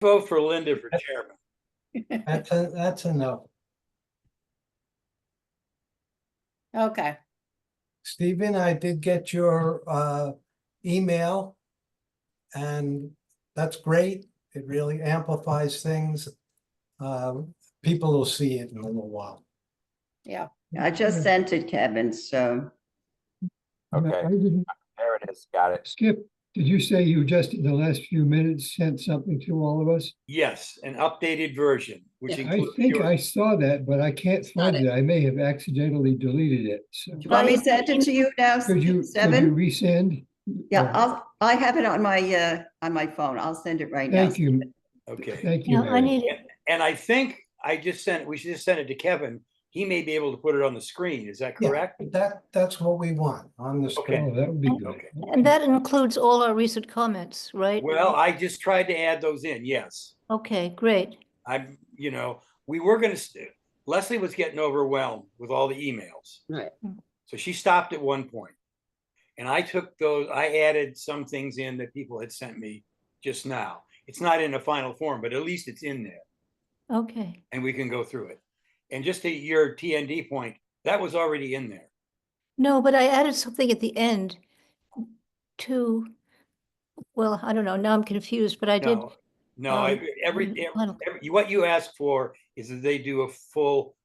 Vote for Linda for chairman. That's enough. Okay, Stephen, I did get your email. And that's great. It really amplifies things. People will see it in a little while. yeah. I just sent it, Kevin, so Okay, I didn't, there it is. Got it. Skip, did you say you just in the last few minutes sent something to all of us? Yes, an updated version, which Yeah. I includes think yours. I saw that, but I can't Got find it. I may have accidentally deleted it. So do you want me to send it to you now, could you Seven? resend? Yeah, I have it on my phone. I'll send it right now. Thank you. Okay. Thank you, Yeah, I Mary. need it. And I think we should just send it to Kevin. He may be able to put it on the screen. Is that Yeah, correct? that's what we want on the screen. Oh, that would be good. Okay. And that includes all our recent comments, right? Well, I just tried to add those in, yes. Okay, great. We were gonna, Leslie was getting overwhelmed with all the emails. Right. So she stopped at one point. And I added some things in that people had sent me just now. It's not in a final form, but at least it's in there Okay. and we can go through it. And just to your TND point, that was already in there. No, but I added something at the end to, well, I don't know, now I'm confused, but I did. No, Final- what you asked for is that they do a full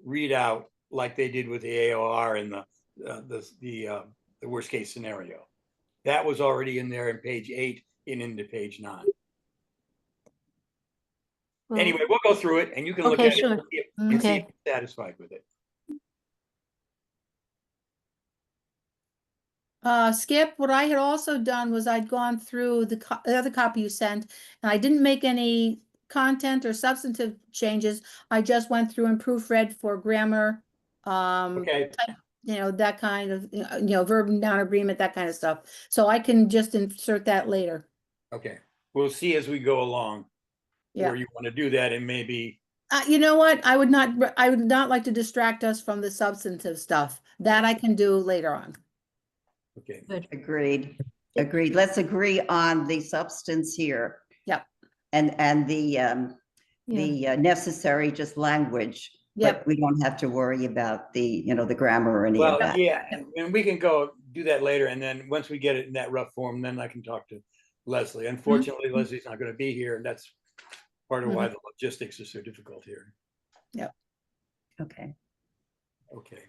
readout like they did with the AOR and the worst case scenario. That was already in there in page 8 and into page 9. well, Anyway, we'll go through it and you can look Okay, at sure. it and see if Okay. you're satisfied with it. Skip, what I had also done was I'd gone through the other copy you sent, and I didn't make any content or substantive changes. I just went through and proofread for grammar, Okay, that kind of, verb and noun agreement, that kind of stuff. So I can just insert that later. okay. We'll see as we go along Yeah. where you want to do that and maybe, You know what? I would not like to distract us from the substantive stuff. That I can do later on. okay. Agreed. Let's agree on the substance here. Yep. And the Yeah. necessary just language. Yep. But we don't have to worry about the grammar or any of Well, that. yeah, and we can go do that later. And then once we get it in that rough form, then I can talk to Leslie. Unfortunately, Leslie's not going to be here. And that's part of why the logistics are so difficult here. Okay. Okay.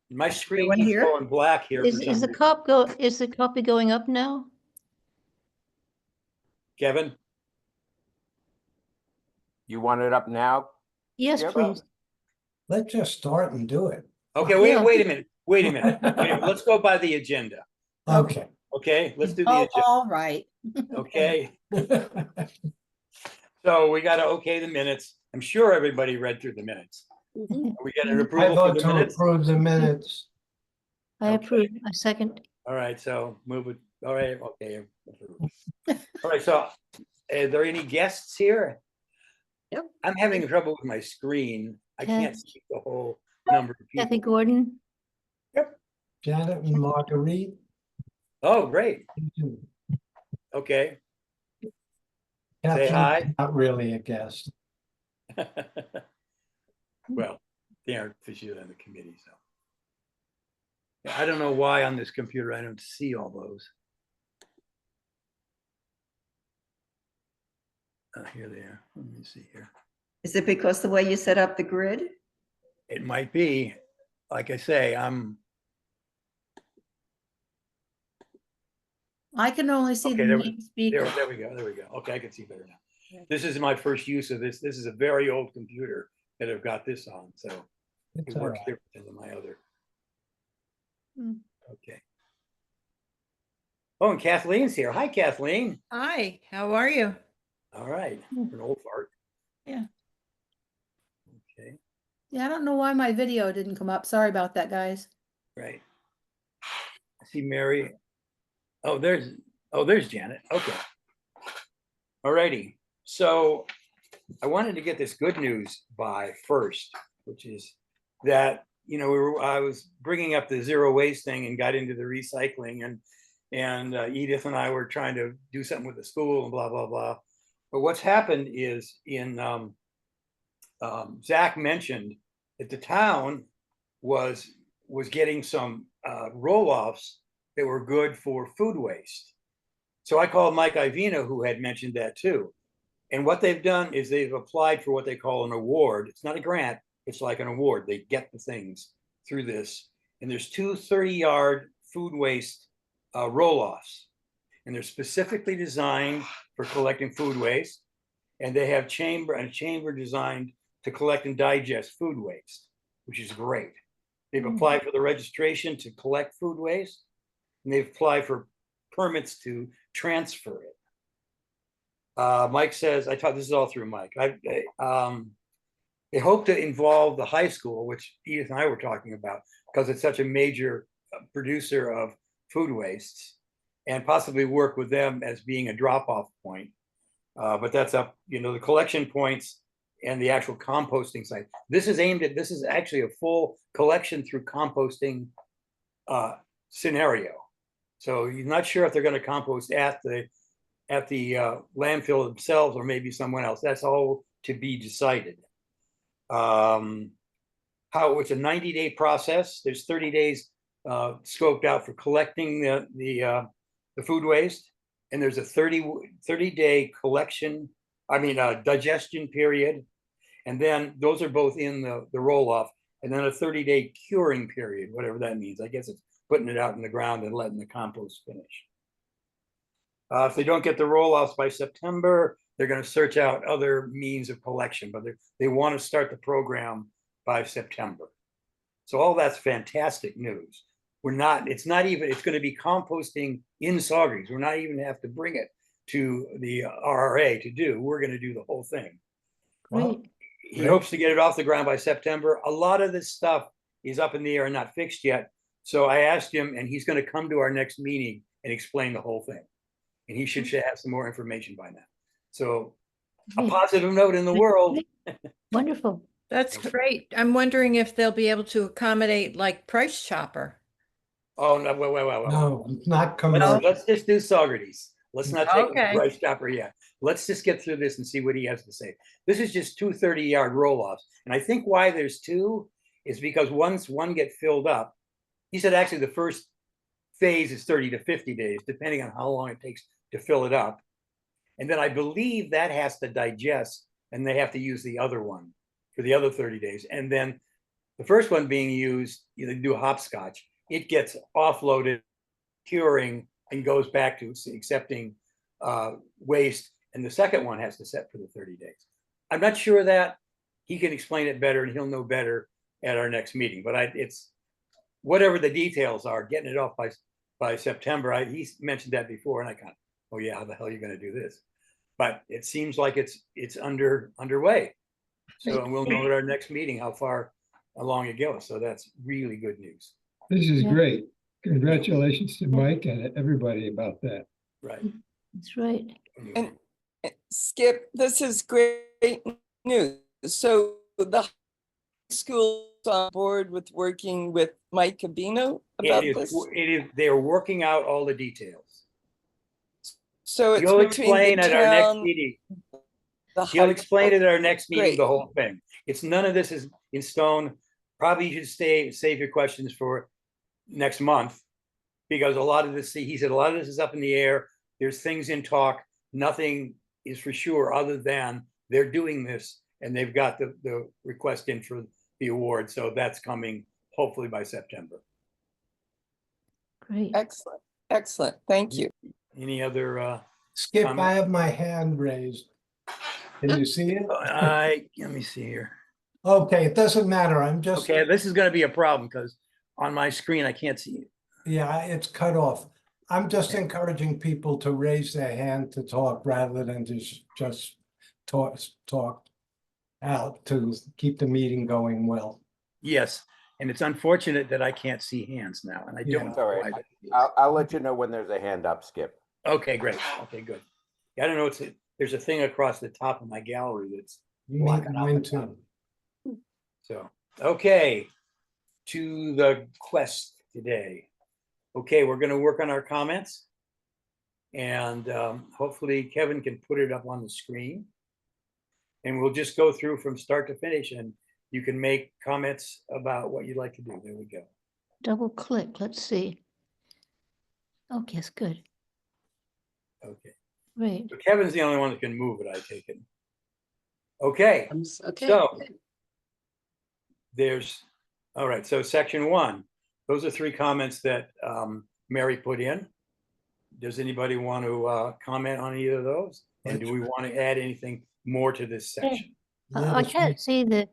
My screen Everyone keeps here? going black here. Is for is some the reason. is the copy going up now? Kevin? You want it up now? Yes, Yep. please. Let's just start and do it. Okay, Yeah. wait a minute. Wait a minute. Let's go by the agenda. Okay. Okay, let's do the Oh, agenda. all right. Okay, so we got to okay the minutes. I'm sure everybody read through the minutes. Are we getting an I approval for vote the to minutes? approve the minutes. I Okay. approve. I second. All right, so move it. All right, okay. approved. All right, so are there any guests here? Yep. I'm having trouble with my screen. I can't Yes. see the whole number of Kathy people. Gordon. Janet and Marguerite. Oh, great. Okay. Catherine's hi. Not really a guest. Well, they aren't officially on the committee, so. Yeah, I don't know why on this computer I don't see all those. Here they are. Let me see here. Is it because the way you set up the grid? It might be, like I say, I can only see Okay, the there we- main speaker. there we go, there we go. Okay, I can see better now. This is my first use of this. This is a very old computer that I've got this on, so It's it all works right. different than my other. Hmm. Okay. Oh, and Kathleen's here. Hi, Kathleen. Hi, how are you? All right, an old fart. Yeah. Okay, Yeah, I don't know why my video didn't come up. Sorry about that, guys. right. I see Mary. Oh, there's Janet. Okay. All righty. So I wanted to get this good news by first, which is that, I was bringing up the zero waste thing and got into the recycling and Edith and I were trying to do something with the school and blah, blah, blah. But what's happened is Zach mentioned that the town was getting some roll-offs that were good for food waste. So I called Mike Ivina, who had mentioned that too. And what they've done is they've applied for what they call an award. It's not a grant, it's like an award. They get the things through this. And there's two 30-yard food waste roll-offs. And they're specifically designed for collecting food waste. And they have a chamber designed to collect and digest food waste, which is great. They've applied for the registration to collect food waste, and they've applied for permits to transfer it. Mike says, I thought this is all through Mike. They hope to involve the high school, which Edith and I were talking about, because it's such a major producer of food wastes, and possibly work with them as being a drop-off point. But that's up, the collection points and the actual composting site. This is actually a full collection through composting scenario. So you're not sure if they're going to compost at the landfill themselves or maybe someone else. That's all to be decided. How it's a 90-day process. There's 30 days scoped out for collecting the food waste, and there's a 30-day digestion period, and then those are both in the roll-off, and then a 30-day curing period, whatever that means. I guess it's putting it out in the ground and letting the compost finish. If they don't get the roll-offs by September, they're going to search out other means of collection, but they want to start the program by September. So all that's fantastic news. It's going to be composting in Saugerties. We're not even have to bring it to the RRA to do. We're going to do the whole thing. Great. He hopes to get it off the ground by September. A lot of this stuff is up in the air and not fixed yet. So I asked him, and he's going to come to our next meeting and explain the whole thing. And he should have some more information by now. So a positive note in the world. Wonderful. That's great. I'm wondering if they'll be able to accommodate like Price Chopper. Oh, no, wait. No, not commercial. Let's just do Saugerties. Let's not take Okay. Price Chopper yet. Let's just get through this and see what he has to say. This is just two 30-yard roll-offs. And I think why there's two is because once one get filled up, he said actually the first phase is 30 to 50 days, depending on how long it takes to fill it up. And then I believe that has to digest, and they have to use the other one for the other 30 days. And then the first one being used, you do hopscotch, it gets offloaded, curing, and goes back to accepting waste. And the second one has to set for the 30 days. I'm not sure that he can explain it better, and he'll know better at our next meeting. But it's whatever the details are, getting it off by September. He mentioned that before, and I kind of, oh yeah, how the hell are you going to do this? But it seems like it's underway. So we'll know at our next meeting how far along it goes. So that's really good news. This is Yeah. great. Congratulations to Mike and everybody about that. Right. That's right. And Skip, this is great news. So the high school's on board with working with Mike Cabino about this? They are working out all the details. So it's He'll between explain the at our next town, meeting. the He'll high explain school. it at our next meeting, Great. the whole thing. It's none of this is in stone. Probably you should save your questions for next month, because a lot of this, he said, a lot of this is up in the air. There's things in talk. Nothing is for sure other than they're doing this, and they've got the request in for the award. So that's coming hopefully by September. Great. Excellent, excellent. Thank you. Any other, Skip, comment? I have my hand raised. Can you see it? let me see here. Okay, it doesn't matter. I'm just, Okay, this is gonna be a problem because on my screen, I can't see it. yeah, it's cut off. I'm just encouraging people to raise their hand to talk rather than just talk out to keep the meeting going well. Yes, and it's unfortunate that I can't see hands now, and I Yeah. don't It's know all why right. that is. I'll let you know when there's a hand up, Skip. Okay, great. Okay, good. I don't know, there's a thing across the top of my gallery that's blocking out Mine the top. too. So, okay, to the quest today. Okay, we're gonna work on our comments. And hopefully Kevin can put it up on the screen. And we'll just go through from start to finish, and you can make comments about what you'd like to do. There we go. Double click, let's see. Okay, it's good, Okay. great. So Kevin's the only one that can move it, I take it. Okay, Okay. so there's, all right, so section 1, those are 3 comments that Mary put in. Does anybody want to comment on either of those? And do we want to add anything more to this section? Yeah, I that's can't right. see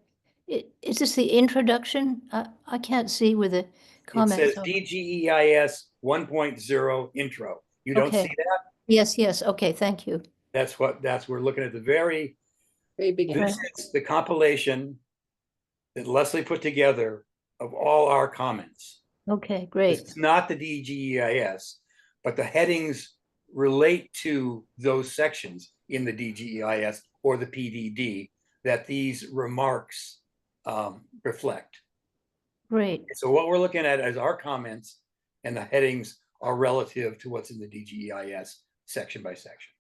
is this the introduction? I can't see where the It comments says are. DGEIS 1.0 intro. You don't see Okay. that? Yes, okay, thank you. We're looking at the very, Very beginning. this is the compilation that Leslie put together of all our comments. Okay, This great, is not the DGEIS, but the headings relate to those sections in the DGEIS or the PDD that these remarks reflect. great. So what we're looking at is our comments, and the headings are relative to what's in the DGEIS section by section.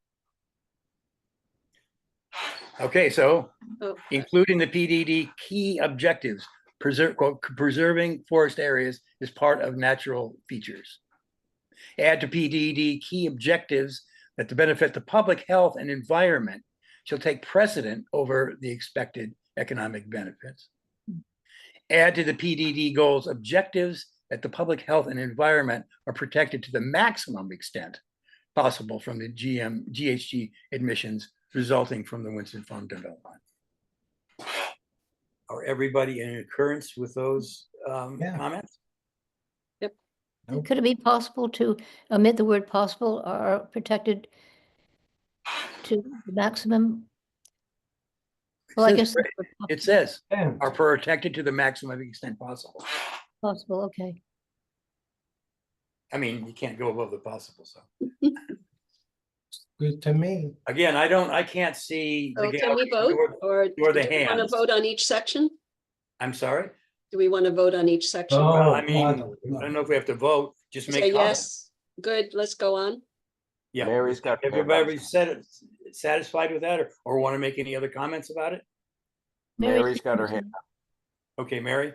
Okay, so Oh, including the PDD key objectives, preserving forest areas is part of natural features. Add to PDD key objectives that to benefit the public health and environment shall take precedent over the expected economic benefits. Add to the PDD goals objectives that the public health and environment are protected to the maximum extent possible from the GHG emissions resulting from the Winston Farm development. Are everybody in concurrence with those Yeah. comments? Nope. Could it be possible to omit the word possible or protected to the maximum? Well, I It guess says- the word It says Yeah. are protected to the maximum extent possible. possible, okay. I mean, you can't go above the possible, so. Good to me. Again, I can't see the So can we vote or do nor the we want to hands. vote on each section? I'm sorry? Do we want to vote on each section? Oh, Well, I mean, I no. don't know if we have to vote, just make Say comments. yes. Good, let's go on. Yeah. Mary's got her hand up. Everybody satisfied with that, or want to make any other comments about it? Mary Mary's got her hand Stephenson. up. Okay, Mary?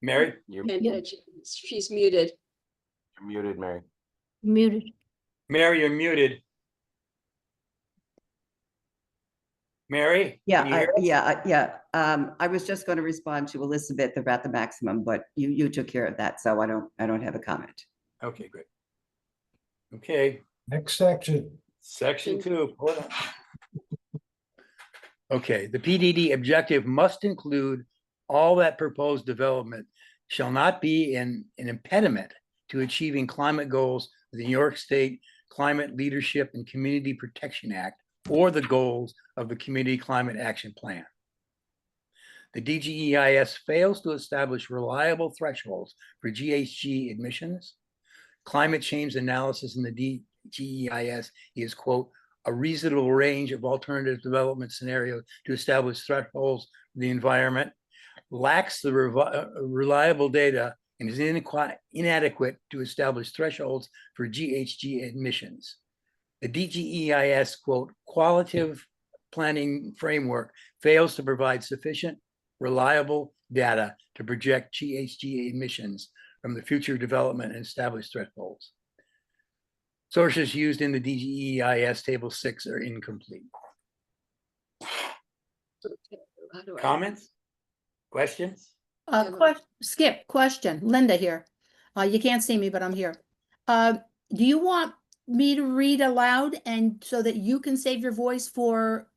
Mary? You're And Yeah. she's muted. muted, Mary. Muted. Mary, you're muted. Mary? Yeah, can you hear us? yeah. I was just going to respond to Elizabeth about the maximum, but you took care of that, so I don't have a comment. Okay, great. Okay, Next section. section 2. Hold on. Okay, the PDD objective must include all that proposed development shall not be an impediment to achieving climate goals of the New York State Climate Leadership and Community Protection Act or the goals of the Community Climate Action Plan. The DGEIS fails to establish reliable thresholds for GHG emissions. Climate change analysis in the DGEIS is, quote, a reasonable range of alternative development scenarios to establish thresholds for the environment, lacks the reliable data, and is inadequate to establish thresholds for GHG emissions. The DGEIS, quote, qualitative planning framework fails to provide sufficient, reliable data to project GHG emissions from the future development and establish thresholds. Sources used in the DGEIS Table 6 are incomplete. How do I- Comments? Questions? Skip, question, Linda here. You can't see me, but I'm here. Do you want me to read aloud and so that you can save your voice for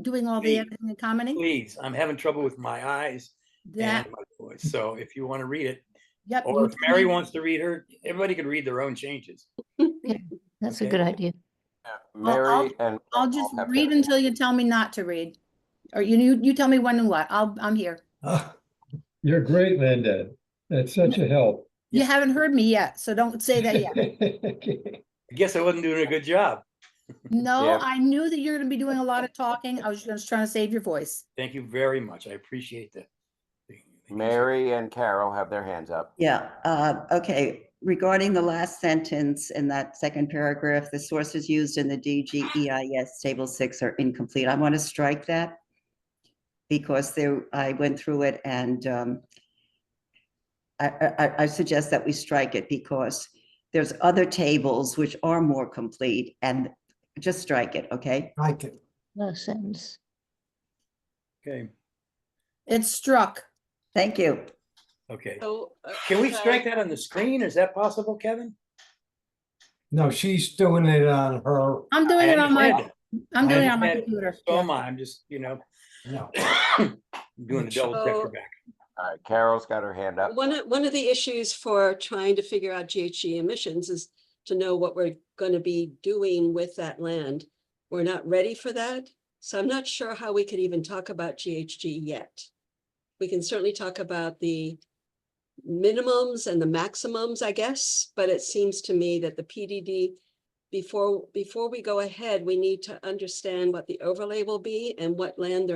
doing all the Please. editing and commenting? Please, I'm having trouble with my eyes That, and my voice. So if you want to read it, yep. or you if Mary can- wants to read her, everybody can read their own changes. That's a Okay. good idea. Mary and. I'll just have read their- until you tell me not to read. Or you tell me when and what. I'm here. You're great, Linda. That's such a help. You haven't heard me yet, so don't say that yet. I guess I wasn't doing a good job. No, Yeah. I knew that you're gonna be doing a lot of talking. I was just trying to save your voice. Thank you very much. I appreciate that. Mary and Carol have their hands up. Yeah, okay. regarding the last sentence in that second paragraph, the sources used in the DGEIS Table 6 are incomplete. I want to strike that because I went through it and I suggest that we strike it because there's other tables which are more complete, and just strike it, okay? Like it. Last sentence. Okay, It's struck. Thank you. okay. So. Can we strike that on the screen? Is that possible, Kevin? No, she's doing it on her, I'm doing I it on my, understand I'm I doing it on my understand. computer. So Yeah. am I. I'm just, no. doing a double check for So- back. All right, Carol's got her hand up. One of the issues for trying to figure out GHG emissions is to know what we're going to be doing with that land. We're not ready for that. So I'm not sure how we could even talk about GHG yet. We can certainly talk about the minimums and the maximums, I guess, but it seems to me that the PDD, before we go ahead, we need to understand what the overlay will be and what land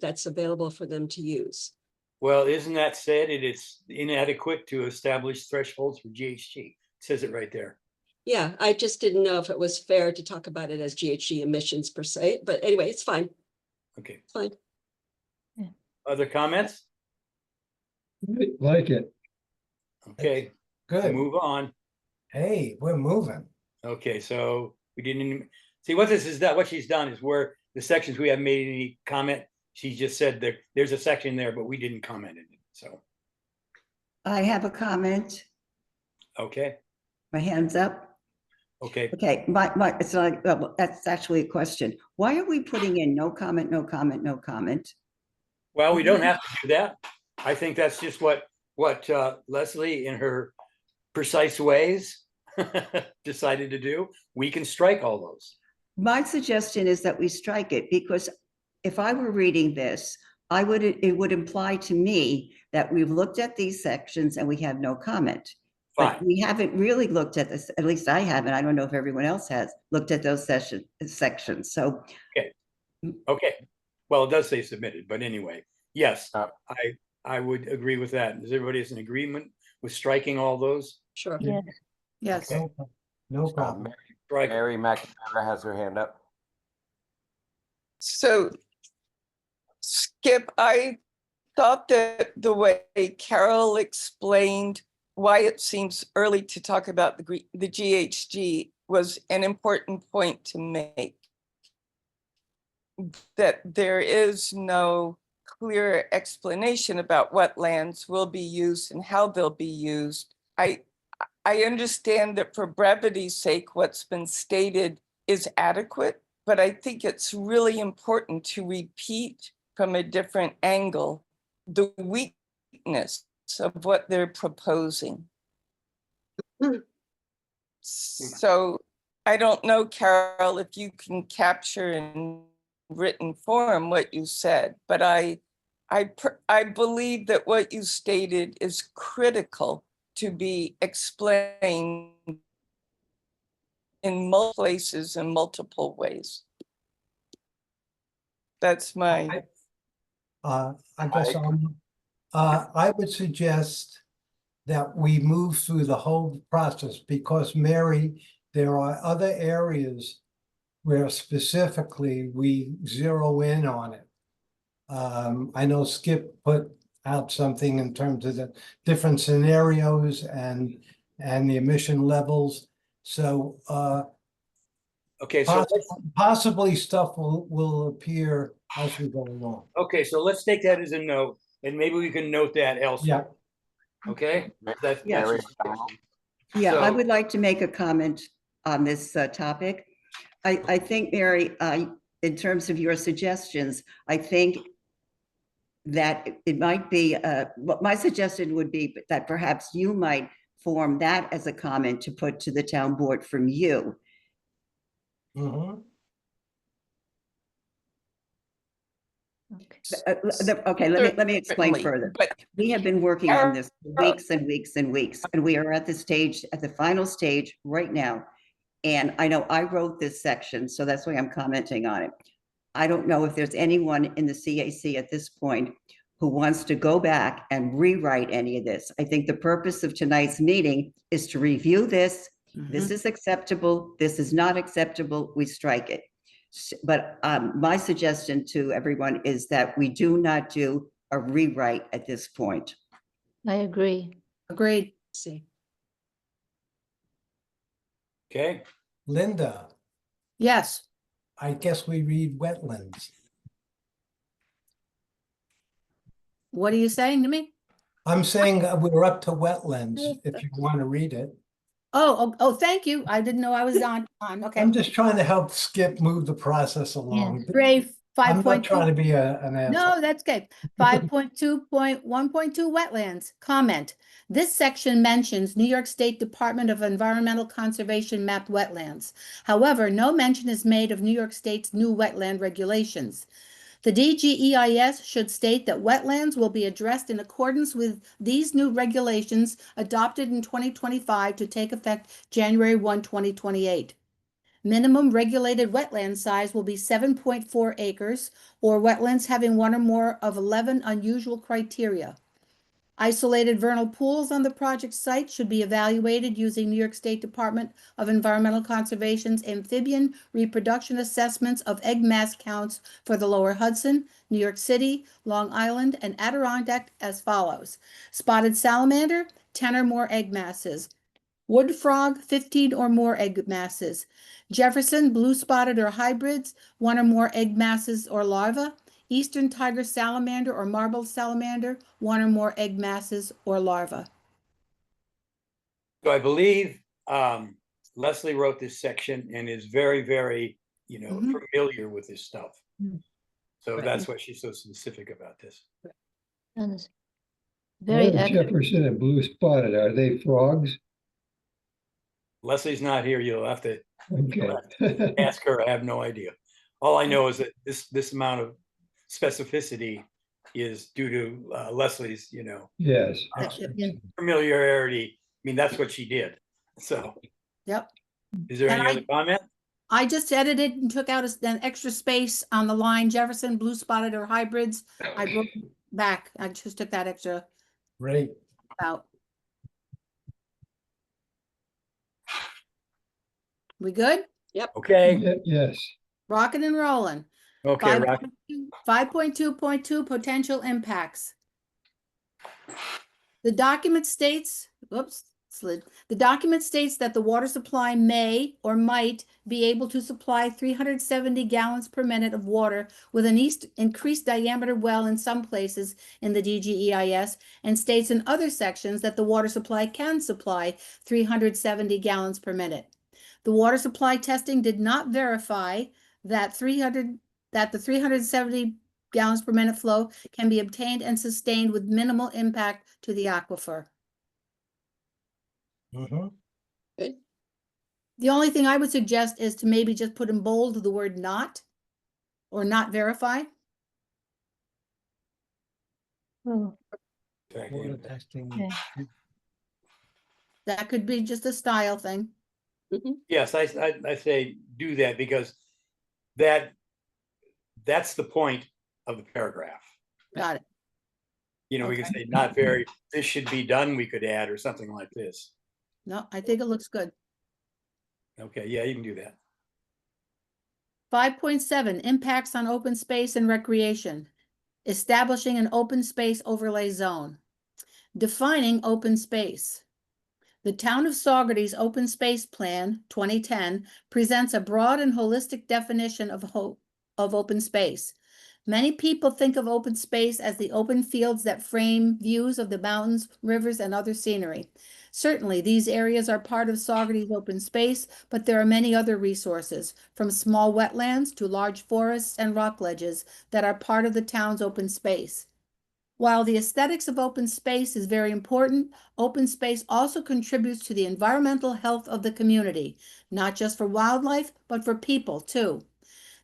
that's available for them to use. Well, isn't that said? It's inadequate to establish thresholds for GHG. It says it right there. Yeah, I just didn't know if it was fair to talk about it as GHG emissions per se, but anyway, it's fine, Okay. it's fine. Other comments? Like it. Okay, Good. move on. Hey, we're moving. Okay, so we didn't even see what this is. That what she's done is where the sections we haven't made any comment. She just said that there's a section there, but we didn't comment in it. So, I have a comment. okay, My hand's up. okay. Okay, it's like, well, that's actually a question. Why are we putting in no comment, no comment, no comment? Well, we don't have to do that. I think that's just what Leslie in her precise ways decided to do. We can strike all those. My suggestion is that we strike it because if I were reading this, it would imply to me that we've looked at these sections and we have no comment. But Fine. we haven't really looked at this, at least I haven't. I don't know if everyone else has looked at those sections. So Okay. Well, it does say submitted, but anyway, yes, Uh, I would agree with that. Is everybody in agreement with striking all those? Sure. Yeah. Yes. Okay. No problem. Strike. Mary McNamara has her hand up. So, Skip, I thought that the way Carol explained why it seems early to talk about the GHG was an important point to make. That there is no clear explanation about what lands will be used and how they'll be used. I understand that for brevity's sake, what's been stated is adequate, but I think it's really important to repeat from a different angle the weakness of what they're proposing. So I don't know, Carol, if you can capture in written form what you said, but I believe that what you stated is critical to be explained in multiple places in multiple ways. That's my. I guess I would suggest that we move through the whole process because Mary, there are other areas where specifically we zero in on it. I know Skip put out something in terms of the different scenarios and the emission levels. So Okay, so possibly stuff will appear as we go along. okay, so let's take that as a note, and maybe we can note that elsewhere. Okay? That's Mary just- McDonald. yeah, I So- would like to make a comment on this topic. I think, Mary, in terms of your suggestions, I think that it might be, what my suggestion would be that perhaps you might form that as a comment to put to the town board from you. Mhm. Okay. Okay, let me explain Certainly, further. But We have been working on this for weeks and weeks and weeks, and we are at the final stage right now. And I know I wrote this section, so that's why I'm commenting on it. I don't know if there's anyone in the CAC at this point who wants to go back and rewrite any of this. I think the purpose of tonight's meeting is to review this. This is acceptable. This is not acceptable. We strike it. But my suggestion to everyone is that we do not do a rewrite at this point. I agree. Agreed. See, Okay, Linda, Yes. I guess we read wetlands. What are you saying to me? I'm saying we're up to wetlands, if you want to read it. Oh, thank you. I didn't know I was on. Okay. I'm just trying to help Skip move the process along. Ray, I'm not 5.2. trying to be an asshole. No, that's good. 5.2.1.2 wetlands, comment. This section mentions New York State Department of Environmental Conservation mapped wetlands. However, no mention is made of New York State's new wetland regulations. The DGEIS should state that wetlands will be addressed in accordance with these new regulations adopted in 2025 to take effect January 1, 2028. Minimum regulated wetland size will be 7.4 acres or wetlands having one or more of 11 unusual criteria. Isolated vernal pools on the project site should be evaluated using New York State Department of Environmental Conservation's amphibian reproduction assessments of egg mass counts for the Lower Hudson, New York City, Long Island, and Adirondack as follows. Spotted salamander, 10 or more egg masses. Wood frog, 15 or more egg masses. Jefferson, blue spotted or hybrids, 1 or more egg masses or larvae. Eastern tiger salamander or marbled salamander, 1 or more egg masses or larvae. so I believe Leslie wrote this section and is very, very, familiar with this stuff. So Right. that's why she's so specific about this. And it's very What are accurate. Jefferson and blue spotted, are they frogs? Leslie's not here. You'll have to Okay. ask her. I have no idea. All I know is that this amount of specificity is due to Leslie's, Yes. familiarity. I mean, that's what she did. So, Yep. is there And any I- other comment? I just edited and took out an extra space on the line Jefferson, blue spotted or hybrids. I broke it back. I just took that extra Great. out. We good? Okay, Yes. Rocking and rolling. okay, Rock. 5.2.2 potential impacts. The document states, the document states that the water supply may or might be able to supply 370 gallons per minute of water with an increased diameter well in some places in the DGEIS, and states in other sections that the water supply can supply 370 gallons per minute. The water supply testing did not verify that the 370 gallons per minute flow can be obtained and sustained with minimal impact to the aquifer. Mhm. The only thing I would suggest is to maybe just put in bold the word not or not verify. Oh, Water testing. okay. That could be just a style thing. Yes, I say do that because that's the point of the paragraph. Got it. We can Okay. say not very, this should be done, we could add, or something like this. No, I think it looks good. Okay, yeah, you can do that. 5.7 impacts on open space and recreation. Establishing an open space overlay zone. Defining open space. The Town of Saugerty's Open Space Plan 2010 presents a broad and holistic definition of open space. Many people think of open space as the open fields that frame views of the mountains, rivers, and other scenery. Certainly, these areas are part of Saugerty's open space, but there are many other resources, from small wetlands to large forests and rock ledges, that are part of the town's open space. While the aesthetics of open space is very important, open space also contributes to the environmental health of the community, not just for wildlife, but for people too.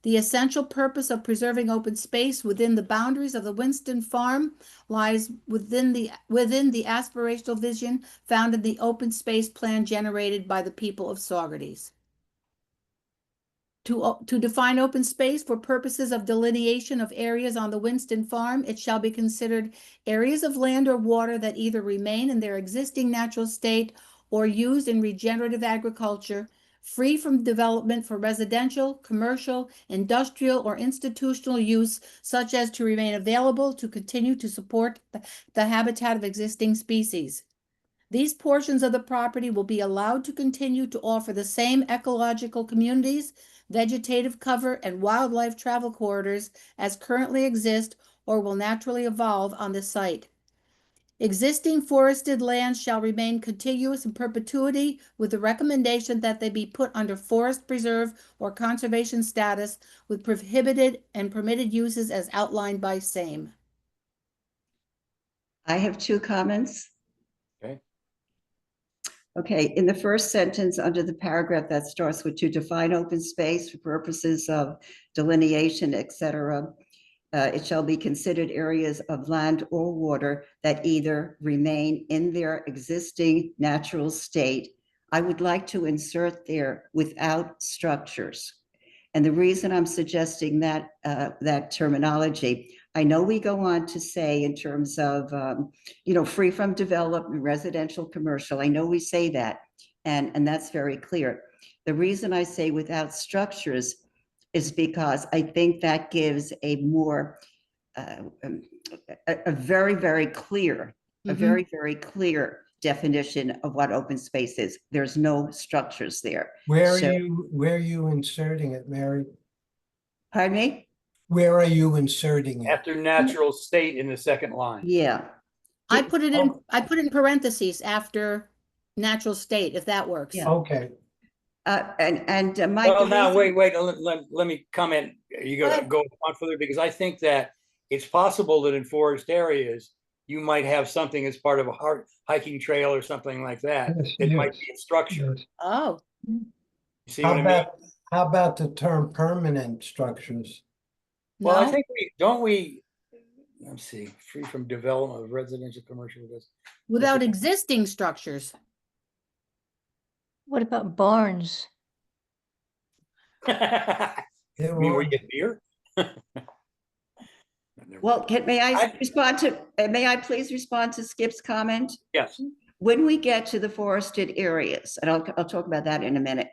The essential purpose of preserving open space within the boundaries of the Winston Farm lies within the aspirational vision found in the open space plan generated by the people of Saugerties. To define open space for purposes of delineation of areas on the Winston Farm, it shall be considered areas of land or water that either remain in their existing natural state or used in regenerative agriculture, free from development for residential, commercial, industrial, or institutional use, such as to remain available to continue to support the habitat of existing species. These portions of the property will be allowed to continue to offer the same ecological communities, vegetative cover, and wildlife travel corridors as currently exist or will naturally evolve on the site. Existing forested lands shall remain contiguous in perpetuity with the recommendation that they be put under forest preserve or conservation status with prohibited and permitted uses as outlined by same. I have two comments. Okay. Okay, in the first sentence, under the paragraph that starts with to define open space for purposes of delineation, etc., it shall be considered areas of land or water that either remain in their existing natural state. I would like to insert there without structures. And the reason I'm suggesting that that terminology, I know we go on to say in terms of, free from development, residential, commercial. I know we say that, and that's very clear. The reason I say without structures is because I think that gives a more, a very, very clear, a very, very clear definition of what open space is. There's no structures there. Where are So- you inserting it, Mary? Pardon me? Where are you inserting it? After natural state in the second line. Yeah. I put it in parentheses after natural state, if that works. Yeah. Okay, Mike. Well, the now, reason- wait, let me comment. You gotta go on further, because I think that it's possible that in forest areas, you might have something as part of a hiking trail or something like that. Yes, It might yes, be a structure. yes. Oh, You see how what I mean? about the term permanent structures? Well, I no, think let's see, free from development of residential, commercial. without existing structures. What about barns? You There mean where were- you get beer? Well, may I I- respond to, may I please respond to Skip's comment? Yes, When we get to the forested areas, and I'll talk about that in a minute,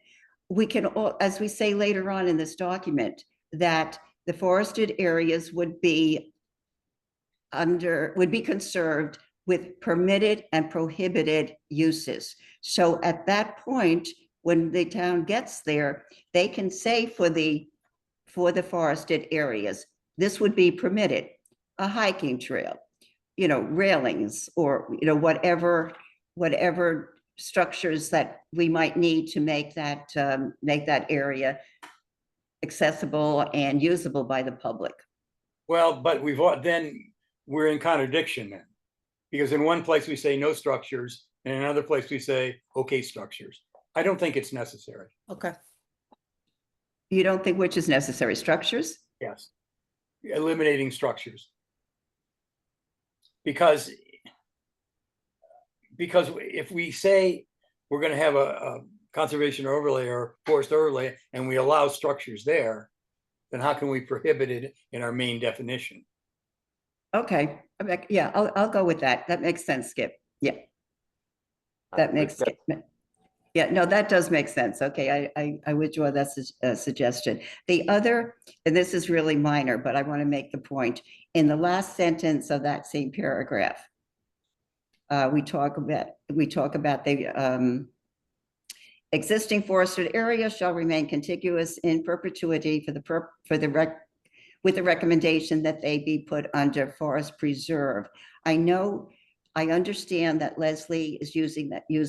we can, as we say later on in this document, that the forested areas would be conserved with permitted and prohibited uses. So at that point, when the town gets there, they can say for the forested areas, this would be permitted, a hiking trail, railings, or, whatever structures that we might need to make that area accessible and usable by the public. well, but then we're in contradiction then. Because in one place we say no structures, and in another place we say, okay, structures. I don't think it's necessary. Okay. You don't think which is necessary, structures? Yes. Eliminating structures. Because if we say we're going to have a conservation overlay or forest overlay and we allow structures there, then how can we prohibit it in our main definition? Okay, yeah, I'll go with that. That makes sense, Skip. Yeah. That makes, yeah, no, that does make sense. Okay, I withdraw that suggestion. The other, and this is really minor, but I want to make the point, in the last sentence of that same paragraph, we talk about the existing forested area shall remain contiguous in perpetuity with the recommendation that they be put under forest preserve. I understand that Leslie is use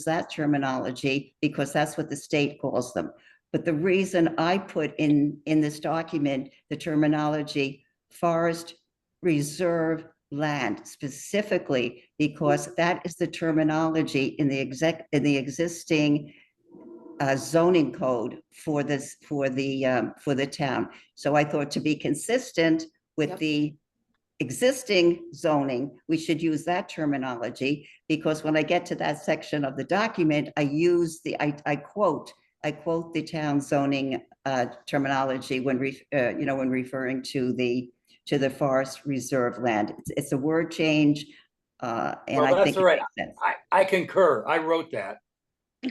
that terminology because that's what the state calls them. But the reason I put in this document, the terminology forest reserve land specifically, because that is the terminology in the existing zoning code for the town. So I thought, to be consistent with Yep. the existing zoning, we should use that terminology, because when I get to that section of the document, I quote I quote the town zoning terminology when, when referring to the forest reserve land. It's a word change. And Well, I that's think all it right. makes sense. I concur. I wrote that.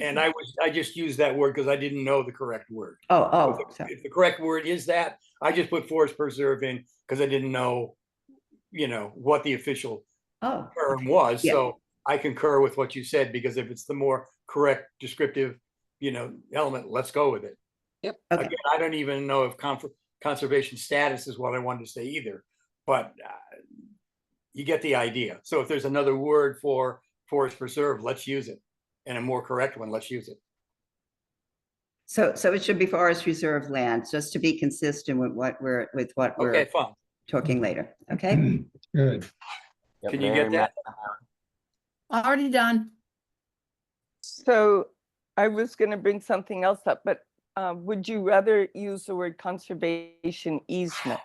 And I just used that word because I didn't know the correct word. Oh, so, If the correct word is that, I just put forest preserve in because I didn't know, what the official oh, term was. Yeah. So I concur with what you said, because if it's the more correct descriptive, element, let's go with it. okay. Again, I don't even know if conservation status is what I wanted to say either, but you get the idea. So if there's another word for forest preserve, let's use it. And a more correct one, let's use it. So it should be forest reserve land, just to be consistent with what we're Okay, fine. talking later. Okay. Good. Yep, Can you Mary get that? Already done. So I was going to bring something else up, but would you rather use the word conservation easement?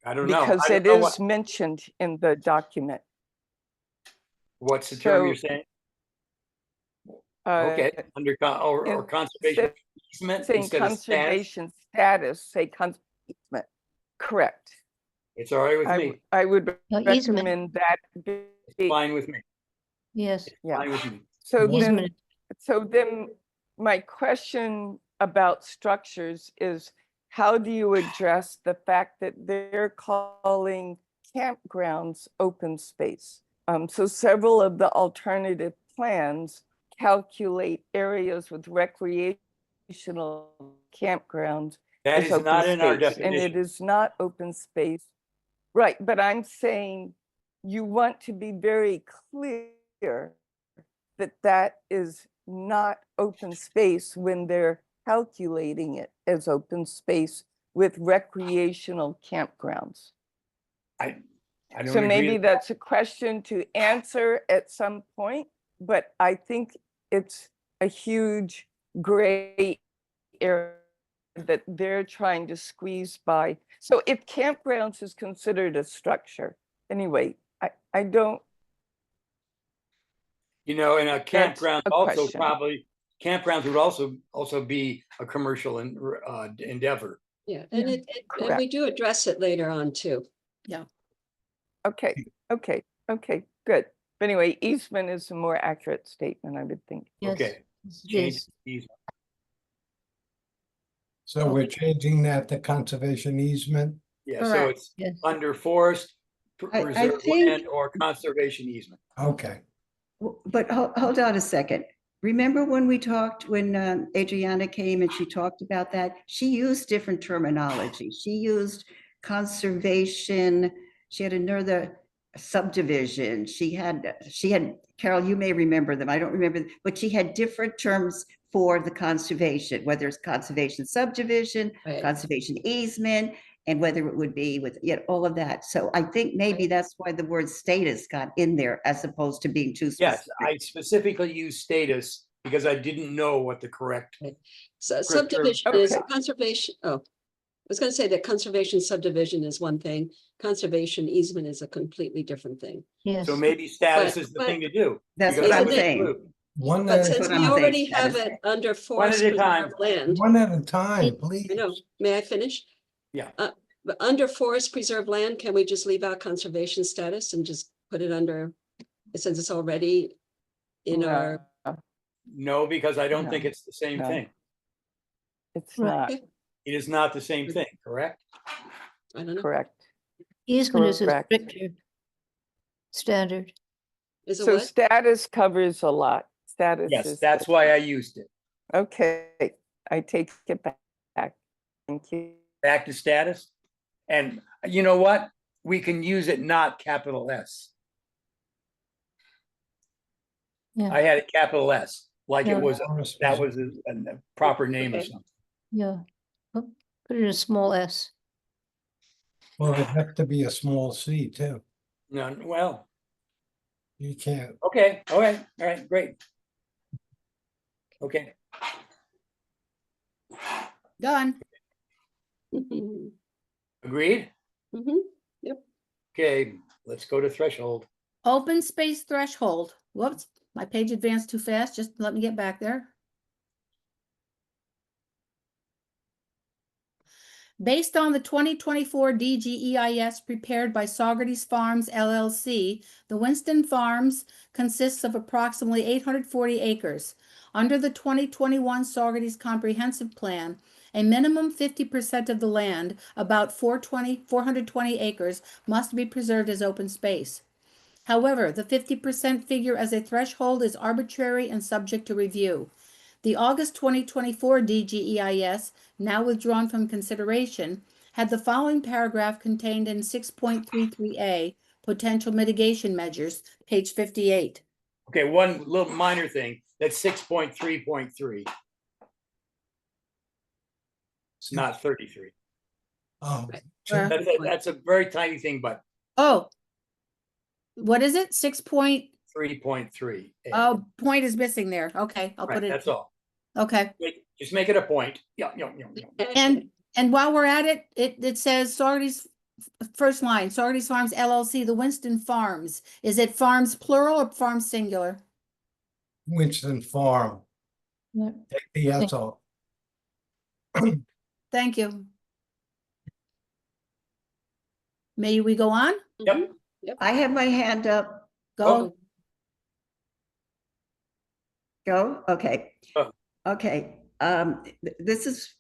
I don't know. Because I it don't know is mentioned in the document. what's the term you're So, saying? Uh, Okay, under or in- conservation easement Saying instead of status. conservation status, say easement. Correct. It's all right with I, me. I would No, easement, recommend that. Be, Fine with me. yes. yeah. Fine with me. So then, Easement, so then my question about structures is, how do you address the fact that they're calling campgrounds open space? So several of the alternative plans calculate areas with recreational campgrounds That as is open not in our space, and it definition. is not open space. Right, but I'm saying you want to be very clear that that is not open space when they're calculating it as open space with recreational campgrounds. I don't So agree maybe with that's a question to answer at some point, but I think it's a huge gray area that they're trying to squeeze by. So if campgrounds is considered a structure, anyway, I don't, and a campground a also question. probably, campgrounds would also be a commercial endeavor. Yeah, and Yeah, and we do address it later on too. Okay, okay, good. But anyway, easement is a more accurate statement, I would think. yes. Okay, yes, it change is. easement. So we're changing that to conservation easement. Yeah, so Correct. it's Yes. under forest I reserve think- land or conservation easement. Okay. But hold on a second. Remember when we talked, when Adriana came and she talked about that? She used different terminology. She used conservation. She had another subdivision. She had, Carol, you may remember them. I don't remember, but she had different terms for the conservation, whether it's conservation subdivision, Right. conservation easement, and whether it would be with, all of that. So I think maybe that's why the word status got in there as opposed to being too Yes, specific. I specifically use status because I didn't know what the correct. So Correct, subdivision sure. is Okay. conservation, I was gonna say that conservation subdivision is one thing, conservation easement is a completely different thing. Yes. So maybe status But- is the thing to do. That's because what that I'm would saying. include- One But at, since what we I'm already saying, have status. it under forest a time. preserve land, one at a time, please. I know, may I finish? Yeah. But under forest preserve land, can we just leave out conservation status and just put it under, since it's already in our, No, No, because I don't think No, it's the same no. thing. it's Right. not It is not the same thing, correct? I don't know, correct. Easement is a Correct. stricter standard. is it So what? status covers a lot. Status Yes, is. that's why I used it. Okay, I take it back. Thank you. Back to status. And you know what? We can use it not capital S. Yeah, I had it capital S, like Yeah. it was, Forest that preserve. was a proper name or Okay. something. yeah. Oh, put it in a small s. Well, it'd have to be a small C too. No, well, You can't. okay, all right, great. Okay, Done. Mhm. agreed? Mhm. Okay, let's go to threshold. Open space threshold. Whoops, my page advanced too fast. Just let me get back there. Based on the 2024 DGEIS prepared by Saugerties Farms LLC, the Winston Farms consists of approximately 840 acres. Under the 2021 Saugerties Comprehensive Plan, a minimum 50% of the land, about 420 acres, must be preserved as open space. However, the 50% figure as a threshold is arbitrary and subject to review. The August 2024 DGEIS, now withdrawn from consideration, had the following paragraph contained in 6.33A, potential mitigation measures, page 58. Okay, one little minor thing, that's 6.3.3. It's not 33. Oh, Where? That's a very tiny thing, but Oh, what is it? 6 point, 3.3. oh, point is missing there. Okay, I'll Right, put it. that's all. Okay. Just make it a point. Yeah. And while we're at it, it says Saugerties, first line, Saugerties Farms LLC, the Winston Farms. Is it farms plural or farms singular? Winston Farm. Yeah. Take the S off. Thank you. May we go on? Yep. I have my hand up. Go. Go, okay. Oh. Okay, this,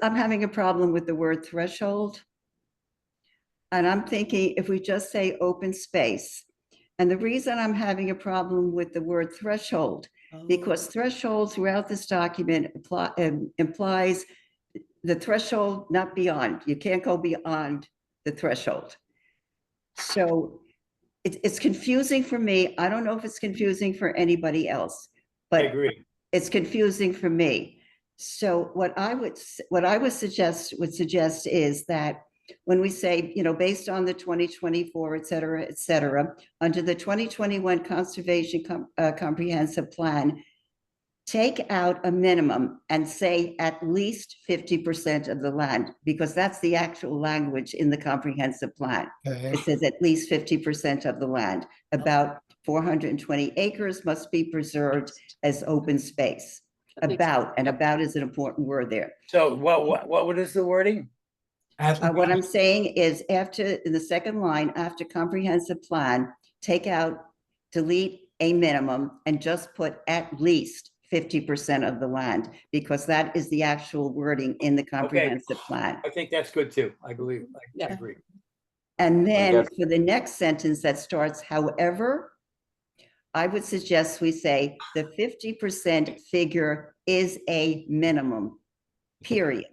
I'm having a problem with the word threshold. And I'm thinking if we just say open space, and the reason I'm having a problem with the word threshold, because threshold throughout this document implies the threshold, not beyond. You can't go beyond the threshold. So it's confusing for me. I don't know if it's confusing for anybody else, I but agree. it's confusing for me. So what I would suggest is that when we say, you know, based on the 2024, et cetera, under the 2021 Conservation Comprehensive Plan, take out a minimum and say at least 50% of the land, because that's the actual language in the comprehensive plan. Okay. It says at least 50% of the land, about 420 acres must be preserved as open space. About is an important word there. So what is the wording? What I'm saying is after, in the second line, after comprehensive plan, take out, delete a minimum and just put at least 50% of the land, because that is the actual wording in the comprehensive plan. I think that's good too. I believe, I agree. And then Yes. for the next sentence that starts, however, I would suggest we say the 50% figure is a minimum, period.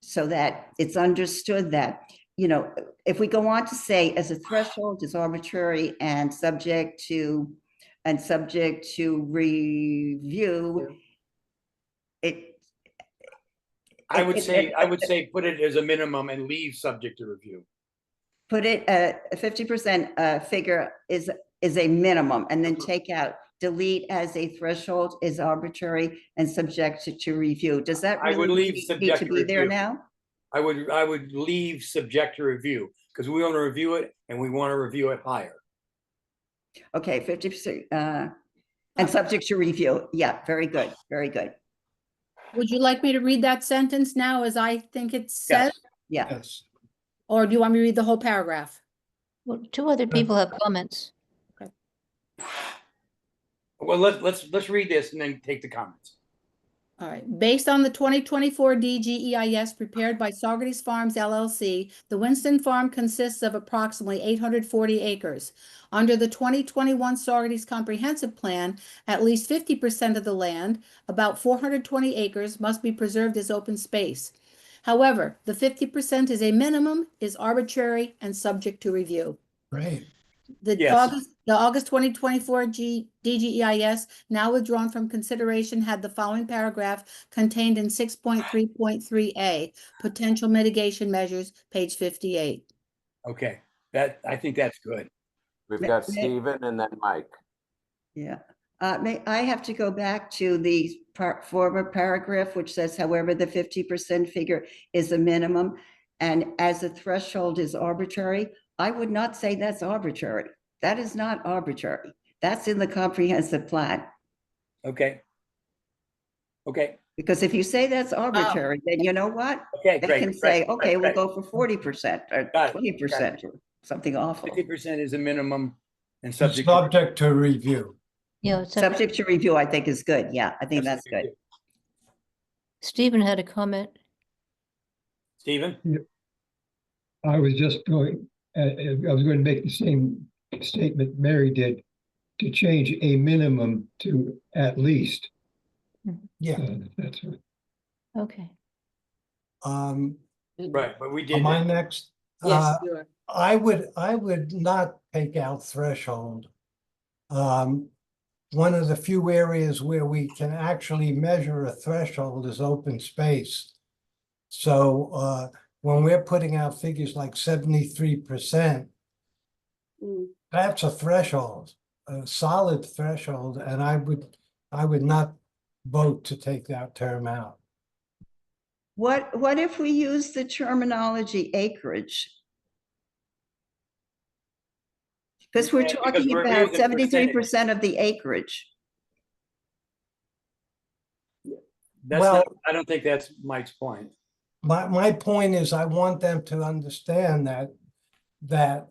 So that it's understood that, you know, if we go on to say as a threshold is arbitrary and subject to review, I would say put it as a minimum and leave subject to review. Put it a 50% figure is a minimum, and then take out delete as a threshold is arbitrary and subject to review. Does that I would really leave need subject to to be there review. now? I would leave subject to review because we want to review it and we want to review it higher. Okay, 50%, and subject to review. Yeah, very good, very good. Would you like me to read that sentence now as I think it says? Yes. Yeah. Yes. Or do you want me to read the whole paragraph? Well, two other people have comments. Well, let's read this and then take the comments. All right. Based on the 2024 DGEIS prepared by Saugerties Farms LLC, the Winston Farm consists of approximately 840 acres. Under the 2021 Saugerties Comprehensive Plan, at least 50% of the land, about 420 acres, must be preserved as open space. However, the 50% is a minimum, is arbitrary, and subject to review. Great. The Yes. August 2024 DGEIS, now withdrawn from consideration, had the following paragraph contained in 6.3.3A, potential mitigation measures, page 58. Okay, I think that's good. We've got Stephen and then Mike. Yeah. May I have to go back to the former paragraph, which says, however, the 50% figure is a minimum and as a threshold is arbitrary. I would not say that's arbitrary. That is not arbitrary. That's in the comprehensive plan. Okay. Okay. Because if you say that's Oh. arbitrary, then you know what? Okay, They great. can right, say, right, okay, we'll right. go for 40% or Got it, 20% or something awful. 50% is a minimum and subject. to- Subject to review. Yeah, it's Subject to review, I think is good. Yeah, I think that's Subject good. to- Stephen had a comment. Stephen? I was just going, I was going to make the same statement Mary did, to change a minimum to at least. Yeah. That's right. Okay. Um, Right, but we did. am I next? Yes, you are. I would not take out threshold. One of the few areas where we can actually measure a threshold is open space. So when we're putting out figures like 73%, Mm. that's a threshold, a solid threshold, and I would not vote to take that term out. What if we use the terminology acreage? Because we're Yeah, because talking we're about using 73% of the acreage. That's Well- not, I don't think that's Mike's point. My point is I want them to understand that they're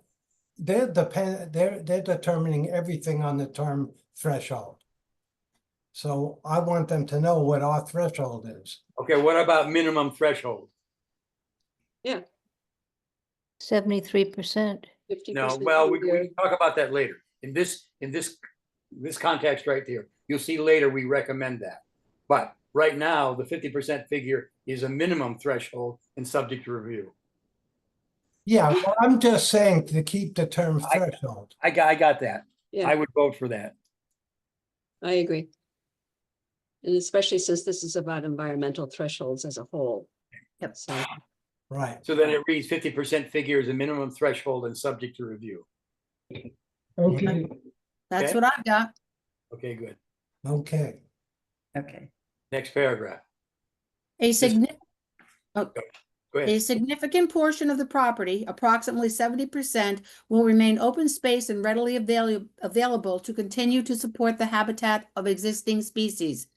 determining everything on the term threshold. So I want them to know what our threshold is. Okay, what about minimum threshold? 73%. 50% No, well, we here. can talk about that later. In this context right there, you'll see later we recommend that. But right now, the 50% figure is a minimum threshold and subject to review. Yeah, well, I'm just saying to keep the term I- threshold. I got that. I Yeah, would vote for that. I agree. And especially since this is about environmental thresholds as a whole. Yep. So, Right. So then it reads 50% figure is a minimum threshold and subject to review. Okay, That's Okay. what I've got. Okay, good. Okay. Okay. Next paragraph. A significant Go A ahead. significant portion of the property, approximately 70%, will remain open space and readily available to continue to support the habitat of existing species.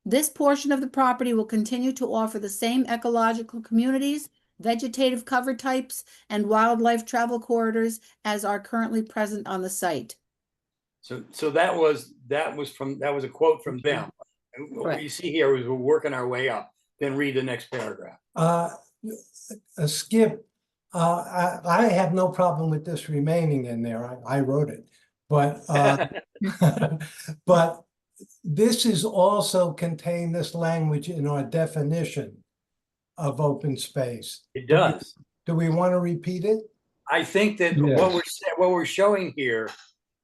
This portion of the property will continue to offer the same ecological communities, vegetative cover types, and wildlife travel corridors as are currently present on the site. So that was a quote from them. And what Right. you see here is we're working our way up. Then read the next paragraph. Skip, I have no problem with this remaining in there. I wrote it. But but this is also contain this language in our definition of open space. It does. Do we want to repeat it? I think that Yes. what we're showing here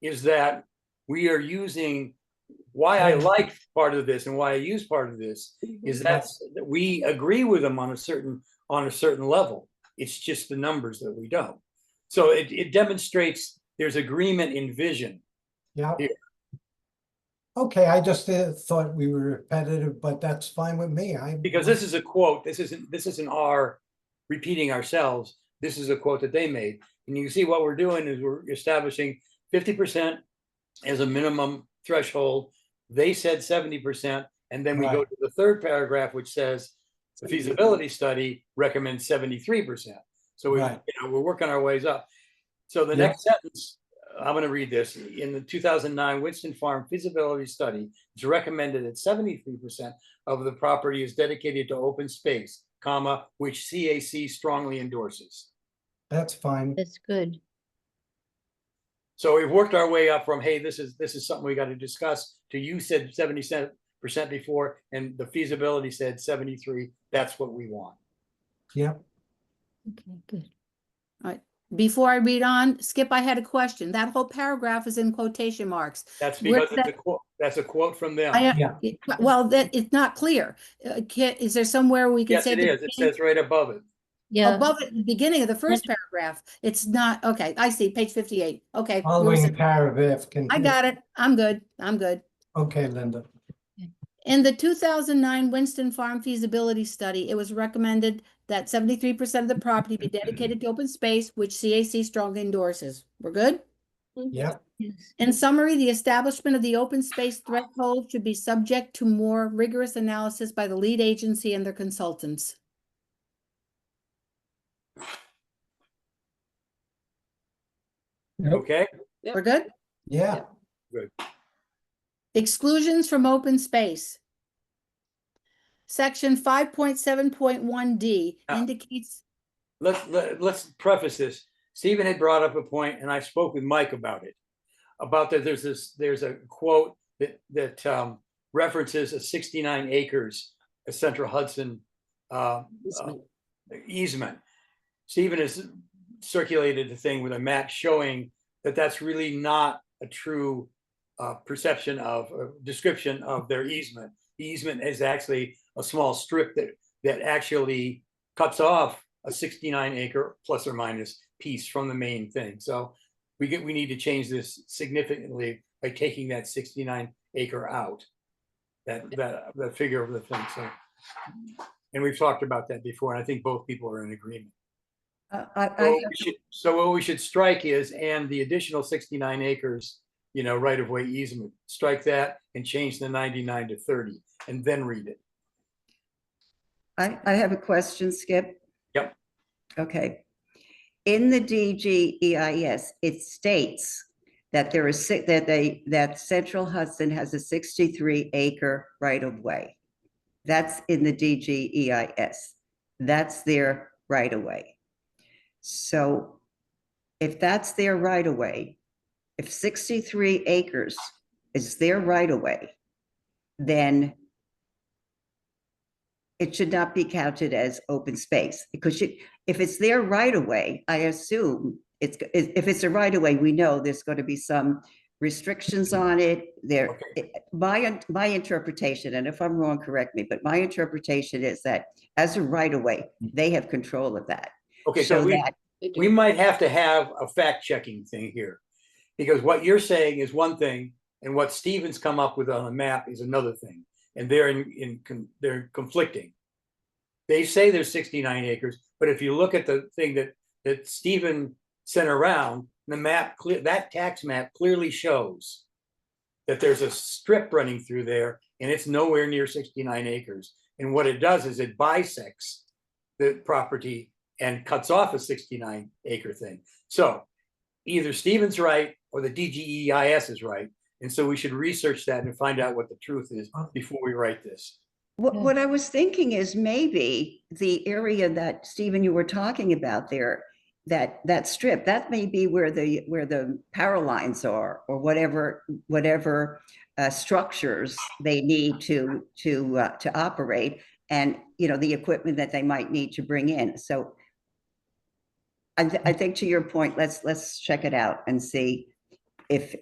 is that we are using, why I like part of this and why I use part of this is that we agree with them on a certain level. It's just the numbers that we don't. So it demonstrates there's agreement in vision. Yeah. Here. Okay, I just thought we were repetitive, but that's fine with me. Because this is a quote. This isn't our repeating ourselves. This is a quote that they made. And you see what we're doing is we're establishing 50% as a minimum threshold. They said 70%, and then we go Right. to the third paragraph, which says the feasibility study recommends 73%. So Right. we're working our ways up. So the Yeah. next sentence, I'm going to read this. In the 2009 Winston Farm feasibility study, it's recommended that 73% of the property is dedicated to open space, comma, which CAC strongly endorses. That's fine. That's good. So we've worked our way up from, hey, this is something we got to discuss, to you said 70% before, and the feasibility said 73. That's what we want. Yep. Okay, good. Before I read on, Skip, I had a question. That whole paragraph is in quotation marks. That's Where because it's a quote. That's a quote from them. Yeah. Well, that it's not clear. Is there somewhere we can Yes, say it the is. It beginning- says right above it. Yeah, above it, the beginning of the first paragraph? It's not, okay, I see, page 58. Okay. Following paragraph. I got it. I'm good. I'm good. Okay, Linda. In the 2009 Winston Farm feasibility study, it was recommended that 73% of the property be dedicated to open space, which CAC strongly endorses. We're good? Yep, Yes. In summary, the establishment of the open space threshold should be subject to more rigorous analysis by the lead agency and their consultants. Yep. Okay, We're good? yeah. Exclusions from open space. Section 5.7.1D Yeah. indicates, let's preface this. Stephen had brought up a point, and I spoke with Mike about it. About that, there's a quote that references a 69 acres, a Central Hudson easement. Stephen has circulated the thing with a map showing that that's really not a true perception of description of their easement. The easement is actually a small strip that actually cuts off a 69 acre plus or minus piece from the main thing. So we need to change this significantly by taking that 69 acre out, that figure of the thing. So, and we've talked about that before, and I think both people are in agreement. So what we should strike is, and the additional 69 acres, right of way easement, strike that and change the 99 to 30 and then read it. I have a question, Skip. Yep. Okay. In the DGEIS, it states that that Central Hudson has a 63 acre right of way. That's in the DGEIS. That's their right of way. So if that's their right of way, if 63 acres is their right of way, then it should not be counted as open space, because if it's their right of way, I assume if it's a right of way, we know there's going to be some restrictions on it. My interpretation, and if I'm wrong, correct me, but my interpretation is that as a right of way, they have control of that. Okay, so we might have to have a fact checking thing here, because what you're saying is one thing, and what Stephen's come up with on the map is another thing, and they're conflicting. They say there's 69 acres, but if you look at the thing that Stephen sent around, the map, that tax map clearly shows that there's a strip running through there, and it's nowhere near 69 acres. And what it does is it bisects the property and cuts off a 69 acre thing. So either Stephen's right or the DGEIS is right. And so we should research that and find out what the truth is before we write this. What I was thinking is maybe the area that, Stephen, you were talking about there, that strip, that may be where the power lines are, or whatever structures they need to operate, and the equipment that they might need to bring in. So I think, to your point, let's check it out and see if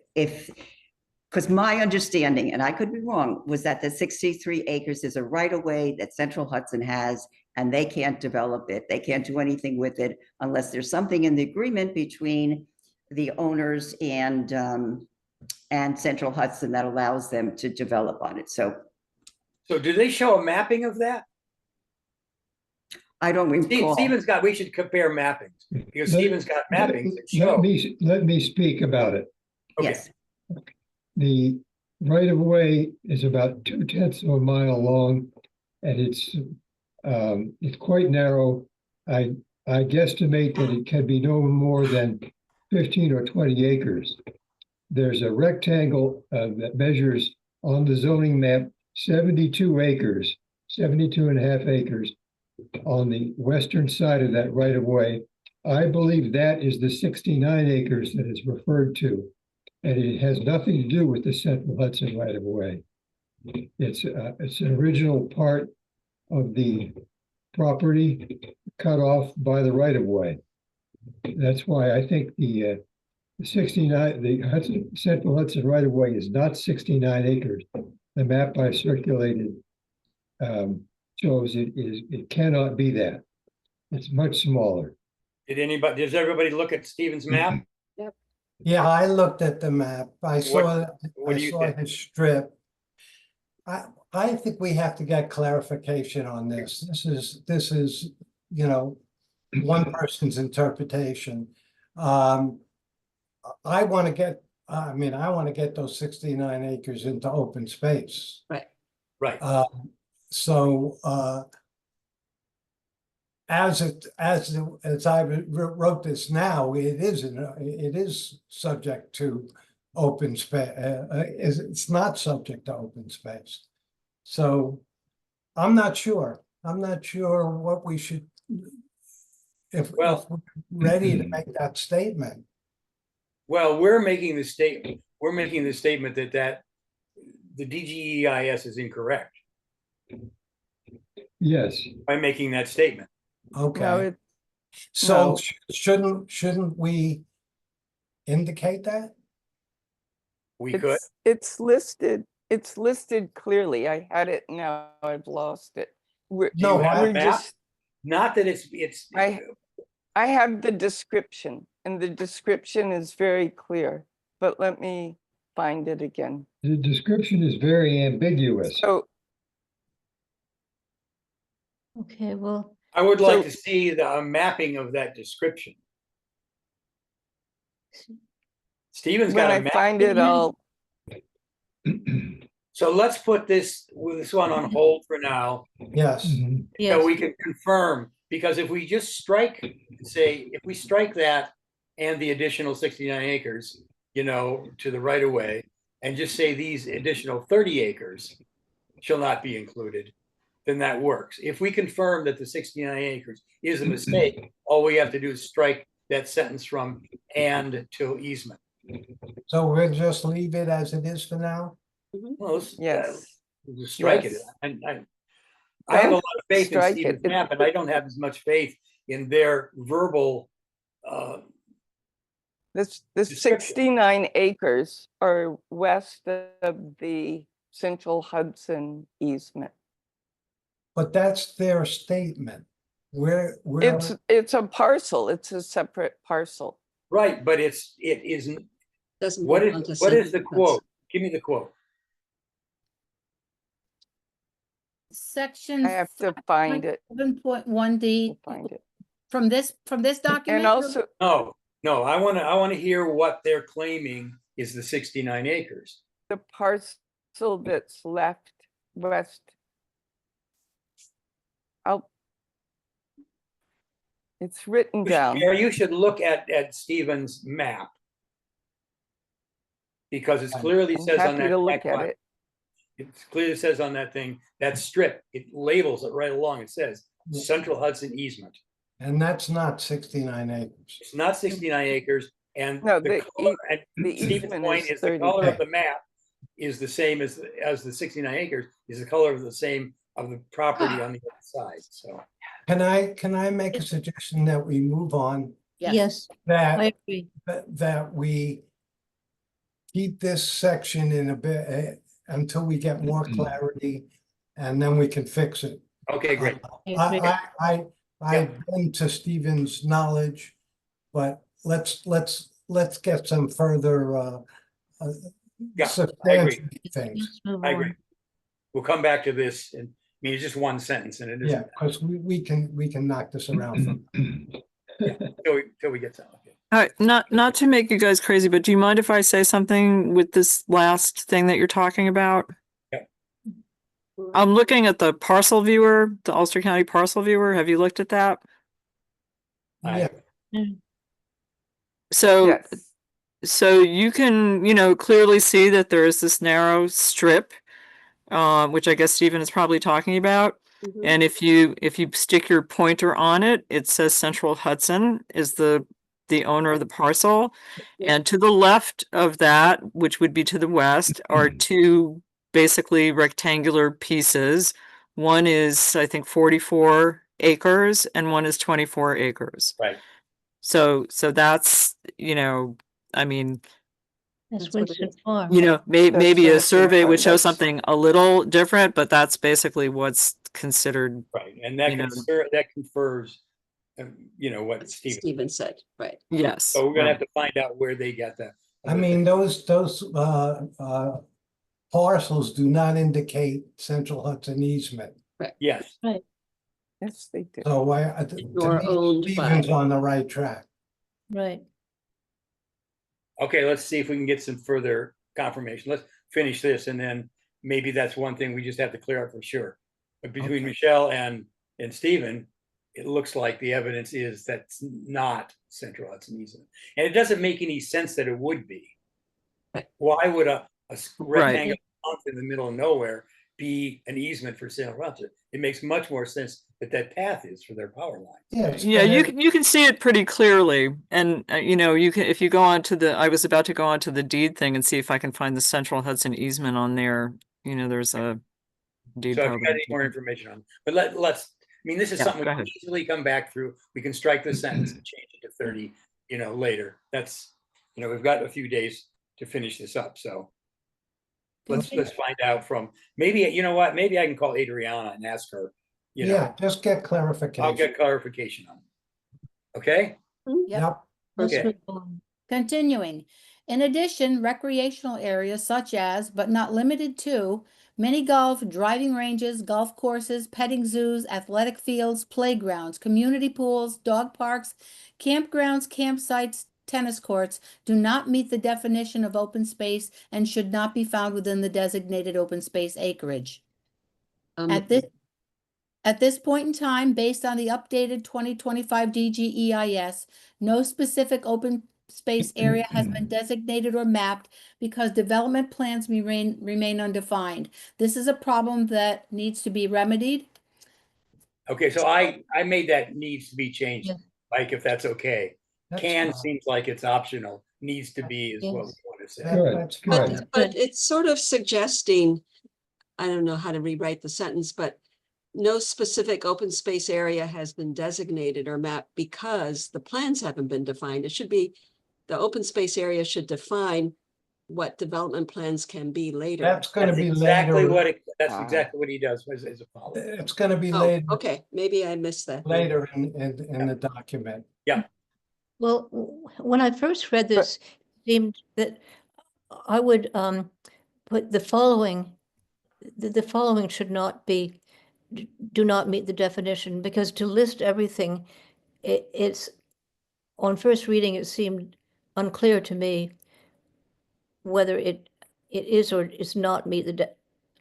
because my understanding, and I could be wrong, was that the 63 acres is a right of way that Central Hudson has, and they can't develop it. They can't do anything with it unless there's something in the agreement between the owners and Central Hudson that allows them to develop on it. So do they show a mapping of that? I don't recall. We should compare mappings, because Stephen's got mappings that show. Let me speak about it. Okay. Yes. The right of way is about 2/10 of a mile long, and it's quite narrow. I guesstimate that it can be no more than 15 or 20 acres. There's a rectangle that measures on the zoning map 72 acres, 72.5 acres on the western side of that right of way. I believe that is the 69 acres that is referred to. And it has nothing to do with the Central Hudson right of way. It's an original part of the property cut off by the right of way. That's why I think the Central Hudson right of way is not 69 acres. The map I circulated shows it cannot be that. It's much smaller. Does everybody look at Stephen's map? Yeah, I looked at the map. I saw the strip. I think we have to get clarification on this. This is, one person's interpretation. I want to get, I mean, I want to get those 69 acres into open space. Right. So, as I wrote this now, it is subject to open space, it's not subject to open space. So I'm not sure what we should, if we're ready to make that statement. Well, we're making the statement that the DGEIS is incorrect Yes, by making that statement. No, Okay, it, so no. shouldn't we indicate that? We could, it's listed clearly. I had it, now I've lost it. We're, do you have a we're map? just, Not that it's, I have the description, and the description is very clear, but let me find it again. the description is very ambiguous. So, Okay, well, I would like So- to see the mapping of that description. Steven's when got a I map. find it, I'll, So let's put this one on hold for now, Yes, Mhm. so yes, we can confirm, because if we just strike, if we strike that and the additional 69 acres, to the right of way, and just say these additional 30 acres shall not be included, then that works. If we confirm that the 69 acres is a mistake, all we have to do is strike that sentence from "and" to easement. so we'll just leave it as it is for now? Well, yes. just strike it. Yes. I have a Don't lot of faith in strike Stephen's it. map, and I don't have as much faith in their verbal. The Description. 69 acres are west of the Central Hudson easement. But that's their statement. We're, It's a parcel, it's a separate parcel. Right, but it isn't. Doesn't What belong to is the Central quote? Give me the quote. Section I have to find it, 7.1D I'll find it. from this document. And also, No, I want to hear what they're claiming is the 69 acres. the parcel that's left west. It's written down. Mary, you should look at Stephen's map. Because it clearly I'm says on happy that. to look at it. It clearly says on that thing, that strip, it labels it right along. It says Central Hudson easement. and that's not 69 acres. It's not 69 acres, and No, the color, and the Stephen's easement point is is the 30. color of the map is the same as the 69 acres, is the color of the same of the property on the other side, so. Can I make a suggestion that we move on, yes, I that, agree. that we keep this section in a bit, until we get more clarity, and then we can fix it. Okay, great. I agree. I've been to Stephen's knowledge, but let's get some further, Yeah, substantial things. Let's move I on. agree. We'll come back to this, and I mean, it's just one sentence, and it Yeah, isn't, because we can knock this around from. till we get to. Okay. Not to make you guys crazy, but do you mind if I say something with this last thing that you're talking about? Yeah. I'm looking at the parcel viewer, the Ulster County parcel viewer. Have you looked at that? I- Yeah. So, Yes, so you can, clearly see that there is this narrow strip, which I guess Stephen is probably talking about. Mhm. And if you stick your pointer on it, it says Central Hudson is the owner of the parcel. Yeah. And to the left of that, which would be to the west, are two basically rectangular pieces. One is, I think, 44 acres and one is 24 acres. Right. So that's, I mean, That's That's what it Winston is. Farm. maybe a That's survey would show that's- something a little different, but that's basically what's considered. Right, and that confers, what Stephen, Stephen said, right. Yes. so we're gonna right. have to find out where they got that. I mean, those parcels do not indicate Central Hudson easement. Yes, yes, they do. So Nor owned by. Stephen's on the right track. Right. Okay, let's see if we can get some further confirmation. Let's finish this and then maybe that's one thing we just have to clear up for sure. But between Okay. Michelle and Stephen, it looks like the evidence is that's not Central Hudson easement. And it doesn't make any sense that it would be. Why would a rectangle in the middle of nowhere be an easement for Central Hudson? It makes much more sense that path is for their power line. Yeah, it's Yeah, gonna- you can see it pretty clearly, and you know, you can, if you go on to the, I was about to go on to the deed thing and see if I can find the Central Hudson easement on there. You know, there's a deed So if you got program. any more information on, but let's, I mean, this is Yeah, something we go can ahead. easily come back through. We can strike the sentence and change it to 30, you know, later. That's, you know, we've got a few days to finish this up, so. Let's find out from, maybe, you know what, maybe I can call Adriana and ask her, you know, Yeah, just get I'll clarification. get clarification on it. Okay? Yep, Let's Okay. move on. Continuing. In addition, recreational areas such as, but not limited to, mini golf, driving ranges, golf courses, petting zoos, athletic fields, playgrounds, community pools, dog parks, campgrounds, campsites, tennis courts do not meet the definition of open space and should not be found within the designated open space acreage. At this point in time, based on the updated 2025 DGEIS, no specific open space area has been designated or mapped because development plans remain undefined. This is a problem that needs to be remedied. Okay, so I made that needs to be changed, Yeah. Mike, if that's okay. that's Can fine. seems like it's optional, needs to be is what we Yes. want to say. That- That's Good, fine. good. But it's sort of suggesting, I don't know how to rewrite the sentence, but no specific open space area has been designated or mapped because the plans haven't been defined. It should be, the open space area should define what development plans can be later. That's gonna That's be exactly later. what that's Ah. exactly what he does as a follow. It's gonna be Oh, later, okay, maybe I missed that. later in the document. Well, when I first read this, it seemed that I would put the following, the following should not be, do not meet the definition, because to list everything, it's, on first reading, it seemed unclear to me whether it is or is not meet the,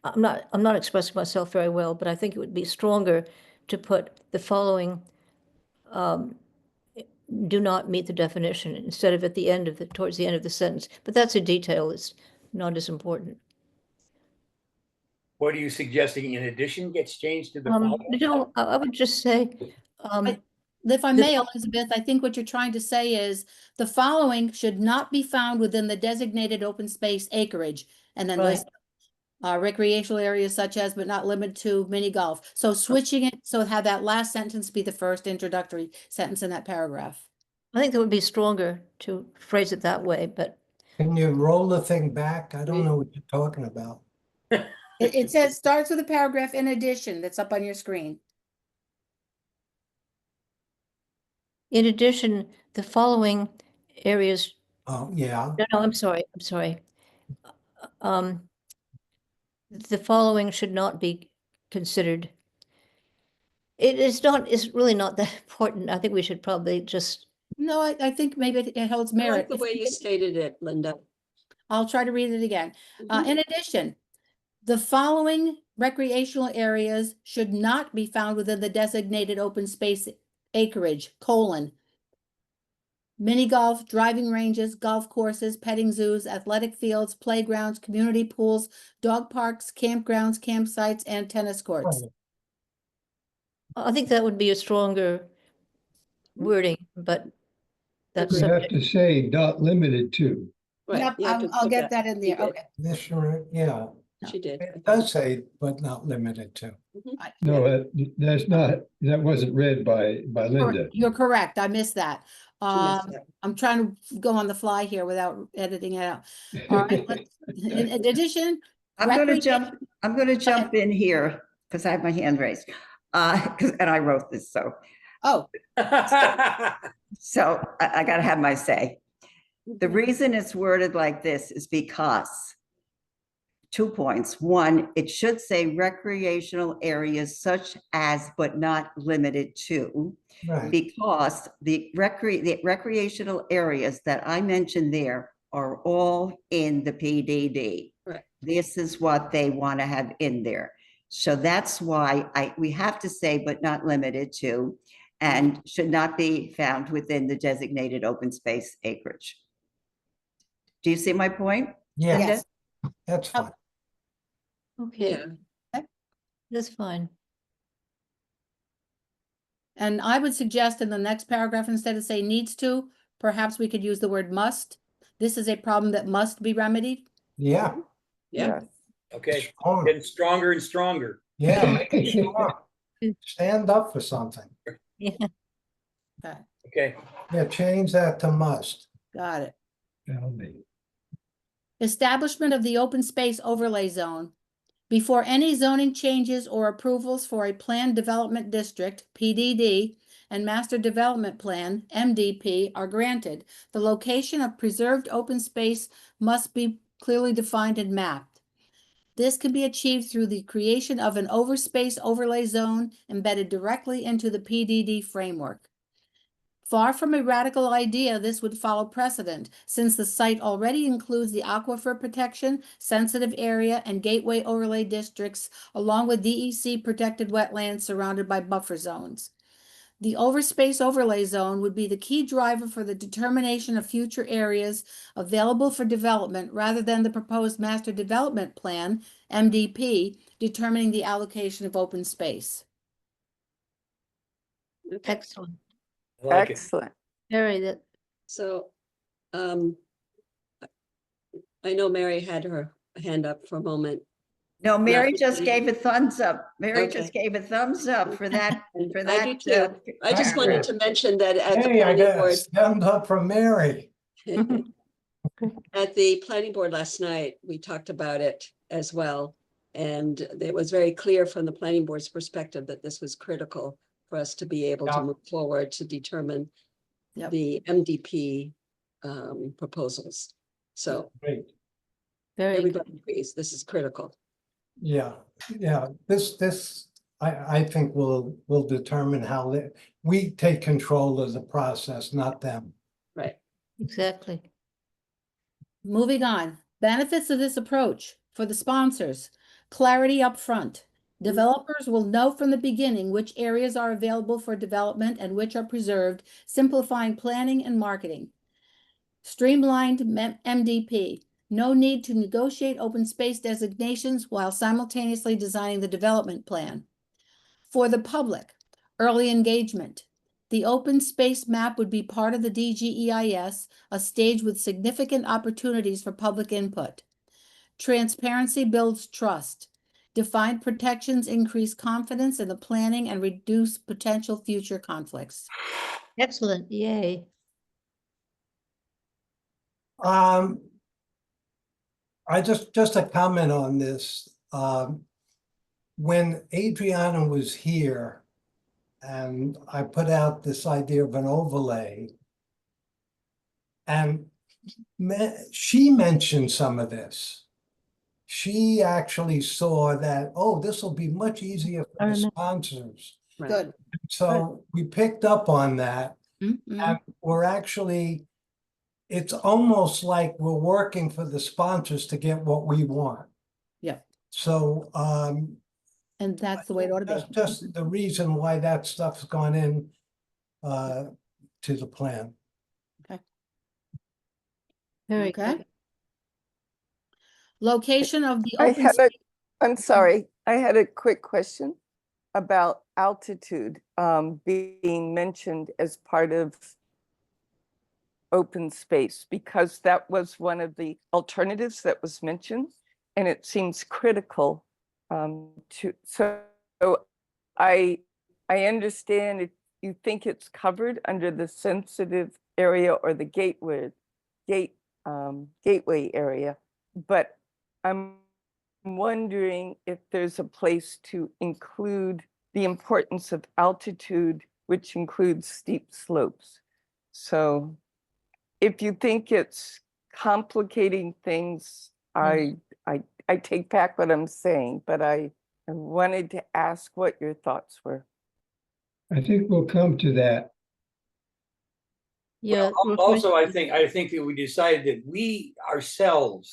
I'm not expressing myself very well, but I think it would be stronger to put the following do not meet the definition instead of at the end of the, towards the end of the sentence. But that's a detail, it's not as important. What are you suggesting in addition gets changed to the follow? No, I would just say, If I The- may, Elizabeth, I think what you're trying to say is the following should not be found within the designated open space acreage. And then Right. list recreational areas such as, but not limited to mini golf. So switching it, so have that last sentence be the first introductory sentence in that paragraph. I think that would be stronger to phrase it that way, but Can you roll the thing back? I don't know what you're talking about. It says, starts with a paragraph in addition, that's up on your screen. in addition, the following areas, Oh, yeah, no, I'm sorry. The following should not be considered. It is not, it's really not that important. I think we should probably just, No, I think maybe it holds I merit. like the If way you you could- stated it, Linda. I'll try to read it again. Mhm. In addition, the following recreational areas should not be found within the designated open space acreage, mini golf, driving ranges, golf courses, petting zoos, athletic fields, playgrounds, community pools, dog parks, campgrounds, campsites, and tennis courts. right. I think that would be a stronger wording, but that's You have subject. to say not limited to. Right, Yep, you have to I'll put get that in You there, did. okay. This sure, yeah, She did. it does say, but not limited to. No, that's not, that wasn't read by Linda. You're correct, I missed that. She missed that. I'm trying to go on the fly here without editing it out. All right, in addition, I'm gonna recreation- jump in here because I have my hand raised. And I wrote this, so oh, So I gotta have my say. The reason it's worded like this is because 2 points. One, it should say recreational areas such as, but not limited to, Right, because the recreational areas that I mentioned there are all in the PDD. Right. This is what they want to have in there. So that's why we have to say, but not limited to, and should not be found within the designated open space acreage. Do you see my point? Yeah, Linda? Yes. that's fine. Okay, Yeah, that's fine. And I would suggest in the next paragraph, instead of say needs to, perhaps we could use the word must. This is a problem that must be remedied. Yeah, yeah. Okay, strong. getting stronger and stronger. Yeah, make it strong. Stand up for something. Yeah, Okay, Okay, Yeah, change that to must. got it. Shall be. Establishment of the open space overlay zone. Before any zoning changes or approvals for a planned development district, PDD, and master development plan, MDP, are granted, the location of preserved open space must be clearly defined and mapped. This can be achieved through the creation of an overspace overlay zone embedded directly into the PDD framework. Far from a radical idea, this would follow precedent, since the site already includes the aquifer protection, sensitive area, and gateway overlay districts, along with DEC protected wetlands surrounded by buffer zones. The overspace overlay zone would be the key driver for the determination of future areas available for development rather than the proposed master development plan, MDP, determining the allocation of open space. Okay. excellent. I like it. Excellent. Very that, So, I know Mary had her hand up for a moment. No, Mary Not just really. gave a thumbs up. Mary Okay. just gave a thumbs up for that, And for I that. do too. I just wanted to mention that at the Hey, I planning got a board, stand up from Mary. at the planning board last night, we talked about it as well. And it was very clear from the planning board's perspective that this was critical for us to be able to Yeah. move forward to determine Yep. the MDP proposals. So Great. very good. everybody agrees this is critical. Yeah, yeah, this, I think will determine how we take control of the process, not them. Right. Exactly. Moving on, benefits of this approach for the sponsors, clarity up front. Developers will know from the beginning which areas are available for development and which are preserved, simplifying planning and marketing. Streamlined MDP, no need to negotiate open space designations while simultaneously designing the development plan. For the public, early engagement. The open space map would be part of the DGEIS, a stage with significant opportunities for public input. Transparency builds trust. Defined protections increase confidence in the planning and reduce potential future conflicts. Excellent, yay. I just a comment on this. When Adriana was here and I put out this idea of an overlay, and she mentioned some of this. She actually saw that, oh, this will be much easier I for the remember. sponsors. Right. Good. So we picked up on that, Mhm. and we're actually, it's almost like we're working for the sponsors to get what we want. Yeah. So, And that's the way it ought to that's be. just the reason why that stuff's gone in to the plan. Very Okay. good. Location of the I open had space. I'm sorry, I had a quick question about altitude being mentioned as part of open space, because that was one of the alternatives that was mentioned, and it seems critical so I understand if you think it's covered under the sensitive area or the gateway area, but I'm wondering if there's a place to include the importance of altitude, which includes steep slopes. So if you think it's complicating things, I take back what I'm saying, but I wanted to ask what your thoughts were. I think we'll come to that. Yeah. Also, I think that we decided that we ourselves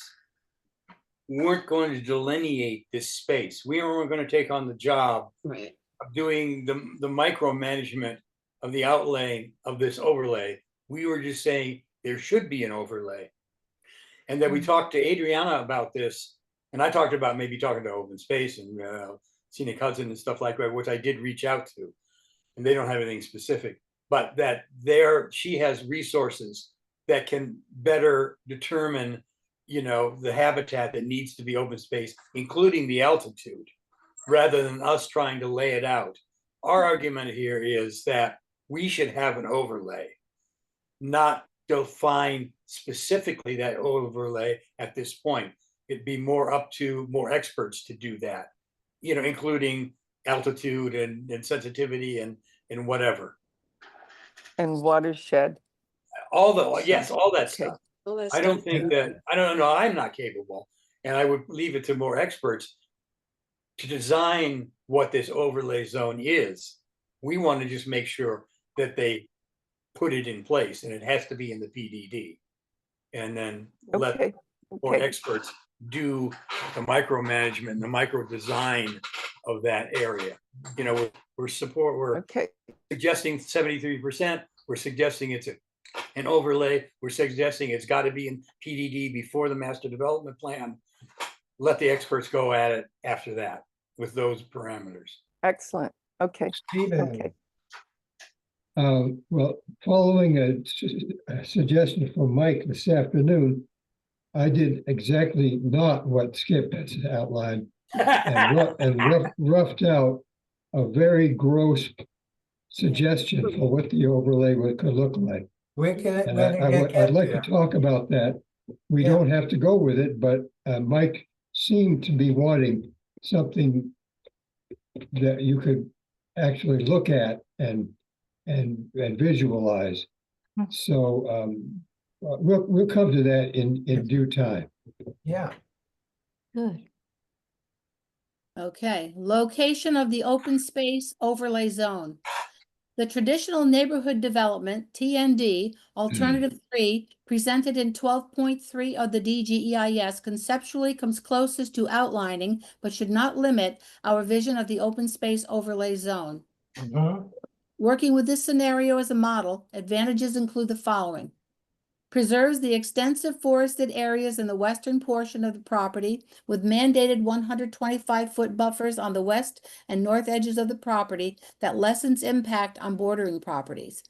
weren't going to delineate this space. We weren't going to take on the job Right. of doing the micromanagement of the outlay of this overlay. We were just saying there should be an overlay. And then we talked to Adriana about this, and I talked about maybe talking to Open Space and Scenic Hudson and stuff like that, which I did reach out to, and they don't have anything specific, but that she has resources that can better determine, you know, the habitat that needs to be open space, including the altitude, rather than us trying to lay it out. Our argument here is that we should have an overlay, not define specifically that overlay at this point. It'd be more up to more experts to do that, you know, including altitude and sensitivity and whatever. And watershed. All that Okay. stuff. Well, that's I don't done. think that, I don't know, I'm not capable, and I would leave it to more experts to design what this overlay zone is. We want to just make sure that they put it in place, and it has to be in the PDD. And then let Okay. more Okay. experts do the micromanagement and the micro design of that area. You know, we're Okay. suggesting 73%. We're suggesting it's an overlay. We're suggesting it's got to be in PDD before the master development plan. Let the experts go at it after that with those parameters. Excellent. Okay. Stephen, Okay. Well, following a suggestion from Mike this afternoon, I did exactly not what Skip has outlined and roughed out a very gross suggestion for what the overlay could look like. we're gonna, And we're gonna I'd get like there. to talk about that. We Yeah. don't have to go with it, but Mike seemed to be wanting something that you could actually look at and visualize. So we'll come to that in due time. Yeah, Good. Okay, location of the open space overlay zone. The traditional neighborhood development, TND, alternative 3, presented in 12.3 of the DGEIS conceptually comes closest to outlining, but should not limit our vision of the open space overlay zone. mhm. Working with this scenario as a model, advantages include the following. Preserves the extensive forested areas in the western portion of the property with mandated 125-foot buffers on the west and north edges of the property that lessens impact on bordering properties.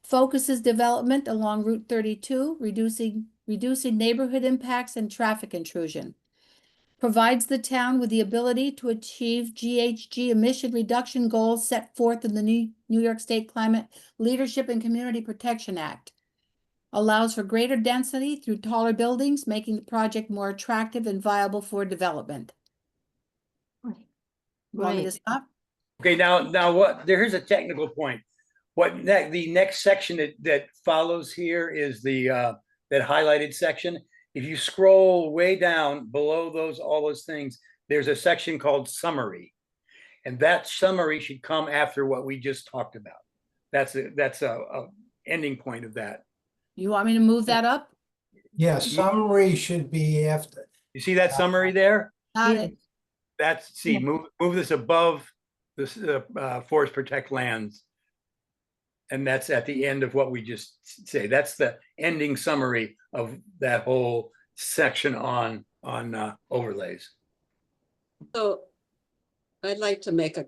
Focuses development along Route 32, reducing neighborhood impacts and traffic intrusion. Provides the town with the ability to achieve GHG emission reduction goals set forth in the New York State Climate Leadership and Community Protection Act. Allows for greater density through taller buildings, making the project more attractive and viable for development. Right. Want me to Right. stop? Okay, now here's a technical point. The next section that follows here is that highlighted section. If you scroll way down below all those things, there's a section called summary. And that summary should come after what we just talked about. That's a ending point of that. You want me to move that up? Yeah, summary should be after. You see that summary there? Got it. Move this above this forest protect lands. And that's at the end of what we just say. That's the ending summary of that whole section on overlays. So I'd like to make a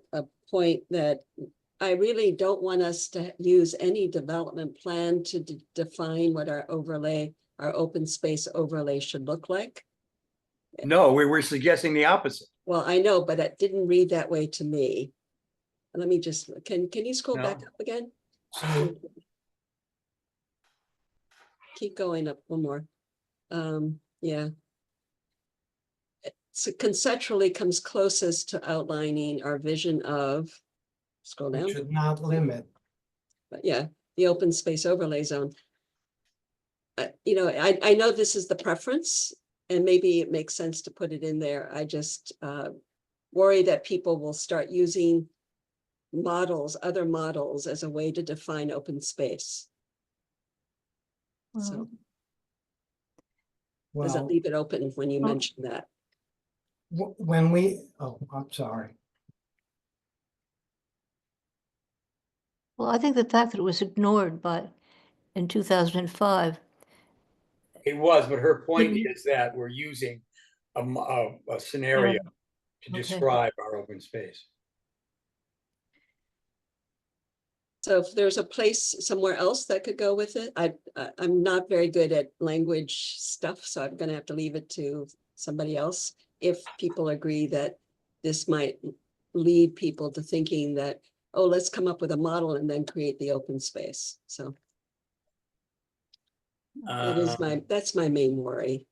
point that I really don't want us to use any development plan to define what our open space overlay should look like. No, we're suggesting the opposite. Well, I know, but it didn't read that way to me. Let me just, can you scroll back No. up again? So Keep going up one more. Yeah. So conceptually comes closest to outlining our vision of, scroll it down, should not limit. but yeah, the open space overlay zone. You know, I know this is the preference and maybe it makes sense to put it in there. I just worry that people will start using other models as a way to define open space. So Well, does it leave it open when you Well- mention that? when we, oh, I'm sorry. Well, I think the fact that it was ignored in 2005. It was, but her point Mhm. is that we're using a scenario to okay. describe our open space. So if there's a place somewhere else that could go with it, I'm not very good at language stuff, so I'm gonna have to leave it to somebody else. If people agree that this might lead people to thinking that, oh, let's come up with a model and then create the open space. So that's my main worry.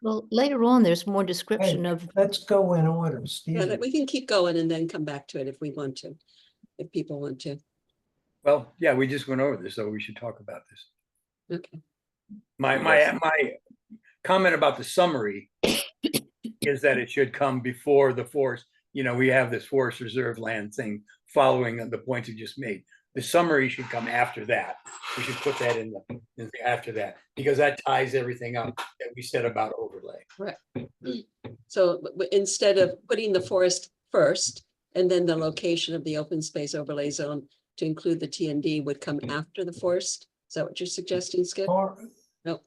Well, later on, there's more description Hey, of, let's go in order, Yeah, Stephen. that we can keep going and then come back to it if we want to, if people want to. Well, yeah, we just went over this, so we should talk about this. Okay. My comment about the summary is that it should come before the forest. You know, we have this forest reserve land thing following the points you just made. The summary should come after that. We should put that in the after that, because that ties everything up that we said about overlay. So instead of putting the forest first and then the location of the open space overlay zone to include the TND would come after the forest? Is that what you're suggesting, Skip? Or No.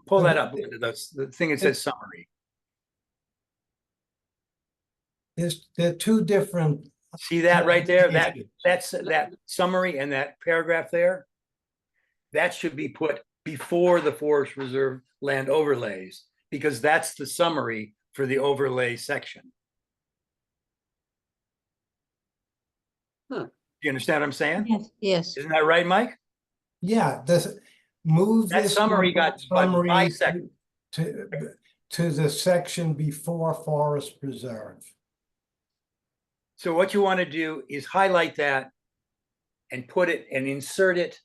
Pull that up, Linda, that's the thing that says summary. there are two different. See that right there? That's that summary and that paragraph there. That should be put before the forest reserve land overlays, because that's the summary for the overlay section. Huh. Do you understand what I'm saying? yes, yes. Isn't that right, Mike? Yeah, this, move That this. summary got summary bisected. to the section before forest preserve. So what you want to do is highlight that and put it and insert it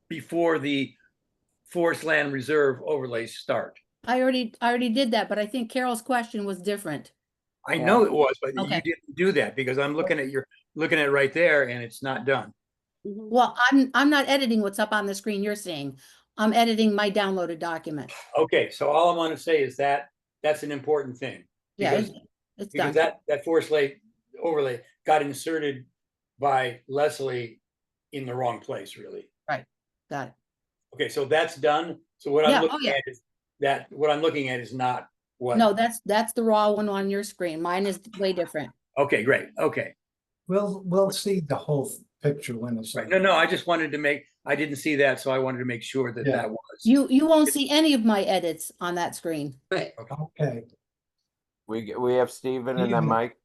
before the forest land reserve overlays start. I already did that, but I think Carol's question was different. I know it was, but you Okay. didn't do that because I'm looking at looking at it right there and it's not done. Mhm. Well, I'm not editing what's up on the screen you're seeing. I'm editing my downloaded document. Okay, so all I want to say is that that's an important thing. Yeah, Because, it's because done. that forest lake overlay got inserted by Leslie in the wrong place, really. Got it. Okay, so that's done. So what Yeah, I'm oh, looking yeah. at is that what I'm looking at is not what. No, that's the raw one on your screen. Mine is way different. Okay, great. Okay. We'll see the whole picture when it's. Right. No, I just wanted to I didn't see that, so I wanted to make sure that Yeah. that was. You won't see any of my edits on that screen. Right. Okay, We have Stephen and then Stephen. Mike.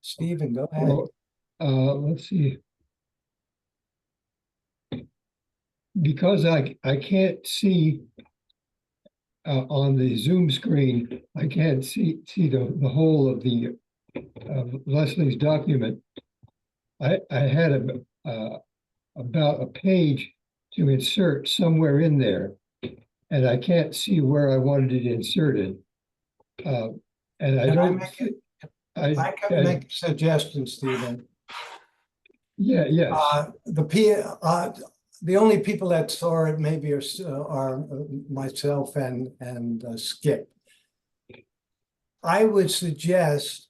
Stephen, go ahead. Well, let's see. Because I can't see on the Zoom screen, I can't see the whole of the Leslie's document. I had about a page to insert somewhere in there, and I can't see where I wanted it inserted. And I Can I don't. make it? I can make suggestions, Stephen. Yeah, yes. The only people that saw it maybe are myself and Skip. I would suggest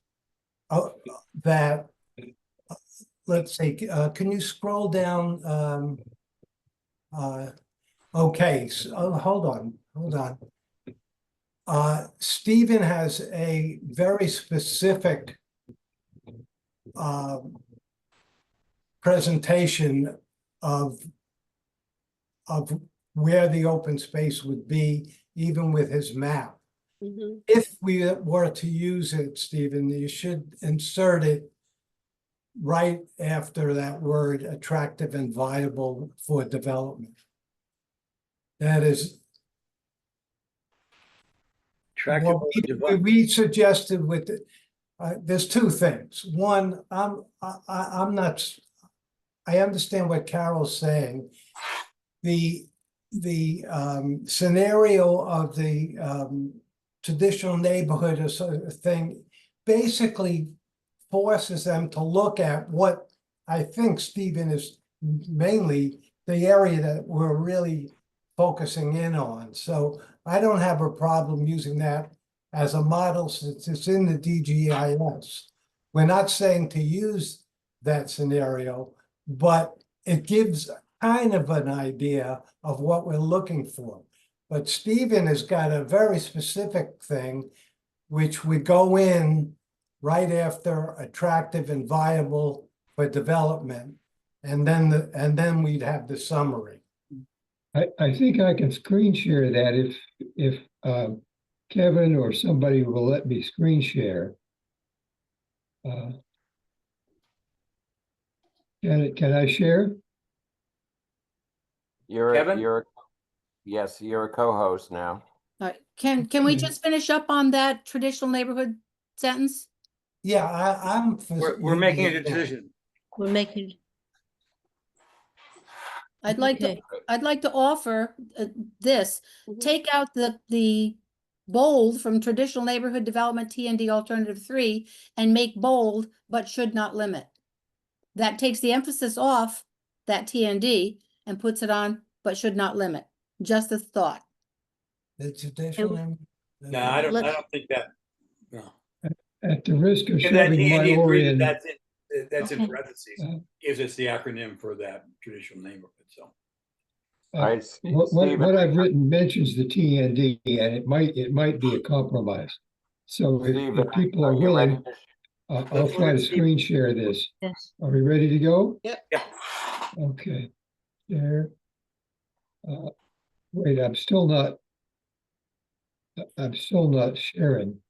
that, let's see, can you scroll down? Okay, so hold on. Stephen has a very specific presentation of where the open space would be, even with his map. Mhm. If we were to use it, Stephen, you should insert it right after that word attractive and viable for development. That is Attractive. what we suggested with it. There's two things. One, I'm not, I understand what Carol's saying. The scenario of the traditional neighborhood or sort of thing basically forces them to look at what I think Stephen is mainly the area that we're really focusing in on. So I don't have a problem using that as a model since it's in the DGIS. We're not saying to use that scenario, but it gives kind of an idea of what we're looking for. But Stephen has got a very specific thing, which would go in right after attractive and viable for development. And then we'd have the summary. I think I can screen share that if Kevin or somebody will let me screen share. Can I share? Kevin? Yes, you're a co-host now. All right, can we Okay. just finish up on that traditional neighborhood sentence? Yeah, I'm. We're making a using it now. decision. We're making, I'd like to, okay, I'd like to offer this, Mhm. take out the bold from traditional neighborhood development TND alternative 3 and make bold, but should not limit. That takes the emphasis off that TND and puts it on, but should not limit. Just a thought. The traditional. No, I don't Let's- think that, no. At the risk of Because that shoving my TND agreement, Orion, that's in Okay. parentheses, gives us the acronym for that traditional neighborhood, so. All right, what I've written mentions the TND, and it might be a compromise. So Stephen, if people are you ready willing, to- I'll Let's try to see. screen share this. yes. Are we ready to go? Yeah. Okay, there. Wait, I'm still not sharing.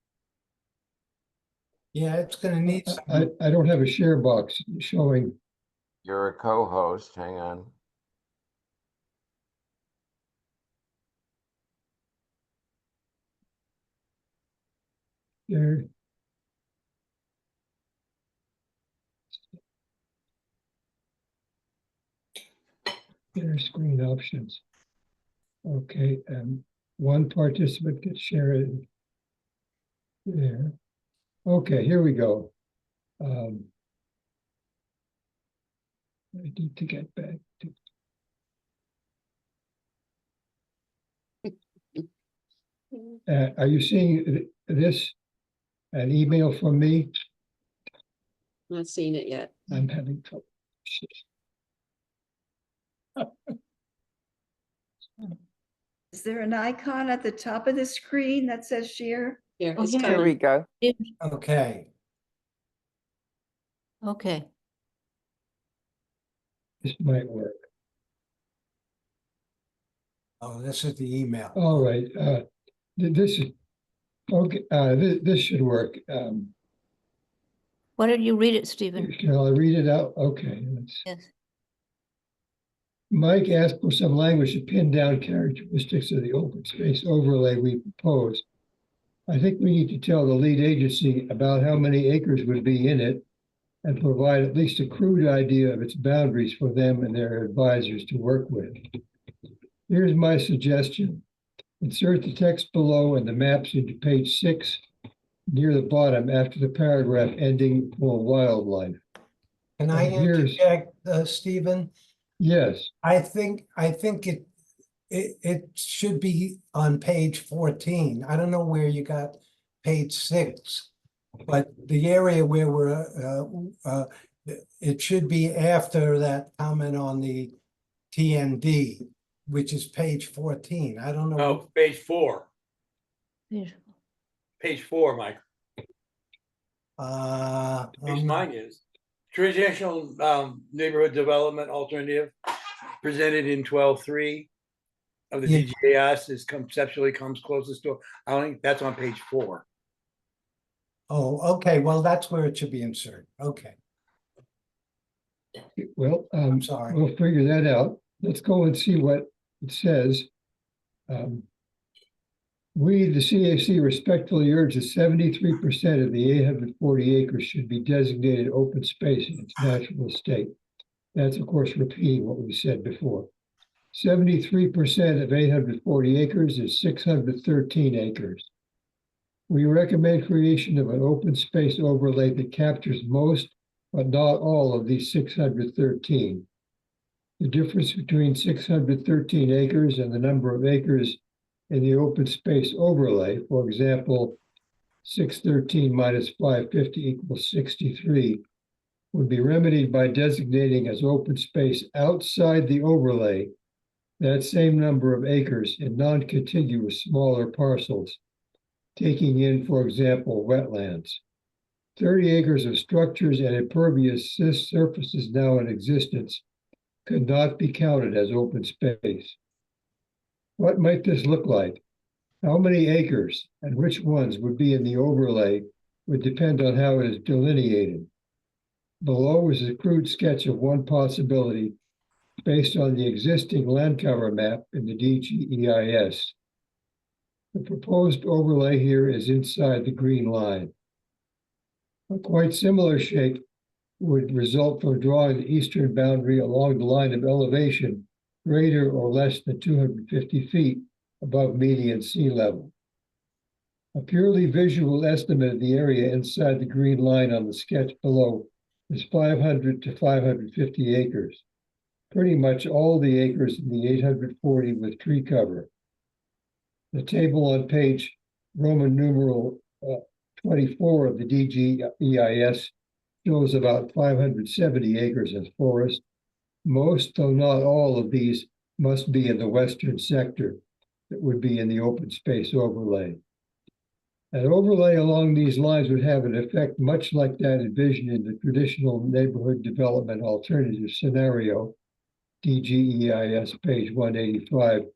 Yeah, it's gonna need. I don't have a share box showing. You're a co-host, hang on. There. Share screen options. Okay, one participant can share it. There. Okay, here we go. I need to get back to. Are you seeing this? An email from me? Not seen it yet. I'm having trouble. Is there an icon at the top of the screen that says share? Here, Oh, it's here. Here we coming. go. Okay, Okay, This might work. oh, this is the email. All right, this is, okay, this should work. why don't you read it, Stephen? Can I read it out? Okay. Yes. Mike asked for some language to pin down characteristics of the open space overlay we propose. I think we need to tell the lead agency about how many acres would be in it and provide at least a crude idea of its boundaries for them and their advisors to work with. Here's my suggestion. Insert the text below and the maps into page 6 near the bottom after the paragraph ending for wildlife. Can I Here's- interject, Stephen? Yes, I think it should be on page 14. I don't know where you got page 6. But the area where it should be after that comment on the TND, which is page 14. I don't know. No, page 4, Yes. page 4, Mike. Page Um, mine is traditional neighborhood development alternative presented in 12.3 of the Yeah. DGAS is conceptually comes closest to, I don't think that's on page 4. Oh, okay, well, that's where it should be inserted. Okay, well, I'm sorry. we'll figure that out. Let's go and see what it says. We, the CAC, respectfully urge that 73% of the 840 acres should be designated open space in its natural state. That's, of course, repeating what we said before. 73% of 840 acres is 613 acres. We recommend creation of an open space overlay that captures most, but not all of these 613. The difference between 613 acres and the number of acres in the open space overlay, for example, 613 minus 550 equals 63, would be remedied by designating as open space outside the overlay that same number of acres in non-contiguous smaller parcels, taking in, for example, wetlands. 30 acres of structures and impervious surfaces now in existence could not be counted as open space. What might this look like? How many acres and which ones would be in the overlay would depend on how it is delineated. Below is a crude sketch of one possibility based on the existing land cover map in the DGEIS. The proposed overlay here is inside the green line. A quite similar shape would result from drawing the eastern boundary along the line of elevation greater or less than 250 feet above median sea level. A purely visual estimate of the area inside the green line on the sketch below is 500 to 550 acres, pretty much all the acres in the 840 with tree cover. The table on page Roman numeral 24 of the DGEIS shows about 570 acres as forest. Most, though not all, of these must be in the western sector that would be in the open space overlay. An overlay along these lines would have an effect much like that envisioned in the traditional neighborhood development alternative scenario, DGEIS page 185,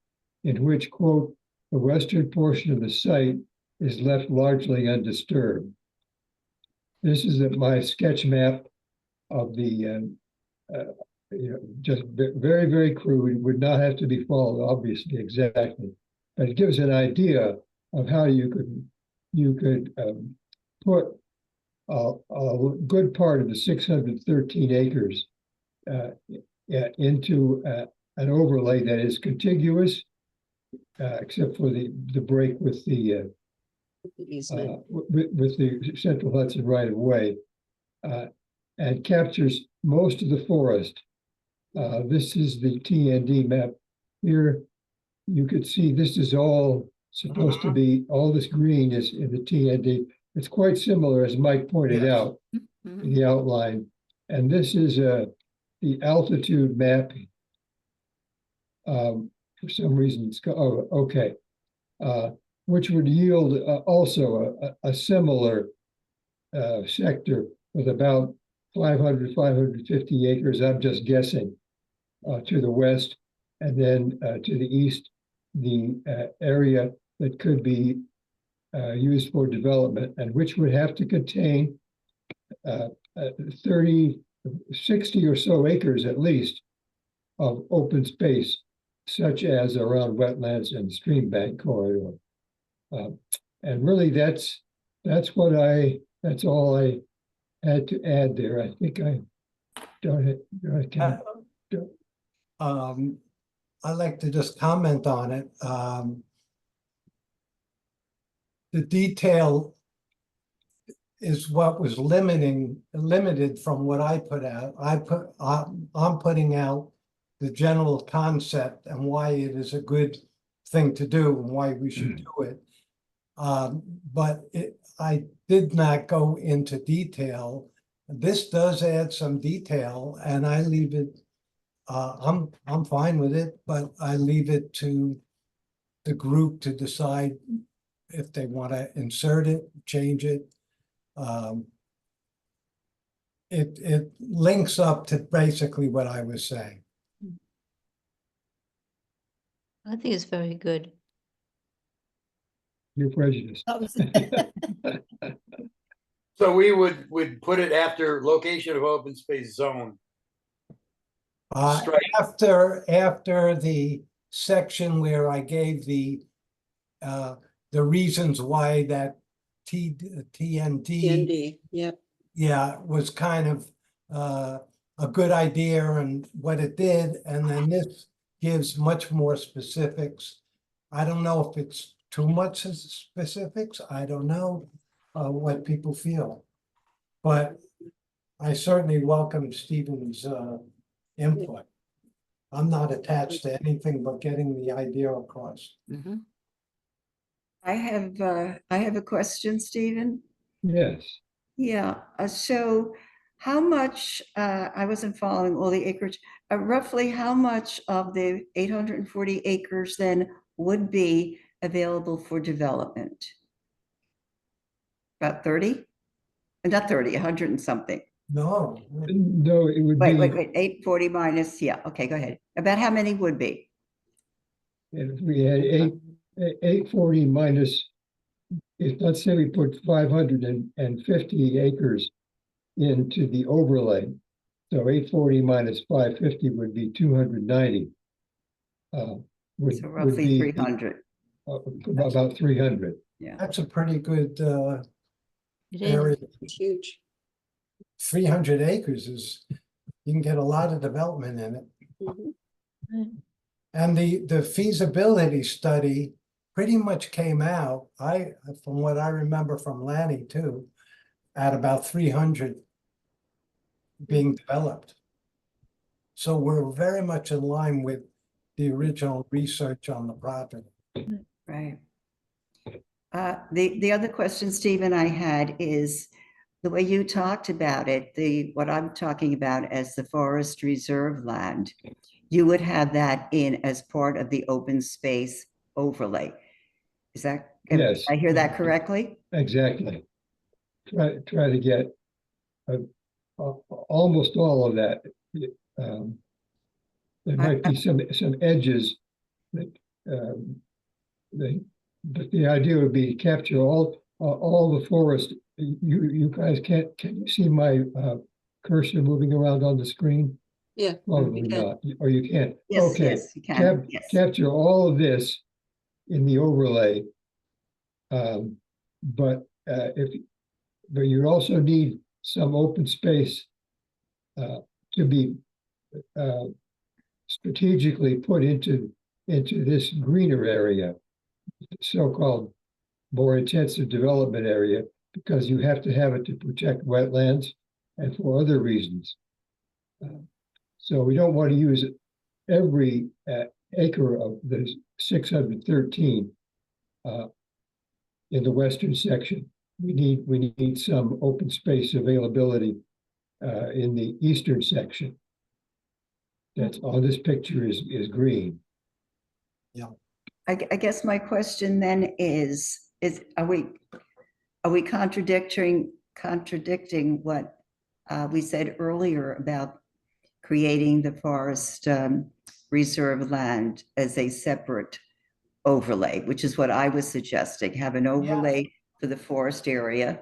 in which, quote, the western portion of the site is left largely undisturbed. This is my sketch map of the, just very, very crude, would not have to be followed, obviously, exactly. But it gives an idea of how you could put a good part of the 613 acres into an overlay that is contiguous, except for the break with the easement. with the Central Hudson right of way, and captures most of the forest. This is the TND map. Here you could see this is all supposed to be, all this green is in the TND. It's quite similar, as Mike pointed Yes. out in the outline. And this is the altitude map. For some reason, it's okay. Which would yield also a similar sector with about 500, 550 acres, I'm just guessing, to the west, and then to the east, the area that could be used for development, and which would have to contain 30, 60 or so acres at least of open space, such as around wetlands and stream bank corridor. And really that's all I had to add there. I think I I'd like to just comment on it. The detail is what was limited from what I put out. I'm putting out the general concept and why it is a good thing to do and why we should do it. But I did not go into detail. This does add some detail, and I leave it. I'm fine with it, but I leave it to the group to decide if they want to insert it, change it. It links up to basically what I was saying. I think it's very good. You're prejudiced. So we would put it after location of open space zone. Strike. After the section where I gave the reasons why that TND, yep. yeah, was kind of a good idea and what it did, and then this gives much more specifics. I don't know if it's too much specifics. I don't know what people feel. But I certainly welcome Stephen's input. I'm not attached to anything but getting the idea across. I have a question, Stephen. Yes. Yeah, so how much, I wasn't following all the acreage, roughly how much of the 840 acres then would be available for development? About 30? Not 30, 100 and something. No, No, it would Wait, be, wait, wait, 840 minus, yeah, okay, go ahead. About how many would be? if we had 840 minus, if let's say we put 550 acres into the overlay. So 840 minus 550 would be 290. Would So roughly be 300. about 300. that's a pretty good It area. is. It's huge. 300 acres is, you can get a lot of development in it. Mhm. And the feasibility study pretty much came out, from what I remember from Lanny too, at about 300 being developed. So we're very much in line with the original research on the property. Right. The other question, Stephen, I had is the way you talked about it, what I'm talking about as the forest reserve land, you would have that in as part of the open space overlay. Is that, Yes. I hear that correctly? Exactly. Try to get almost all of that. There might be some edges that, but the idea would be to capture all the forest. You guys can you see my cursor moving around on the screen? Yeah. Probably we can. not, or you can't. Yes, Okay. yes, you can, yes. Capture all of this in the overlay. But you also need some open space to be strategically put into this greener area, so-called more intensive development area, because you have to have it to protect wetlands and for other reasons. So we don't want to use every acre of the 613 in the western section. We need some open space availability in the eastern section. That's on this picture is green. I guess my question then is are we contradicting what we said earlier about creating the forest reserve land as a separate overlay, which is what I was suggesting, have an overlay for the forest area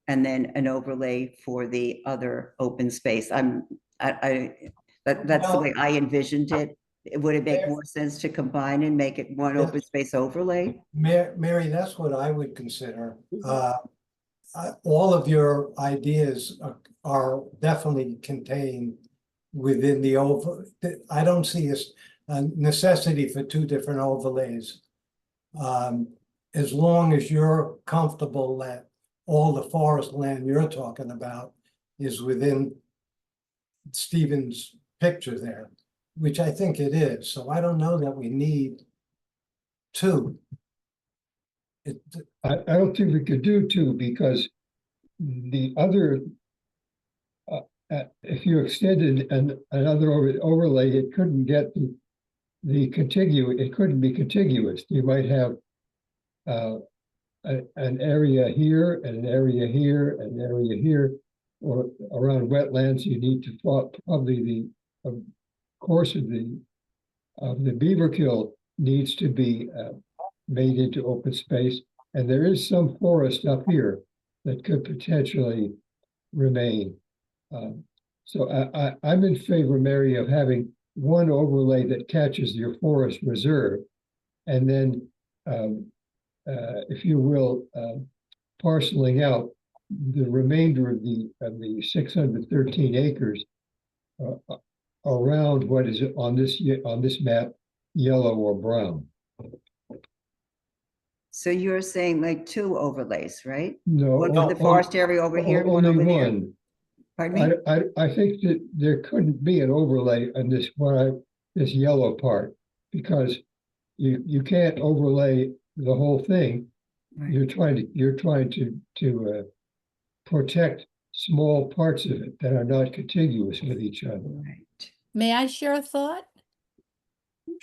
and then an overlay for the other open space. That's the way I envisioned it. Would it make more sense to combine and make it one open space overlay? Mary, that's what I would consider. All of your ideas are definitely contained within the I don't see a necessity for two different overlays. As long as you're comfortable that all the forest land you're talking about is within Stephen's picture there, which I think it is. So I don't know that we need two. I don't think we could do two because the other, if you extended another overlay, it couldn't get the contiguous. It couldn't be contiguous. You might have an area here and an area here and an area here, or around wetlands. You need to probably the course of the beaver kill needs to be made into open space, and there is some forest up here that could potentially remain. So I'm in favor, Mary, of having one overlay that catches your forest reserve, and then, if you will, parceling out the remainder of the 613 acres around what is on this map, yellow or brown. So you're saying like 2 overlays, right? No. One for the forest area over here, one Only over there. one. Pardon me? I think that there couldn't be an overlay on this this yellow part, because you can't overlay the whole thing. Right. You're trying to protect small parts of it that are not contiguous with each other. Right. May I share a thought?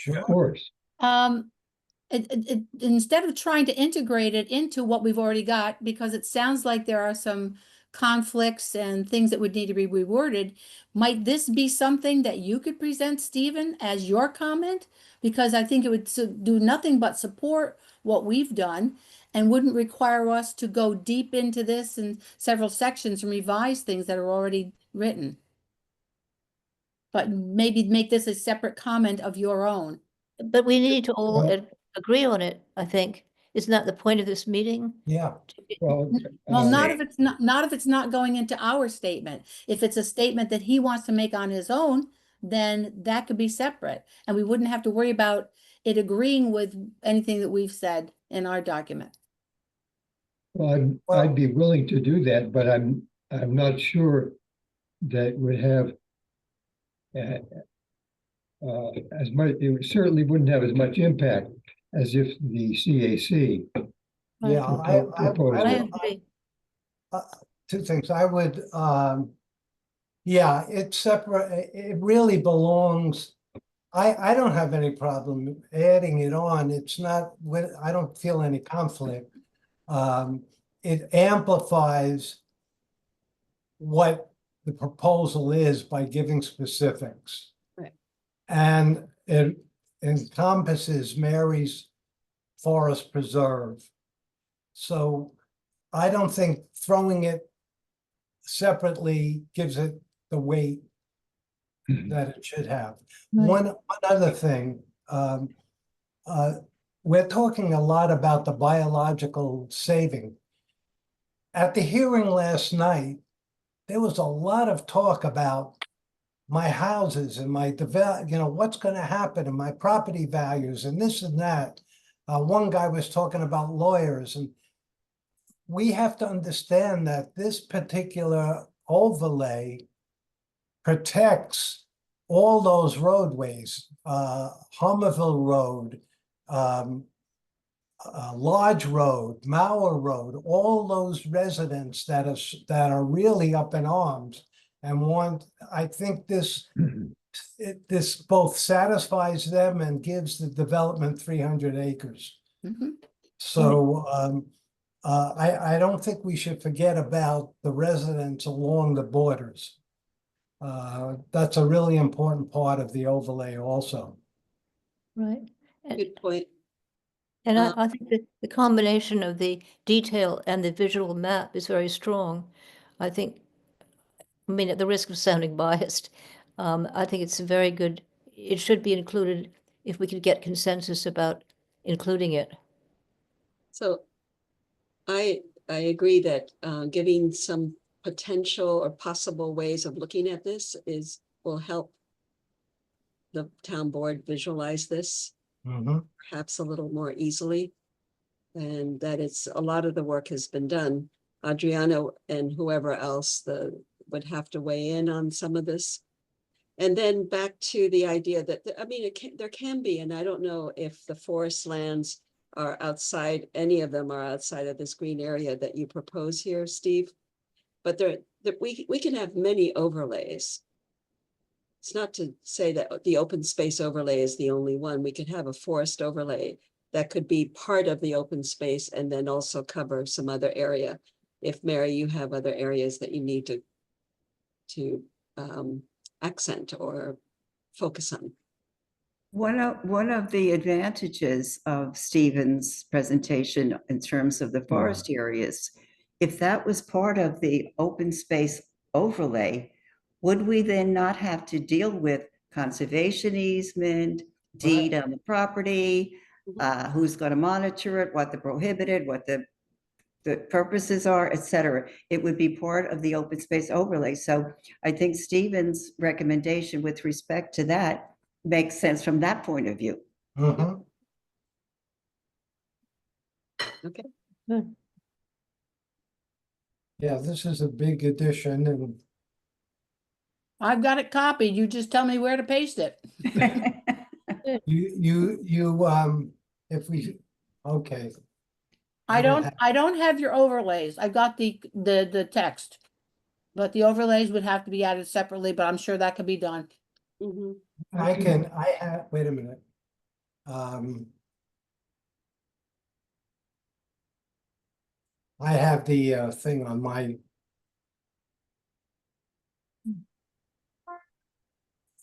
Of course. Instead of trying to integrate it into what we've already got, because it sounds like there are some conflicts and things that would need to be reworded, might this be something that you could present, Stephen, as your comment? Because I think it would do nothing but support what we've done and wouldn't require us to go deep into this in several sections and revise things that are already written. But maybe make this a separate comment of your own. But we need to all Well- agree on it, I think. Isn't that the point of this meeting? Yeah, Well, Well, not if it's not if it's not going into our statement. If it's a statement that he wants to make on his own, then that could be separate. And we wouldn't have to worry about it agreeing with anything that we've said in our document. well, I'd be willing to do that, but I'm not sure that would have as much, it certainly wouldn't have as much impact as if the CAC yeah, proposed I it. agree. two things. I would, yeah, it's separate. It really belongs. I don't have any problem adding it on. It's not, I don't feel any conflict. It amplifies what the proposal is by giving specifics. Right. And it encompasses Mary's Forest Preserve. So I don't think throwing it separately gives it the weight that it should have. Right. One other thing, we're talking a lot about the biological saving. At the hearing last night, there was a lot of talk about my houses and my what's going to happen and my property values and this and that. One guy was talking about lawyers, and we have to understand that this particular overlay protects all those roadways, Homerville Road, Lodge Road, Mauer Road, all those residents that are really up in arms and want. I think this both satisfies them and gives the development 300 acres. Mhm. So I don't think we should forget about the residents along the borders. That's a really important part of the overlay also. Right. And, Good point. and I think that the combination of the detail and the visual map is very strong. I think, I mean, at the risk of sounding biased, I think it's a very good, it should be included if we could get consensus about including it. So I agree that giving some potential or possible ways of looking at this will help the town board visualize this perhaps a little more easily. And that a lot of the work has been done. Adriano and whoever else would have to weigh in on some of this. And then back to the idea that, I mean, there can be, and I don't know if the forest lands are outside, any of them are outside of this green area that you propose here, Steve. But we can have many overlays. It's not to say that the open space overlay is the only one. We could have a forest overlay that could be part of the open space and then also cover some other area. If, Mary, you have other areas that you need to accent or focus on. One of the advantages of Stephen's presentation in terms of the forest areas, if that was part of the open space overlay, would we then not have to deal with conservation easement, deed on the property, who's going to monitor it, what the prohibited, what the purposes are, et cetera? It would be part of the open space overlay. So I think Stephen's recommendation with respect to that makes sense from that point of view. Okay. Yeah, this is a big addition and I've got it copied. You just tell me where to paste it. if we, okay. I don't I don't have your overlays. I got the text. But the overlays would have to be added separately, but I'm sure that could be done. Mhm. I have, wait a minute. I have the thing on my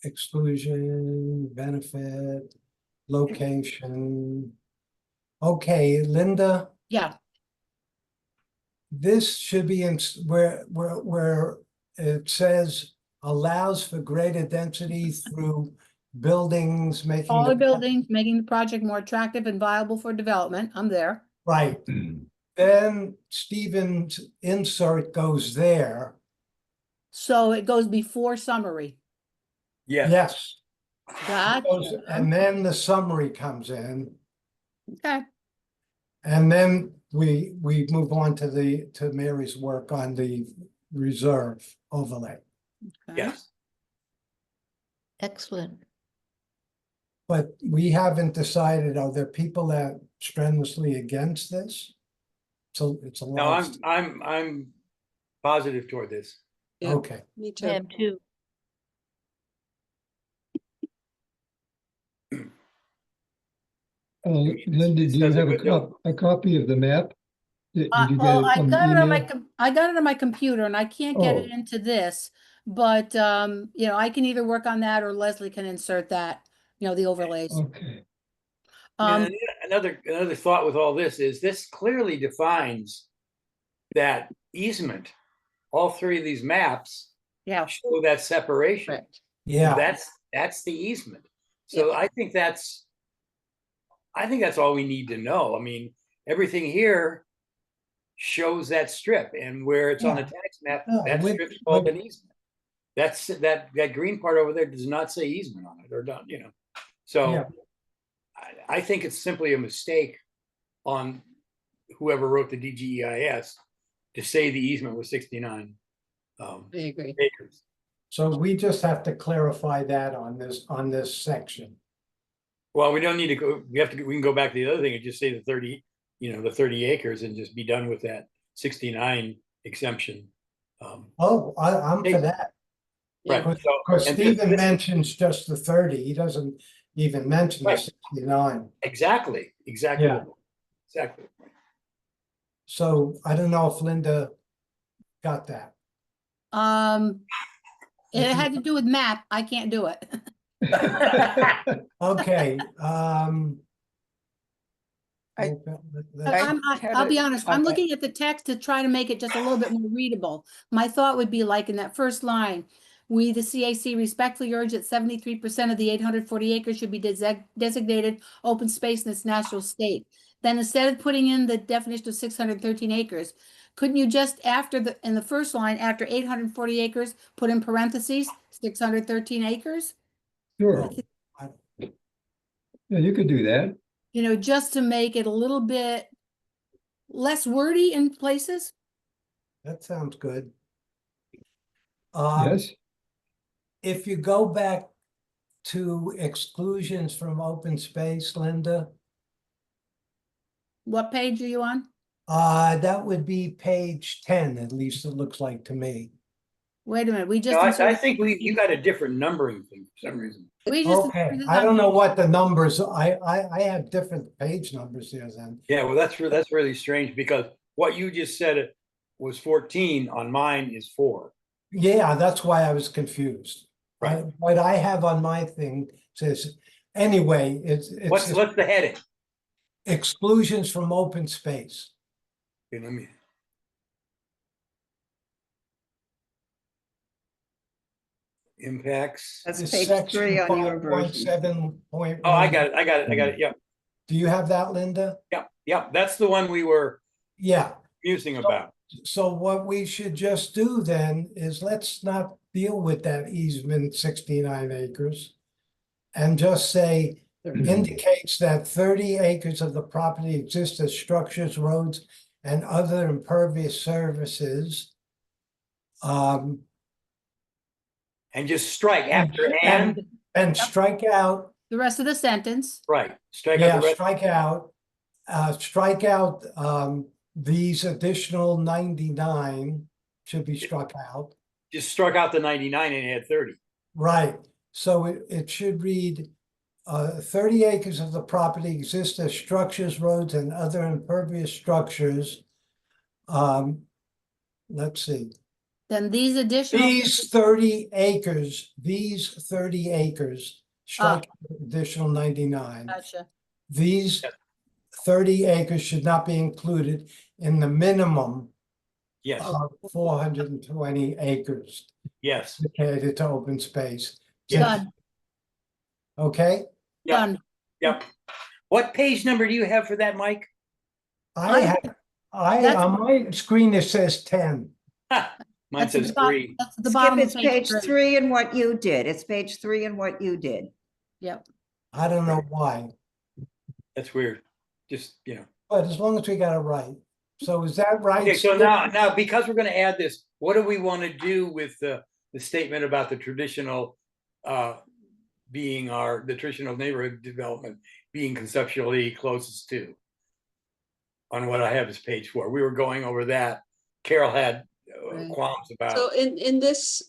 exclusion, benefit, location. Okay, Linda, Yeah, this should be in where it says allows for greater density through buildings, making taller the buildings, making the project more attractive and viable for development. I'm there. right. Then Stephen's insert goes there. So it goes before summary. Yes, Yes. Gotcha. And then the summary comes in, Okay, and then we move on to Mary's work on the reserve overlay. okay. yes. Excellent. But we haven't decided, are there people that strenuously against this? So it's a No, lot. I'm positive toward this. Yeah. Okay, Me I too. am too. Mm-hmm. Linda, do you Does a have good a copy of the map? Did you get Well, it I from got it on my, email? I got it on my computer and I can't get it Oh. into this. But, you know, I can either work on that or Leslie can insert that, you know, the overlays. Okay. Um, And another thought with all this is this clearly defines that easement. All three of these maps yeah, show that separation. Correct. yeah, That's the easement. So I think that's all we need to know. I mean, everything here shows that strip, and where it's on the Yeah. tax map, Yeah, that with- strip's called with- an easement. That's that green part over there does not say easement on it or done, you know. So Yeah. I think it's simply a mistake on whoever wrote the DGEIS to say the easement was 69 I agree. acres. so we just have to clarify that on this section. Well, we don't need to go, we can go back to the other thing and just say the 30, the 30 acres and just be done with that 69 exemption. Oh, I'm for that. Right. Because So, and Stephen this- mentions just the 30, he doesn't even mention the Right. 69. Exactly. Yeah. Exactly. So I don't know if Linda got that. it had to do with map. I can't do it. Okay, I- I'll be honest, I'm Okay. looking at the text to try to make it just a little bit more readable. My thought would be like in that first line, we, the CAC respectfully urge that 73% of the 840 acres should be designated open space in its natural state. Then instead of putting in the definition of 613 acres, couldn't you just in the first line, after 840 acres, put in parentheses, 613 acres? Sure. Yeah, you could do that. You know, just to make it a little bit less wordy in places. that sounds good. Yes. If you go back to exclusions from open space, Linda, What page are you on? that would be page 10, at least it looks like to me. Wait a minute, we just. No, I inserted- think you got a different numbering thing for some reason. we just Okay, inserted this I on don't know page- what the numbers, I have different page numbers here then. Yeah, well, that's really strange because what you just said was 14, on mine is 4. Yeah, that's why I was confused. Right. What I have on my thing says, anyway, it's What's the heading? exclusions from open space. Okay, let me. Impacts. That's It's page section 3 on your 5.7.1. Oh, I got it. Yep, Do you have that, Linda? yep. That's the one we were Yeah, musing about. so what we should just do then is let's not deal with that easement 69 acres. And just say indicates that 30 acres of the property exist as structures, roads, and other impervious surfaces. And just strike after and, strike out, The rest of the sentence. right, strike out yeah, the rest. strike out, these additional 99 should be struck out. Just struck out the 99 and add 30. Right, so it should read, 30 acres of the property exist as structures, roads, and other impervious structures. Let's see, Then these additional. these 30 acres, strike additional 99. Gotcha. These 30 acres should not be included in the minimum Yes, of 420 acres yes, dedicated to open space. yes. Done, Okay, Yep. done. Yep. What page number do you have for that, Mike? That's- on my screen, it says 10. Mine That's says the bottom- 3. That's the Skip, bottom it's of page three. 3 and what you did. It's page 3 and what you did. Yep. I don't know why, That's weird. Just, you know. but as long as we got it right. So is that right? Okay, so now, because we're gonna add this, what do we want to do with the statement about the traditional, being the traditional neighborhood development being conceptually closest to? On what I have is page 4. We were going over that. Carol had Right. qualms about. So in this,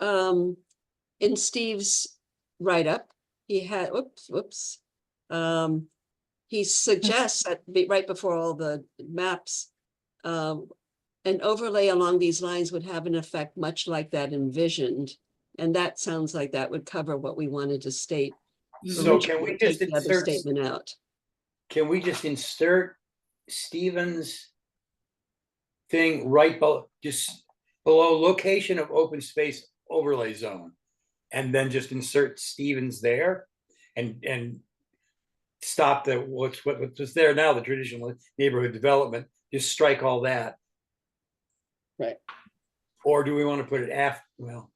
in Steve's write-up, he had, whoops. He suggests that right before all the maps, an overlay along these lines would have an effect much like that envisioned. And that sounds like that would cover what we wanted to state. So can we just Take the other insert, statement out? can we just insert Stevens thing right below, just below location of open space overlay zone? And then just insert Stevens there and stop the, what's there now, the traditional neighborhood development, just strike all that. Right. Or do we want to put it after, well,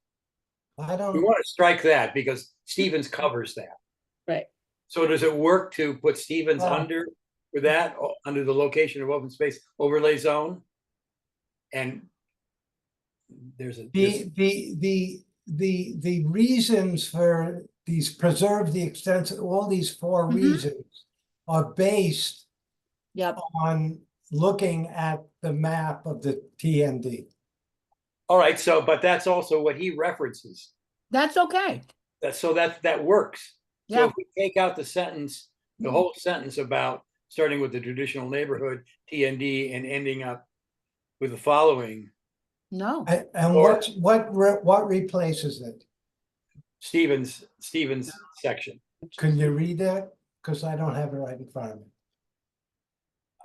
I we don't, want to strike that because Stevens covers that. Right. So does it work to put Stevens Well- under for that, under the location of open space overlay zone? And there's a, the reasons for these preserve the extent, all these 4 Mhm. reasons are based Yep. on looking at the map of the TND. all right, so, but that's also what he references. That's okay. That works. So Yeah. if we take out the sentence, the whole sentence about starting with the traditional neighborhood TND and ending up with the following, No. And Or- what replaces it? Stevens section. Can you read that? Because I don't have it right in front of me.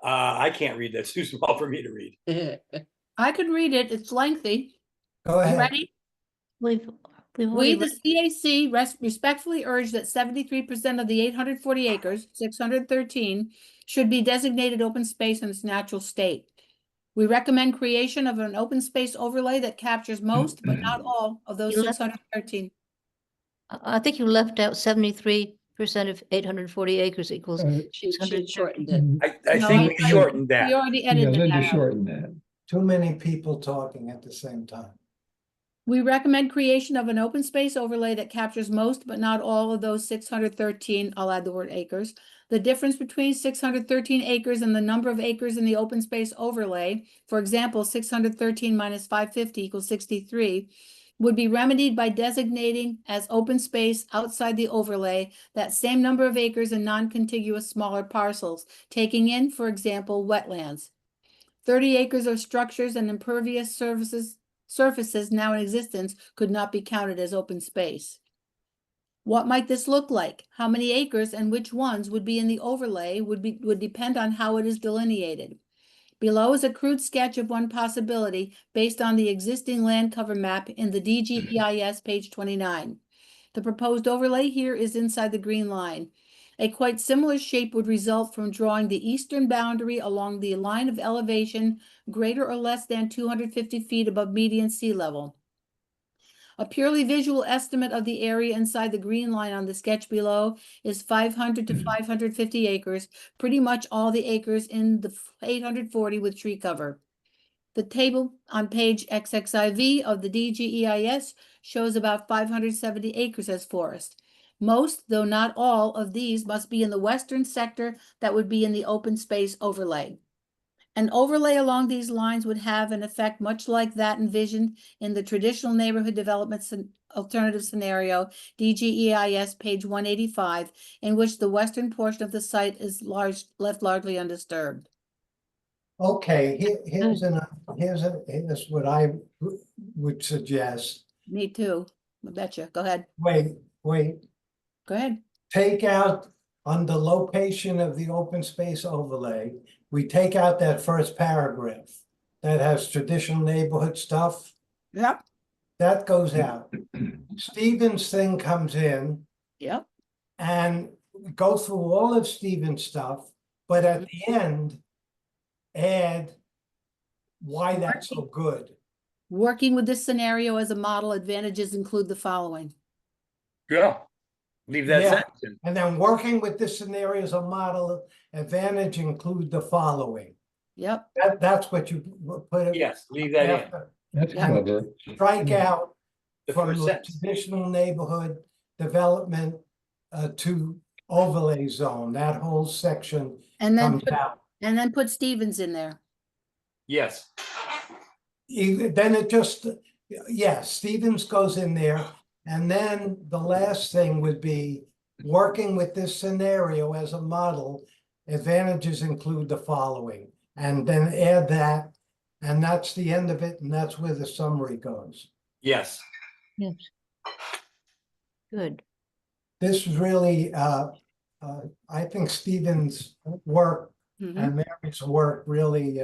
I can't read that. It's too small for me to read. I could read it. It's lengthy. Go You ahead. ready? We've We, already the CAC, respectfully urge that 73% of the 840 acres, 613, should be designated open space in its natural state. We recommend creation of an open space overlay that captures most, but not all, of those You left- 613. I think you left out 73% of 840 acres equals She 613. shortened it. I No, think we shortened We that. already Yeah, edited Linda that out. shortened that. Too many people talking at the same time. We recommend creation of an open space overlay that captures most but not all of those 613, I'll add the word acres. The difference between 613 acres and the number of acres in the open space overlay, for example, 613 minus 550 equals 63, would be remedied by designating as open space outside the overlay that same number of acres in non-contiguous smaller parcels, taking in, for example, wetlands. 30 acres of structures and impervious surfaces now in existence could not be counted as open space. What might this look like? How many acres and which ones would be in the overlay would depend on how it is delineated. Below is a crude sketch of one possibility based on the existing land cover map in the DGEIS page 29. The proposed overlay here is inside the green line. A quite similar shape would result from drawing the eastern boundary along the line of elevation greater or less than 250 feet above median sea level. A purely visual estimate of the area inside the green line on the sketch below is 500 to 550 acres, pretty much all the acres in the 840 with tree cover. The table on page XXIV of the DGEIS shows about 570 acres as forest. Most, though not all, of these must be in the western sector that would be in the open space overlay. An overlay along these lines would have an effect much like that envisioned in the traditional neighborhood development alternative scenario, DGEIS page 185, in which the western portion of the site is left largely undisturbed. Okay, here's what I would suggest. Me too. I betcha. Go ahead. Wait, Go ahead. take out on the location of the open space overlay, we take out that first paragraph that has traditional neighborhood stuff. Yep. That goes out. Stevens thing comes in Yep. and go through all of Stevens' stuff, but at the end, add why that's so good. Working with this scenario as a model, advantages include the following. Yeah. Leave that Yeah. sentence in. And then working with this scenario as a model, advantage include the following. Yep. That's what you put it. Yes, leave that in. after. That's Yeah. clever. Strike out The from first the sentence. traditional neighborhood development to overlay zone, that whole section And then comes out. put Stevens in there. Yes. Then it just, yeah, Stevens goes in there. And then the last thing would be working with this scenario as a model, advantages include the following, and then add that. And that's the end of it, and that's where the summary goes. Yes. Yes. Good. This is really, I think Stevens' work Mhm. and Mary's work really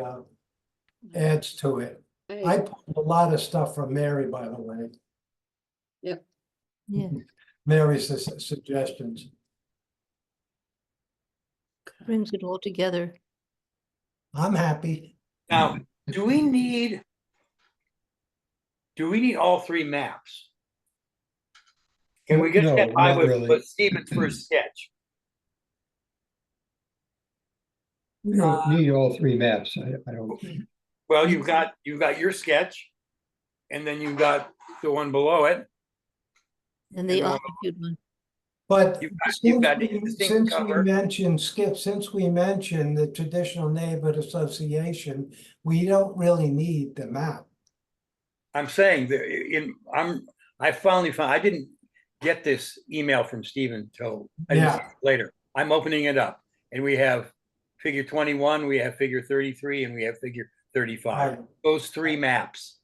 adds to it. I I, pulled a lot of stuff from Mary, by the way. Yeah. Mary's suggestions. Brings it all together. I'm happy. Now, do we need all three maps? Can we get No, that by not really. with Stephen's first sketch? We don't need all three maps. I don't think. Well, you've got your sketch, and then you've got the one below it. And the And all- altitude one. But You've got the existing since we cover. mentioned, Skip, since we mentioned the traditional neighborhood association, we don't really need the map. I'm saying that I finally found, I didn't get this email from Stephen till I didn't see it later. I'm opening it up and we have figure 21, we have figure 33, and we have figure 35. Right. Those three maps.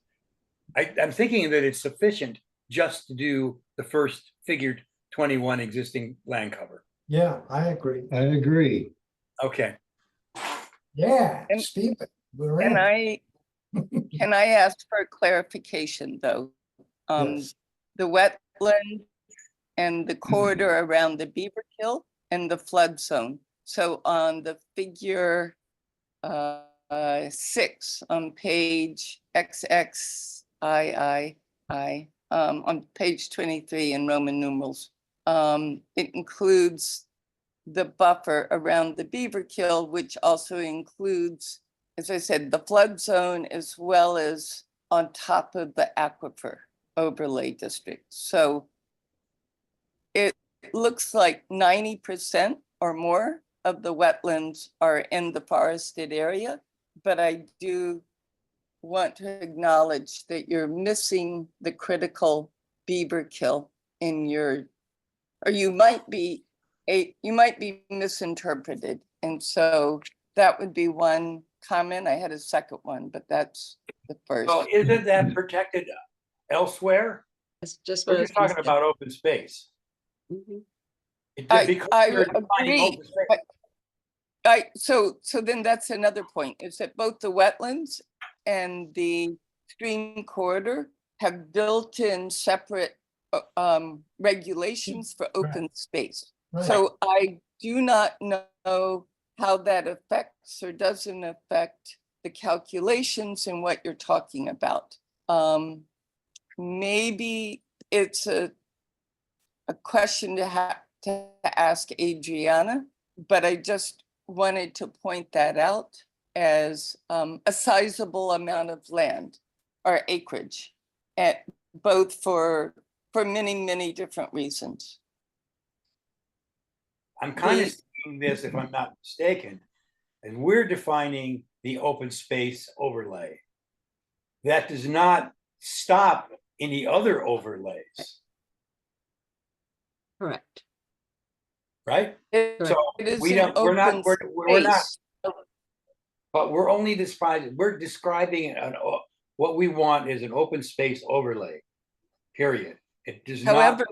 I'm thinking that it's sufficient just to do the first figured 21 existing land cover. Yeah, I agree. I agree. Okay. Yeah, And- Stephen, we're Can in. can I ask for clarification, though? Yes. The wetland and the corridor around the Beaver Kill and the flood zone. So on the figure 6 on page XXII, on page 23 in Roman numerals, it includes the buffer around the Beaver Kill, which also includes, as I said, the flood zone as well as on top of the aquifer overlay district. So it looks like 90% or more of the wetlands are in the forested area, but I do want to acknowledge that you're missing the critical Beaver Kill in your, or you might be misinterpreted. And so that would be one comment. I had a second one, but that's the first. Well, isn't that protected elsewhere? that's just We're what I was just gonna talking say. about open space. Mhm. Because I we're defining agree, open space. So then that's another point, is that both the wetlands and the stream corridor have built-in separate regulations for open space. Right. So I do not know how that affects or doesn't affect the calculations and what you're talking about. maybe it's a question to ask Adriana, but I just wanted to point that out as a sizable amount of land or acreage, at both for many, many different reasons. I'm kind of The- seeing this, if I'm not mistaken, as we're defining the open space overlay. That does not stop any other overlays, Correct. right? It So is we an don't, we're not, open we're not, space. but we're only describing what we want is an open space overlay, period. It does not. However,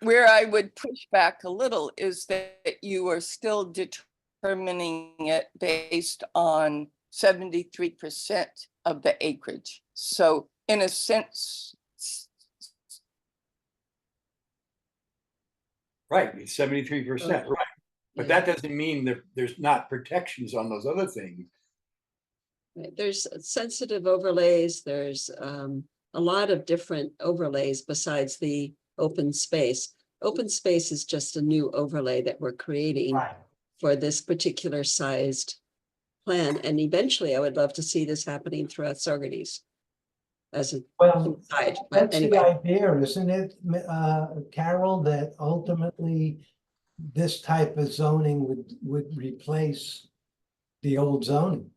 where I would push back a little is that you are still determining it based on 73% of the acreage. So in a sense, Right, it's 73%, right? But Yeah. that doesn't mean that there's not protections on those other things. Right, there's sensitive overlays, there's a lot of different overlays besides the open space. Open space is just a new overlay that we're creating for this particular sized plan, and eventually I would love to see this happening throughout Saugerties as a Well, side, but that's the anyway, idea, isn't it, Carol, that ultimately this type of zoning would replace the old zoning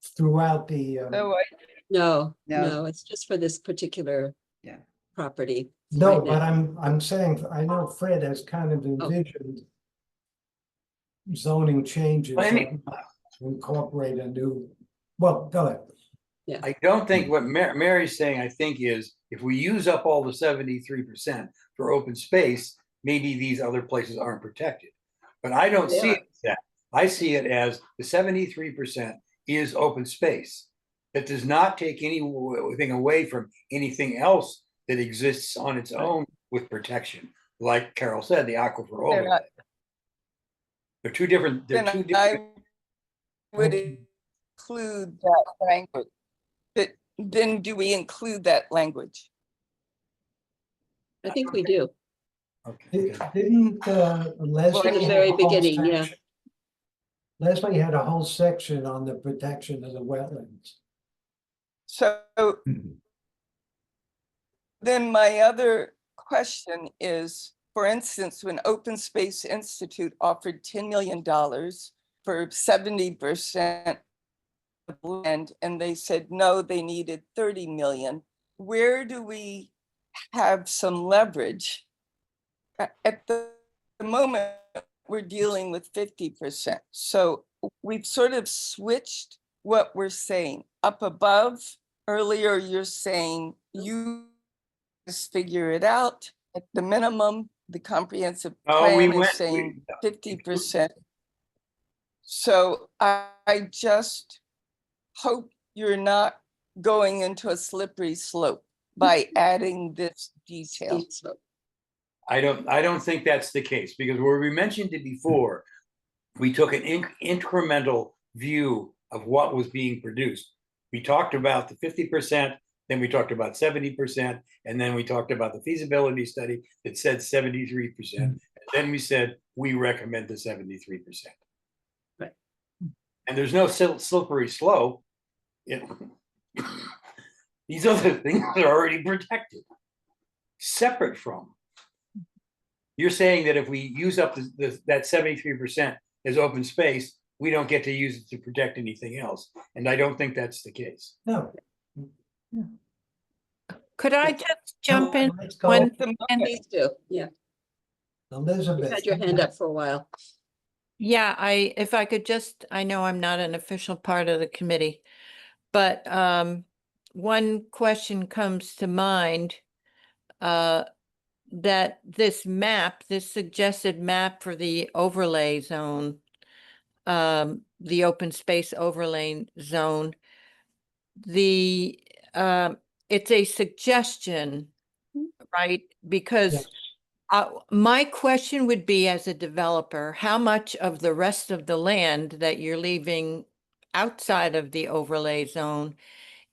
throughout the, so I no, No. no, it's just for this particular Yeah. property. no, right but now. I'm saying, I know Fred has kind of envisioned zoning changes Well, I mean- to incorporate a new, well, go ahead. I don't think what Mary's saying, I think, is if we use up all the 73% for open space, maybe these other places aren't protected. But I don't They see are. it as that. I see it as the 73% is open space. That does not take anything away from anything else that exists on its own with protection. Like Carol said, the aquifer They're overlay. not- They're two different, they're then two different. I would Okay. include that language. But then do we include that language? I think we do. Okay. Didn't Leslie? At the have very a whole beginning, yeah. section- Leslie had a whole section on the protection of the wetlands. So then my other question is, for instance, when Open Space Institute offered $10 million for 70% of land, and they said, no, they needed 30 million, where do we have some leverage? At the moment, we're dealing with 50%. So we've sort of switched what we're saying. Up above, earlier you're saying you just figure it out. At the minimum, the comprehensive Oh, we plan went- is saying we- 50%. So I just hope you're not going into a slippery slope by adding this detail. Steep slope. I don't think that's the case, because where we mentioned it before, we took an incremental view of what was being produced. We talked about the 50%, then we talked about 70%, and then we talked about the feasibility study that said 73%. And then we said, we recommend the 73%. Right. And there's no slippery slope. These other things are already protected, separate from. You're saying that if we use up that 73% as open space, we don't get to use it to protect anything else. And I don't think that's the case. No. Could I just jump in? Let's go. when- Please do, yeah. You Elizabeth. had your hand up for a while. Yeah, if I could just, I know I'm not an official part of the committee, but one question comes to mind, that this map, this suggested map for the overlay zone, the open space overlay zone, it's a suggestion, right? Because Yes. my question would be, as a developer, how much of the rest of the land that you're leaving outside of the overlay zone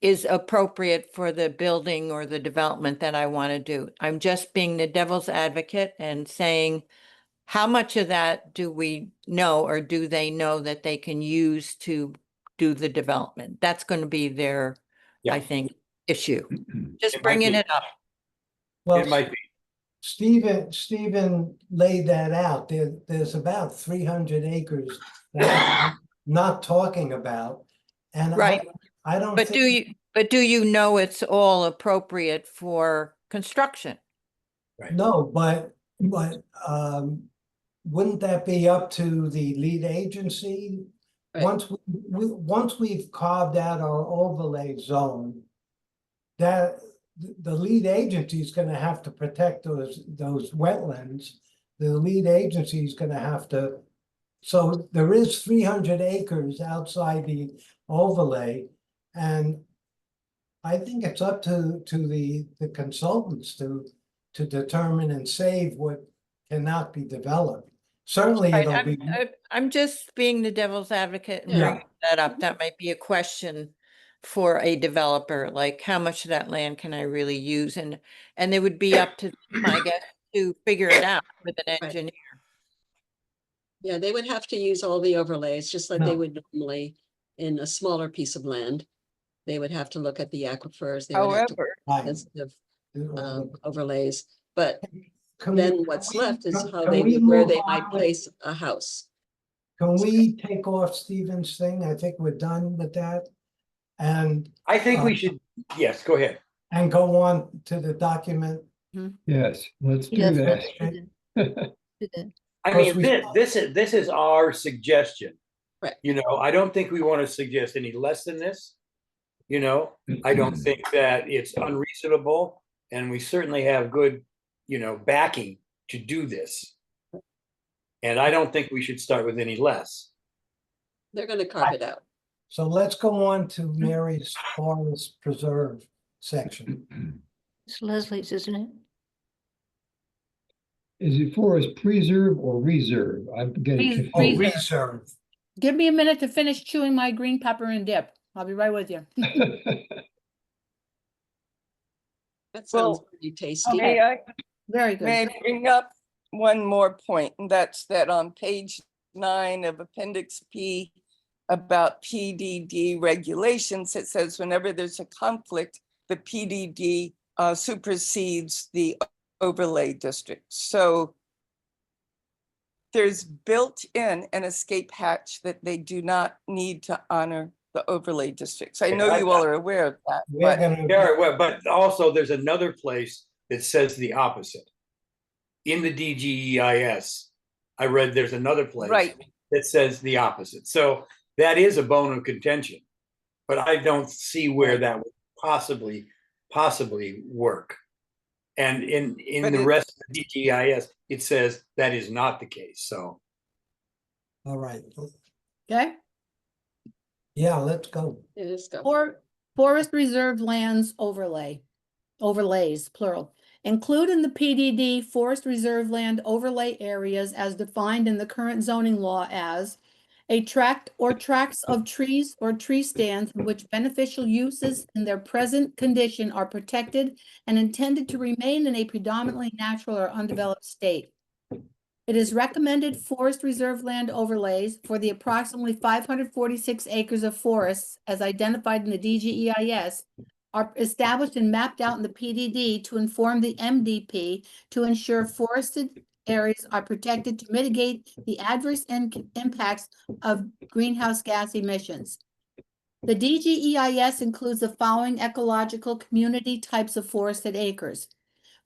is appropriate for the building or the development that I want to do. I'm just being the devil's advocate and saying, how much of that do we know, or do they know that they can use to do the development? That's going to be their, I Yeah. think, issue. Just It might bringing be. it up. Well, It might be. Stephen laid that out. There's about 300 acres that I'm not talking about. And Right. I don't But think. do you know it's all appropriate for construction? No, but wouldn't that be up to the lead agency? Right. Once we've carved out our overlay zone, that the lead agency is gonna have to protect those wetlands. The lead agency is gonna have to, so there is 300 acres outside the overlay, and I think it's up to the consultants to determine and save what cannot be developed. Certainly Right, it'll be, I'm just being the devil's advocate and Yeah. bringing that up. That might be a question for a developer, like how much of that land can I really use? And it would be up to them, I guess, to figure it out with an Right. engineer. Yeah, they would have to use all the overlays, just like they No. would normally in a smaller piece of land. They would have to look at the aquifers. They would have to However, Right. sensitive overlays, but Can then we- what's can we- left is can- how can they we would, where move they on might with- place a house. Can we take off Stephen's thing? I think we're done with that. And I think we should, yes, go ahead. go on to the document. Yes, let's do Yes, that. let's do that. Do that. I course, mean, this is our suggestion. Right. You know, I don't think we want to suggest any less than this. You know, I don't think that it's unreasonable, and we certainly have good, backing to do this. And I don't think we should start with any less. They're gonna carve it out. So let's go on to Mary's Forest Preserve section. It's Leslie's, isn't it? Is it forest preserve or reserve? I'm getting Oh, confused. reserve. Give me a minute to finish chewing my green pepper and dip. I'll be right with you. That sounds Well, pretty tasty. may I Very good. May I bring up one more point, and that's that on page 9 of Appendix P about PDD regulations, it says whenever there's a conflict, the PDD supersedes the overlay district. So there's built in an escape hatch that they do not need to honor the overlay districts. I know you all are aware of that, We're but gonna, Yeah, well, but also there's another place that says the opposite. In the DGEIS, I read there's another place right. that says the opposite. So that is a bone of contention. But I don't see where that would possibly work. And in But the it- rest of the DGEIS, it says that is not the case. So all right. Okay? Yeah, let's go. It is go. Or forest reserve lands overlays, plural. Include in the PDD forest reserve land overlay areas as defined in the current zoning law as a tract or tracts of trees or tree stands in which beneficial uses in their present condition are protected and intended to remain in a predominantly natural or undeveloped state. It is recommended forest reserve land overlays for the approximately 546 acres of forests as identified in the DGEIS are established and mapped out in the PDD to inform the MDP to ensure forested areas are protected to mitigate the adverse impacts of greenhouse gas emissions. The DGEIS includes the following ecological community types of forested acres.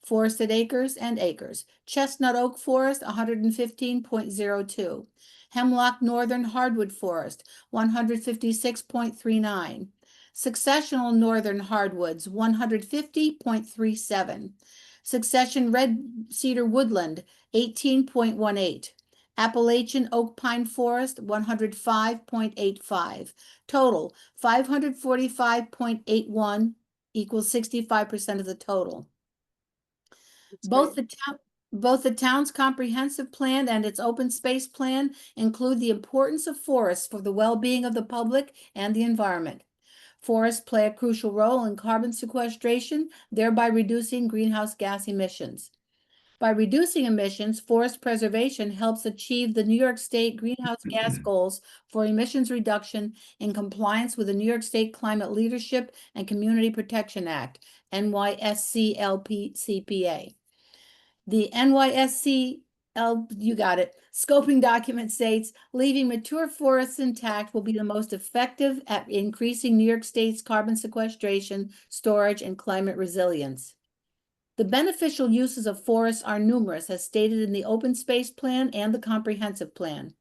Forested acres and acres. Chestnut oak forest, 115.02. Hemlock northern hardwood forest, 156.39. Successional northern hardwoods, 150.37. Succession red cedar woodland, 18.18. Appalachian oak pine forest, 105.85. Total, 545.81 equals 65% of the total. That's Both great. the town's comprehensive plan and its open space plan include the importance of forests for the well-being of the public and the environment. Forests play a crucial role in carbon sequestration, thereby reducing greenhouse gas emissions. By reducing emissions, forest preservation helps achieve the New York State greenhouse gas goals for emissions reduction in compliance with the New York State Climate Leadership and Community Protection Act, NYSCLP-CPA. The you got it, scoping document states, leaving mature forests intact will be the most effective at increasing New York State's carbon sequestration, storage, and climate resilience. The beneficial uses of forests are numerous, as stated in the Open Space Plan and the Comprehensive Plan.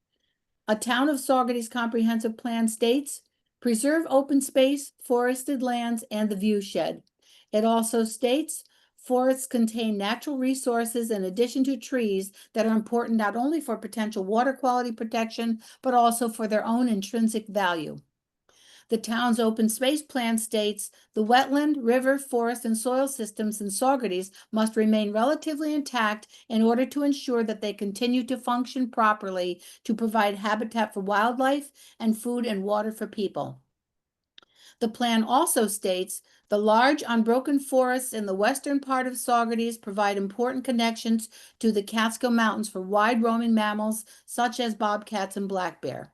A Town of Saugerty's Comprehensive Plan states, preserve open space, forested lands, and the view shed. It also states, forests contain natural resources in addition to trees that are important not only for potential water quality protection, but also for their own intrinsic value. The town's open space plan states the wetland, river, forest, and soil systems in Saugerties must remain relatively intact in order to ensure that they continue to function properly to provide habitat for wildlife and food and water for people. The plan also states the large unbroken forests in the western part of Saugerties provide important connections to the Catskill Mountains for wide roaming mammals such as bobcats and black bear.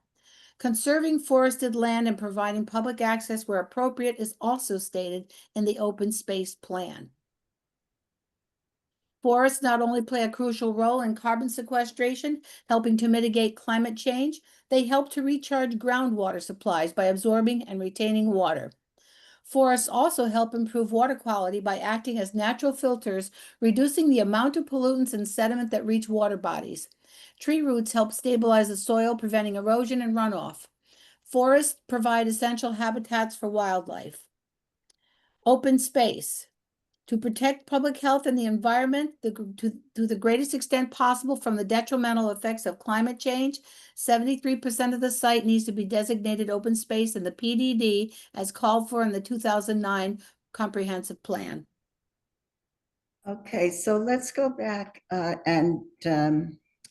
Conserving forested land and providing public access where appropriate is also stated in the open space plan. Forests not only play a crucial role in carbon sequestration, helping to mitigate climate change, they help to recharge groundwater supplies by absorbing and retaining water. Forests also help improve water quality by acting as natural filters, reducing the amount of pollutants and sediment that reach water bodies. Tree roots help stabilize the soil, preventing erosion and runoff. Forests provide essential habitats for wildlife. Open space. To protect public health and the environment to the greatest extent possible from the detrimental effects of climate change, 73% of the site needs to be designated open space in the PDD as called for in the 2009 Comprehensive Plan. Okay, so let's go back and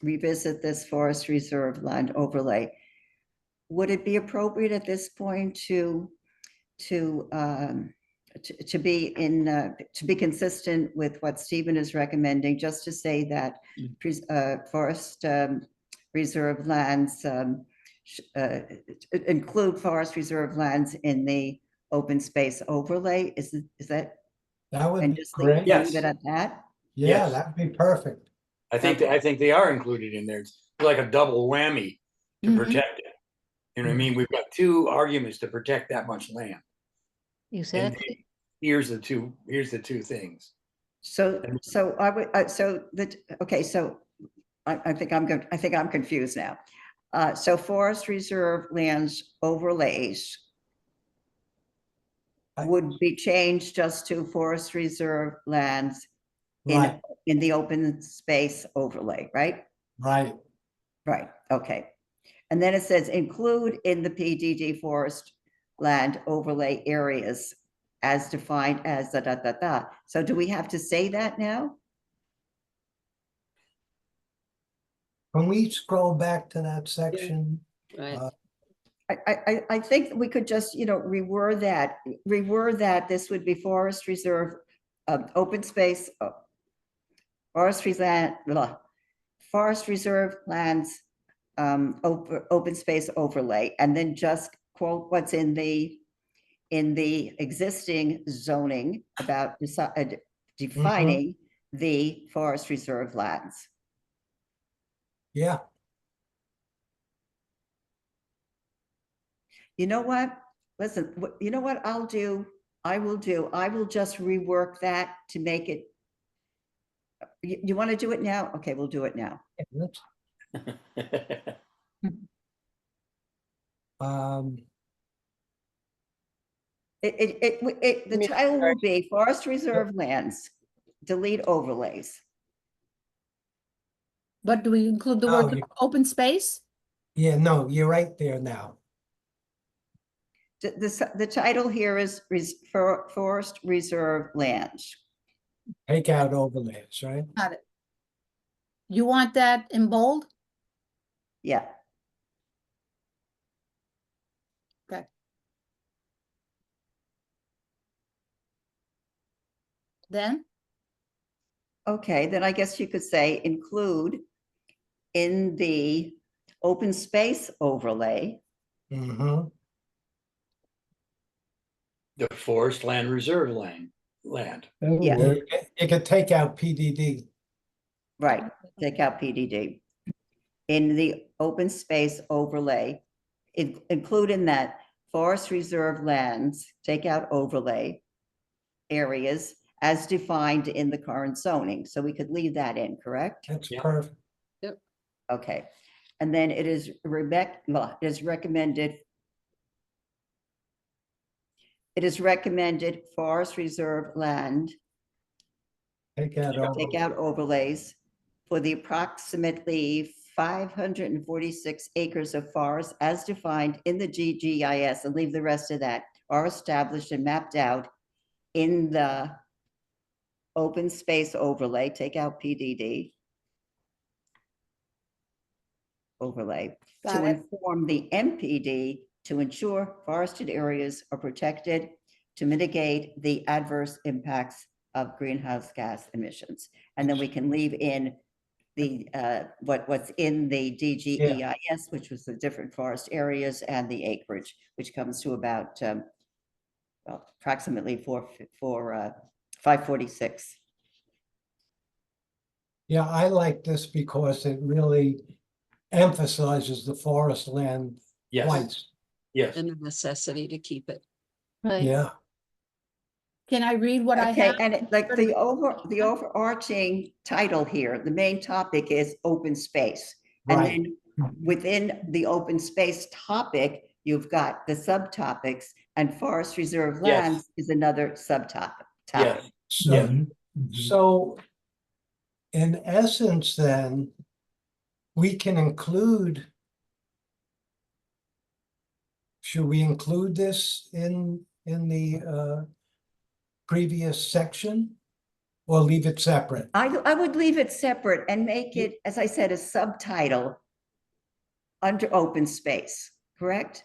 revisit this forest reserve land overlay. Would it be appropriate at this point to be consistent with what Stephen is recommending, just to say that forest reserve lands include forest reserve lands in the open space overlay? Is that? That would And be just great. Yes. leave it at that? Yeah, Yes. that'd be perfect. I think they are included in there. It's like a double whammy to Mhm. protect it. You know what I mean? We've got two arguments to protect that much land. And Exactly. here's the two things. So I would, I think I'm confused now. So forest reserve lands overlays would be changed just to forest reserve lands Right, in the open space overlay, right? right. Right, okay. And then it says include in the PDD forest land overlay areas as defined as da, da, da, da. So do we have to say that now? Can we scroll back to that section? Right. I think we could just, reword that this would be forest reserve, open space, forest reserve lands, open space overlay, and then just quote what's in the existing zoning about defining the forest reserve lands. Yeah, You know what? Listen, you know what I will do? I will just rework that to make it. You want to do it now? Okay, we'll do it now. let's, um, The title will be Forest Reserve Lands, delete overlays. But do we include the Oh, word you- open space? yeah, no, you're right there now. The title here is for Forest Reserve Lands. Take out overlays, right? Got it. You want that in bold? Yeah. Okay. then? Okay, then I guess you could say include in the open space overlay, Mhm. The forest land reserve land. That'll Yeah. work. You could take out PDD. right, take out PDD. In the open space overlay, include in that forest reserve lands, take out overlay areas as defined in the current zoning. So we could leave that in, correct? That's Yeah. perfect. Okay. And then it is recommended. It is recommended forest reserve land, Take out all. take out overlays for the approximately 546 acres of forest as defined in the GGIS, and leave the rest of that, are established and mapped out in the open space overlay, take out PDD. Overlay to Got it. inform the MPD to ensure forested areas are protected to mitigate the adverse impacts of greenhouse gas emissions. And then we can leave in the, what's in the DGEIS, which was the different forest areas, and the acreage, which comes to about, well, approximately 546. Yeah, I like this because it really emphasizes the forest land Yes, twice. yes. And the necessity to keep it. Right. Yeah, Can I read what I Okay, have? and like the overarching title here, the main topic is open space. And right. then within the open space topic, you've got the subtopics, and forest reserve Yes. lands is another subtopic. Yes. So, Mhm. so in essence, then we can include. Should we include this in the previous section? Or leave it separate? I would leave it separate and make it, as I said, a subtitle under open space, correct?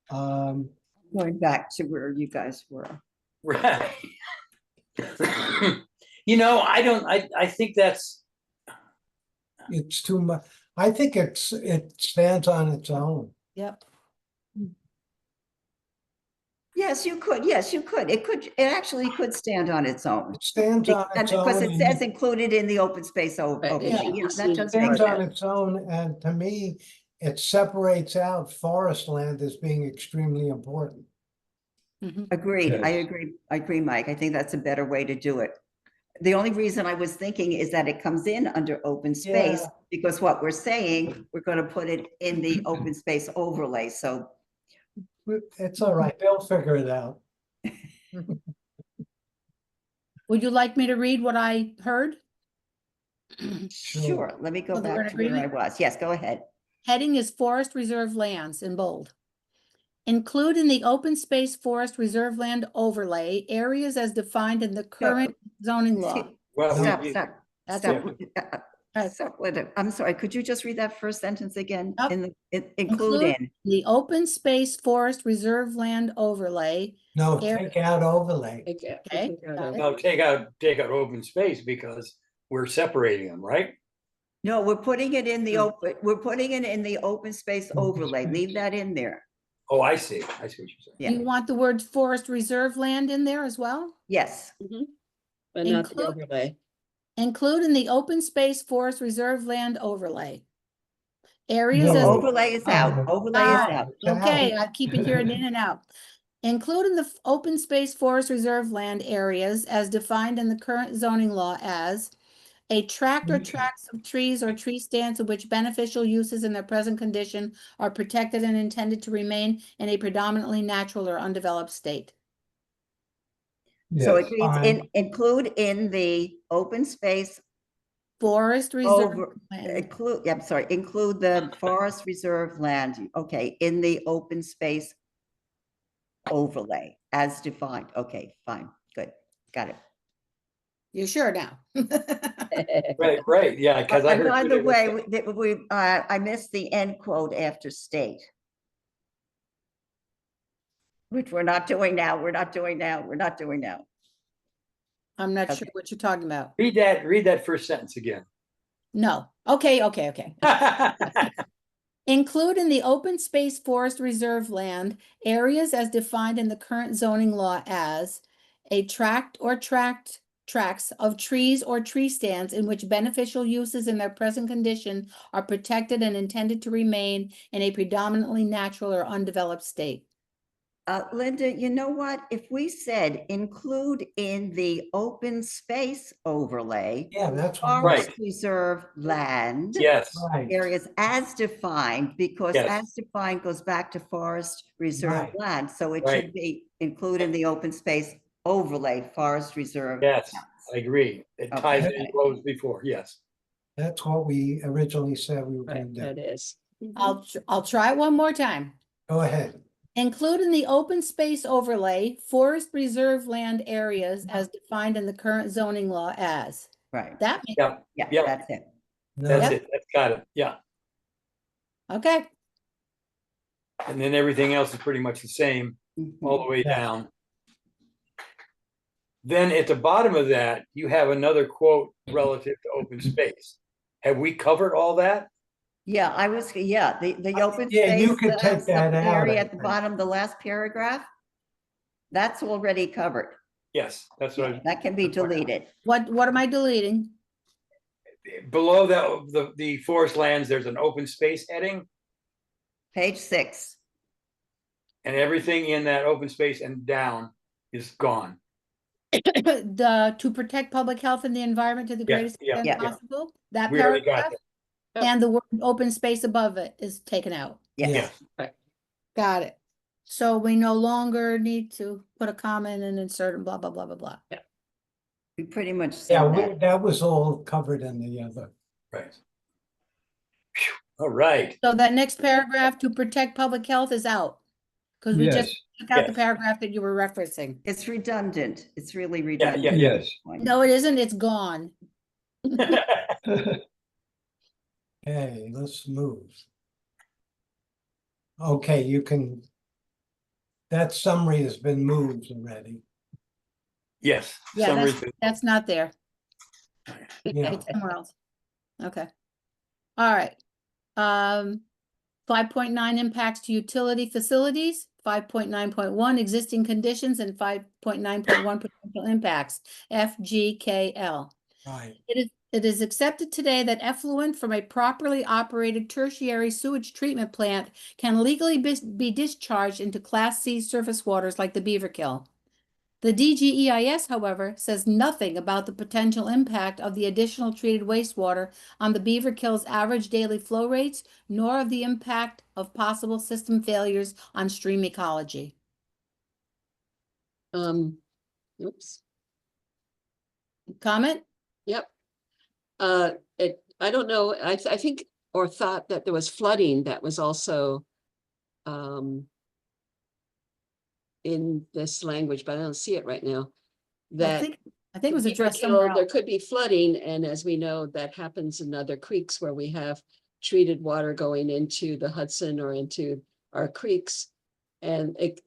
Um, Going back to where you guys were. Right. You know, I think that's, it's too much. I think it stands on its own. Yep. Yes, you could. Yes, you could. It actually could stand on its own. It stands on And its own. because it and says included in the open space overlay. yeah, Yeah, it's that seen does as make Stands part on sense. its own, and to me, it separates out forest land as being extremely important. Mhm. Agreed. I Yes. agree. I agree, Mike. I think that's a better way to do it. The only reason I was thinking is that it comes in under open space, Yeah. because what we're saying, we're going to put it in the open space overlay. So It's all right, they'll figure it out. Would you like me to read what I heard? sure, let me go Oh, we're back in to where I agreement? was. Yes, go ahead. Heading is Forest Reserve Lands in bold. Include in the open space forest reserve land overlay areas as defined in the current zoning law. well, Stop, we- stop, That's stop. Right. Stop with it. I'm sorry, could you just read that first sentence again? Yep. In the, include in, The open space forest reserve land overlay. No, Area- take out overlay. Okay, got it. no, take out open space because we're separating them, right? no, we're putting it in the Oh. open, we're putting it in the open space overlay. Leave that in there. Oh, I see what you're saying. Yeah. You want the word forest reserve land in there as well? Yes, But not the Include- overlay. Include in the open space forest reserve land overlay. Areas No. as. overlay is out, overlay is Ah, out. It's out. Okay, I keep it here and in and out. Include in the open space forest reserve land areas as defined in the current zoning law as a tract or tracts of trees or tree stands of which beneficial uses in their present condition are protected and intended to remain in a predominantly natural or undeveloped state. So Yes. it reads Fine. include in the open space Forest reserve over, land. include, I'm sorry, include the forest reserve land, okay, in the open space overlay as defined. Okay, fine, good, got it. You sure now? Right, yeah, because I And heard. by two the different way, things. I missed the end quote after state. which we're not doing now, we're not doing now, we're not doing now. I'm not sure Okay. what you're talking about. Read that first sentence again. No. Okay. Include in the open space forest reserve land areas as defined in the current zoning law as a tract or tracts of trees or tree stands in which beneficial uses in their present condition are protected and intended to remain in a predominantly natural or undeveloped state. Linda, you know what? If we said include in the open space overlay, Yeah, that's forest Right. reserve land Yes, right. areas as defined, because Yes. as defined goes back to forest reserve Right. land. So it Right. should be included in the open space overlay forest reserve. yes, I agree. It ties in Okay. what was before, yes. That's what we originally said we were gonna Right, do. that is. Mhm. I'll try it one more time. Go ahead. Include in the open space overlay forest reserve land areas as defined in the current zoning law as. Right, That makes, Yeah, yeah, Yeah. that's it. that's No, it. That's got it. Yeah. okay. And then everything else is pretty much the same all the Mhm. way Yeah. down. Then at the bottom of that, you have another quote relative to open space. Have we covered all that? Yeah, the open Yeah, you space could take that out, area I at the think. bottom, the last paragraph, that's already covered. Yes, that's what. I- That can be that's what I- deleted. What am I deleting? Below that, the forest lands, there's an open space heading, Page 6. and everything in that open space and down is gone. To protect public health and the environment to the Yeah, greatest yeah, extent yeah. possible, that We already got paragraph, that. and the word open space above it is taken out. Yes, Yes, Got it. So we no longer need to put a comma in and insert and blah, blah, blah, blah, blah. we pretty much Yeah, said that. that was all covered in the other. right. Phew, all right. So that next paragraph, to protect public health, is out. Because we just Yes, took out the Yes. paragraph that you were referencing. It's redundant. It's really Yeah, redundant. yeah, yes. No, it isn't. It's gone. Okay, let's move. Okay, you can. That summary has been moved already. Yes. Yeah, summaries- that's not there. Yeah, It's somewhere else. Okay. All right. 5.9 impacts to utility facilities, 5.9.1 existing conditions, and 5.9.1 potential impacts, FGKL. right. It is accepted today that effluent from a properly operated tertiary sewage treatment plant can legally be discharged into Class C surface waters like the Beaverkill. The DGEIS, however, says nothing about the potential impact of the additional treated wastewater on the Beaverkill's average daily flow rates, nor of the impact of possible system failures on stream ecology. Oops, Comment? yep. I don't know, I think, or thought that there was flooding that was also in this language, but I don't see it right now. I That think it was the addressed Beaverkill, somewhere there else. could be flooding, and as we know, that happens in other creeks where we have treated water going into the Hudson or into our creeks, and it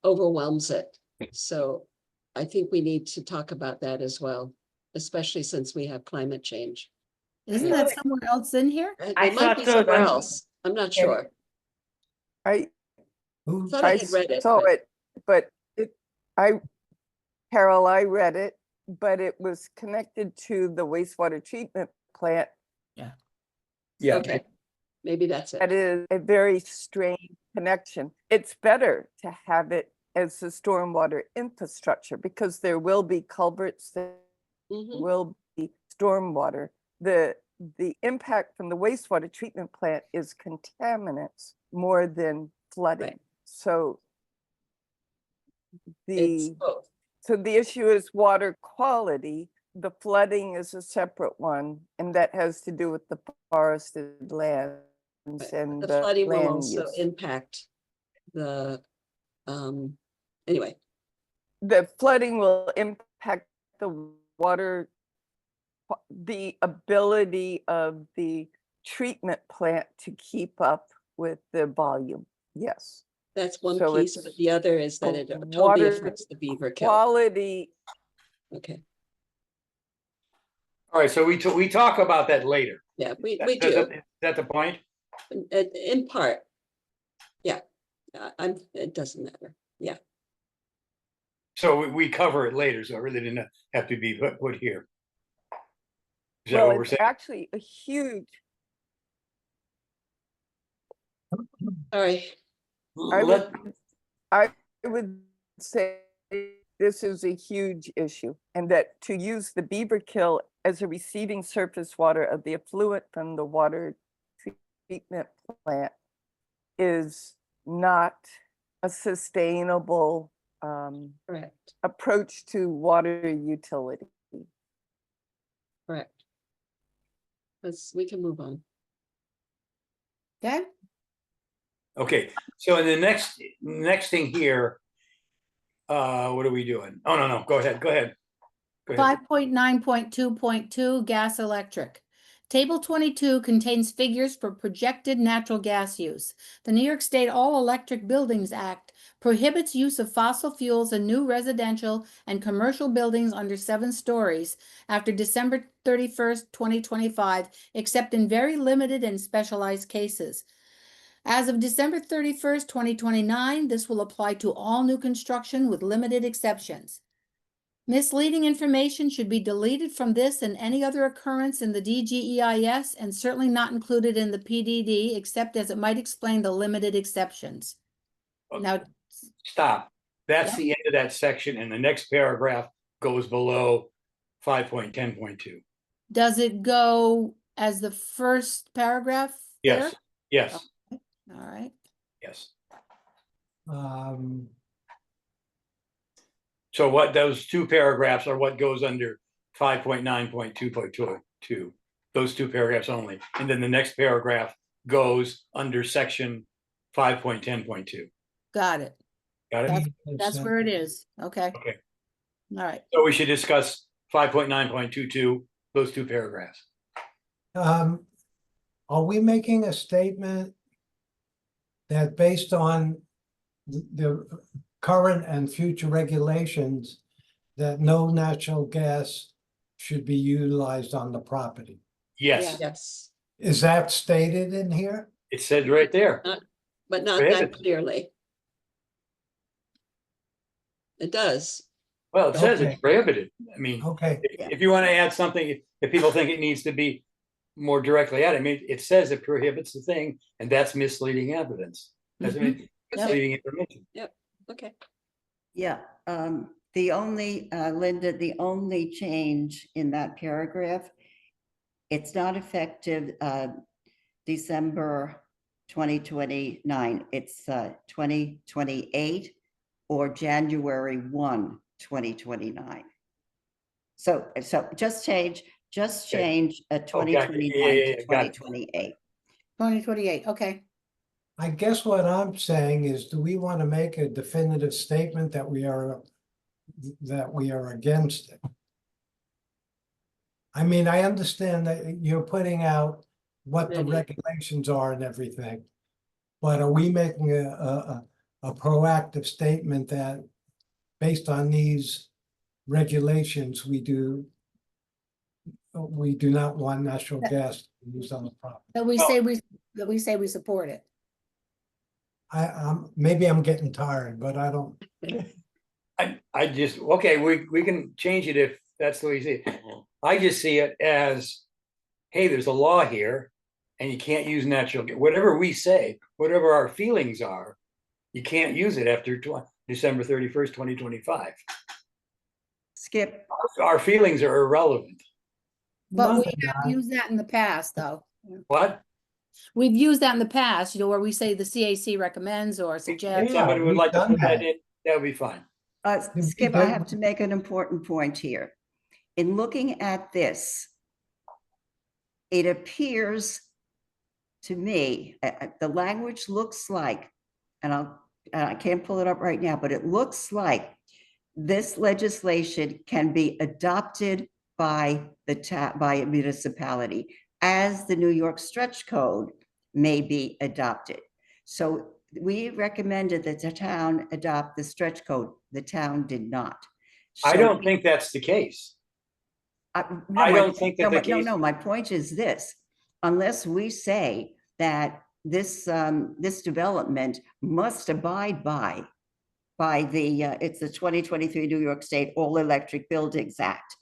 overwhelms it. So I think we need to talk about that as well, especially since we have climate change. Isn't that somewhere else in here? It I it might thought be so, somewhere but- else. I'm not sure. I Who, Thought I I had read it, saw but- it, but Carol, I read it, but it was connected to the wastewater treatment plant. Yeah, Okay, maybe that's That it. is a very strange connection. It's better to have it as a stormwater infrastructure because there will be culverts, there Mhm. will be stormwater. The impact from the wastewater treatment plant is contaminants more than flooding. So It's the both. So the issue is water quality. The flooding is a separate one, and that has to do with the forested lands and The the flooding will land also use. impact the, anyway, The flooding will impact the water, the ability of the treatment plant to keep up with the volume. Yes. That's one So piece, it's but the other is that a it totally water affects the beaver kill. quality. Okay, All right, so we talk about that later. yeah, we Is do, that the point? in part. Yeah, it doesn't matter. Yeah, So we cover it later, so it really didn't have to be put here. Is that Well, what we're it's saying? actually a huge, sorry. I Let- would say this is a huge issue, and that to use the beaver kill as a receiving surface water of the effluent from the water treatment plant is not a sustainable Correct, approach to water utility. correct. We can move on. Okay, Okay, so in the next thing here, what are we doing? Oh, no, go ahead. Go ahead. 5.9.2.2 gas electric. Table 22 contains figures for projected natural gas use. The New York State All-Electric Buildings Act prohibits use of fossil fuels in new residential and commercial buildings under 7 stories after December 31st, 2025, except in very limited and specialized cases. As of December 31st, 2029, this will apply to all new construction with limited exceptions. Misleading information should be deleted from this and any other occurrence in the DGEIS and certainly not included in the PDD, except as it might explain the limited exceptions. Now, Stop. That's Yep. the end of that section, and the next paragraph goes below 5.10.2. does it go as the first paragraph? Yes, there? yes, All right. yes. Um, So what those 2 paragraphs are what goes under 5.9.2.2, those 2 paragraphs only. And then the next paragraph goes under section 5.10.2. Got it. Got it? That's where it is. Okay. Okay. All right. So we should discuss 5.9.22, those 2 paragraphs. Are we making a statement that based on the current and future regulations, that no natural gas should be utilized on the property? Yes, Yes, Is that stated in here? it said right there. but not that Prohibited. clearly. It does. Well, it says Okay. it's prohibited. I mean, Okay, if you want to add something, if people think it needs to be more directly added, I mean, it says it prohibits the thing, and that's misleading evidence. That's misleading information. Okay, Yeah, the only, Linda, the only change in that paragraph, it's not effective December 2029. It's 2028 or January 1, 2029. So just change Okay. 2029 Yeah, to got it. 2028. 2028. Okay. I guess what I'm saying is, do we want to make a definitive statement that we are against it? I mean, I understand that you're putting out what the Maybe. regulations are and everything. But are we making a proactive statement that based on these regulations, we do not want natural gas to be used on the property? That we say we support it. Maybe I'm getting tired, but I don't. I just, okay, we can change it if that's the way you see it. I just see it as, hey, there's a law here and you can't use natural, whatever we say, whatever our feelings are, you can't use it after December 31st, 2025. Skip, Our feelings are irrelevant. But No, we have used that in the past, though. What? We've used that in the past, where we say the CAC recommends or If suggests. somebody would we've like to done put that that. in, that would be fine. Skip, I have to make an important point here. In looking at this, it appears to me, the language looks like, and I can't pull it up right now, but it looks like this legislation can be adopted by by a municipality as the New York Stretch Code may be adopted. So we recommended that the town adopt the stretch code. The town did not. I So don't think that's the case. no, I my- don't think that no, the my- no, case- no, my point is this, unless we say that this development must abide by the, it's the 2023 New York State All Electric Buildings Act.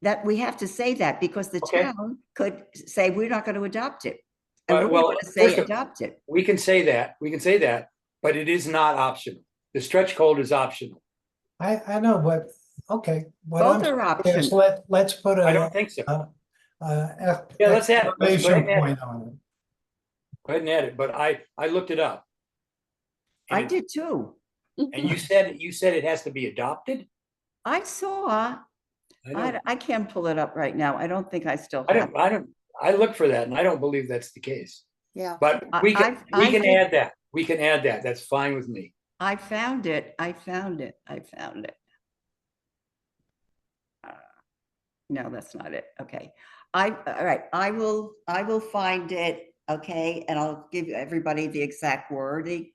That we have to say that because the Okay. town could say, we're not going to adopt it. And But, we're well, going to say first of- adopt it. We can say that, but it is not optional. The stretch code is optional. I know, but, okay. What I'm Both are saying is options. let's put I a, don't think so. Go yeah, let's add it. Let's go ahead and add it. point on it. ahead and add it, but I looked it up. I And it- did too. And you said it has to be adopted? I saw, I can't pull it up right now. I don't think I still have. I looked for that and I don't believe that's the case. Yeah. But we can I think- add that. We can add that. That's fine with me. I found it. I found it. No, that's not it. Okay. All right. I will find it. Okay. And I'll give everybody the exact wording.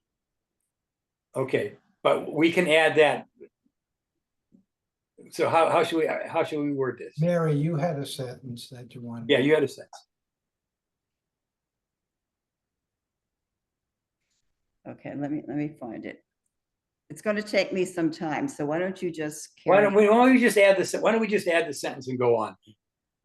Okay, but we can add that. So how should we word this? Mary, you had a sentence that you wanted. Yeah, you had a sense. Okay, let me find it. It's going to take me some time, so why don't you just Why carry? don't we just add this? Why don't we just add the sentence and go on?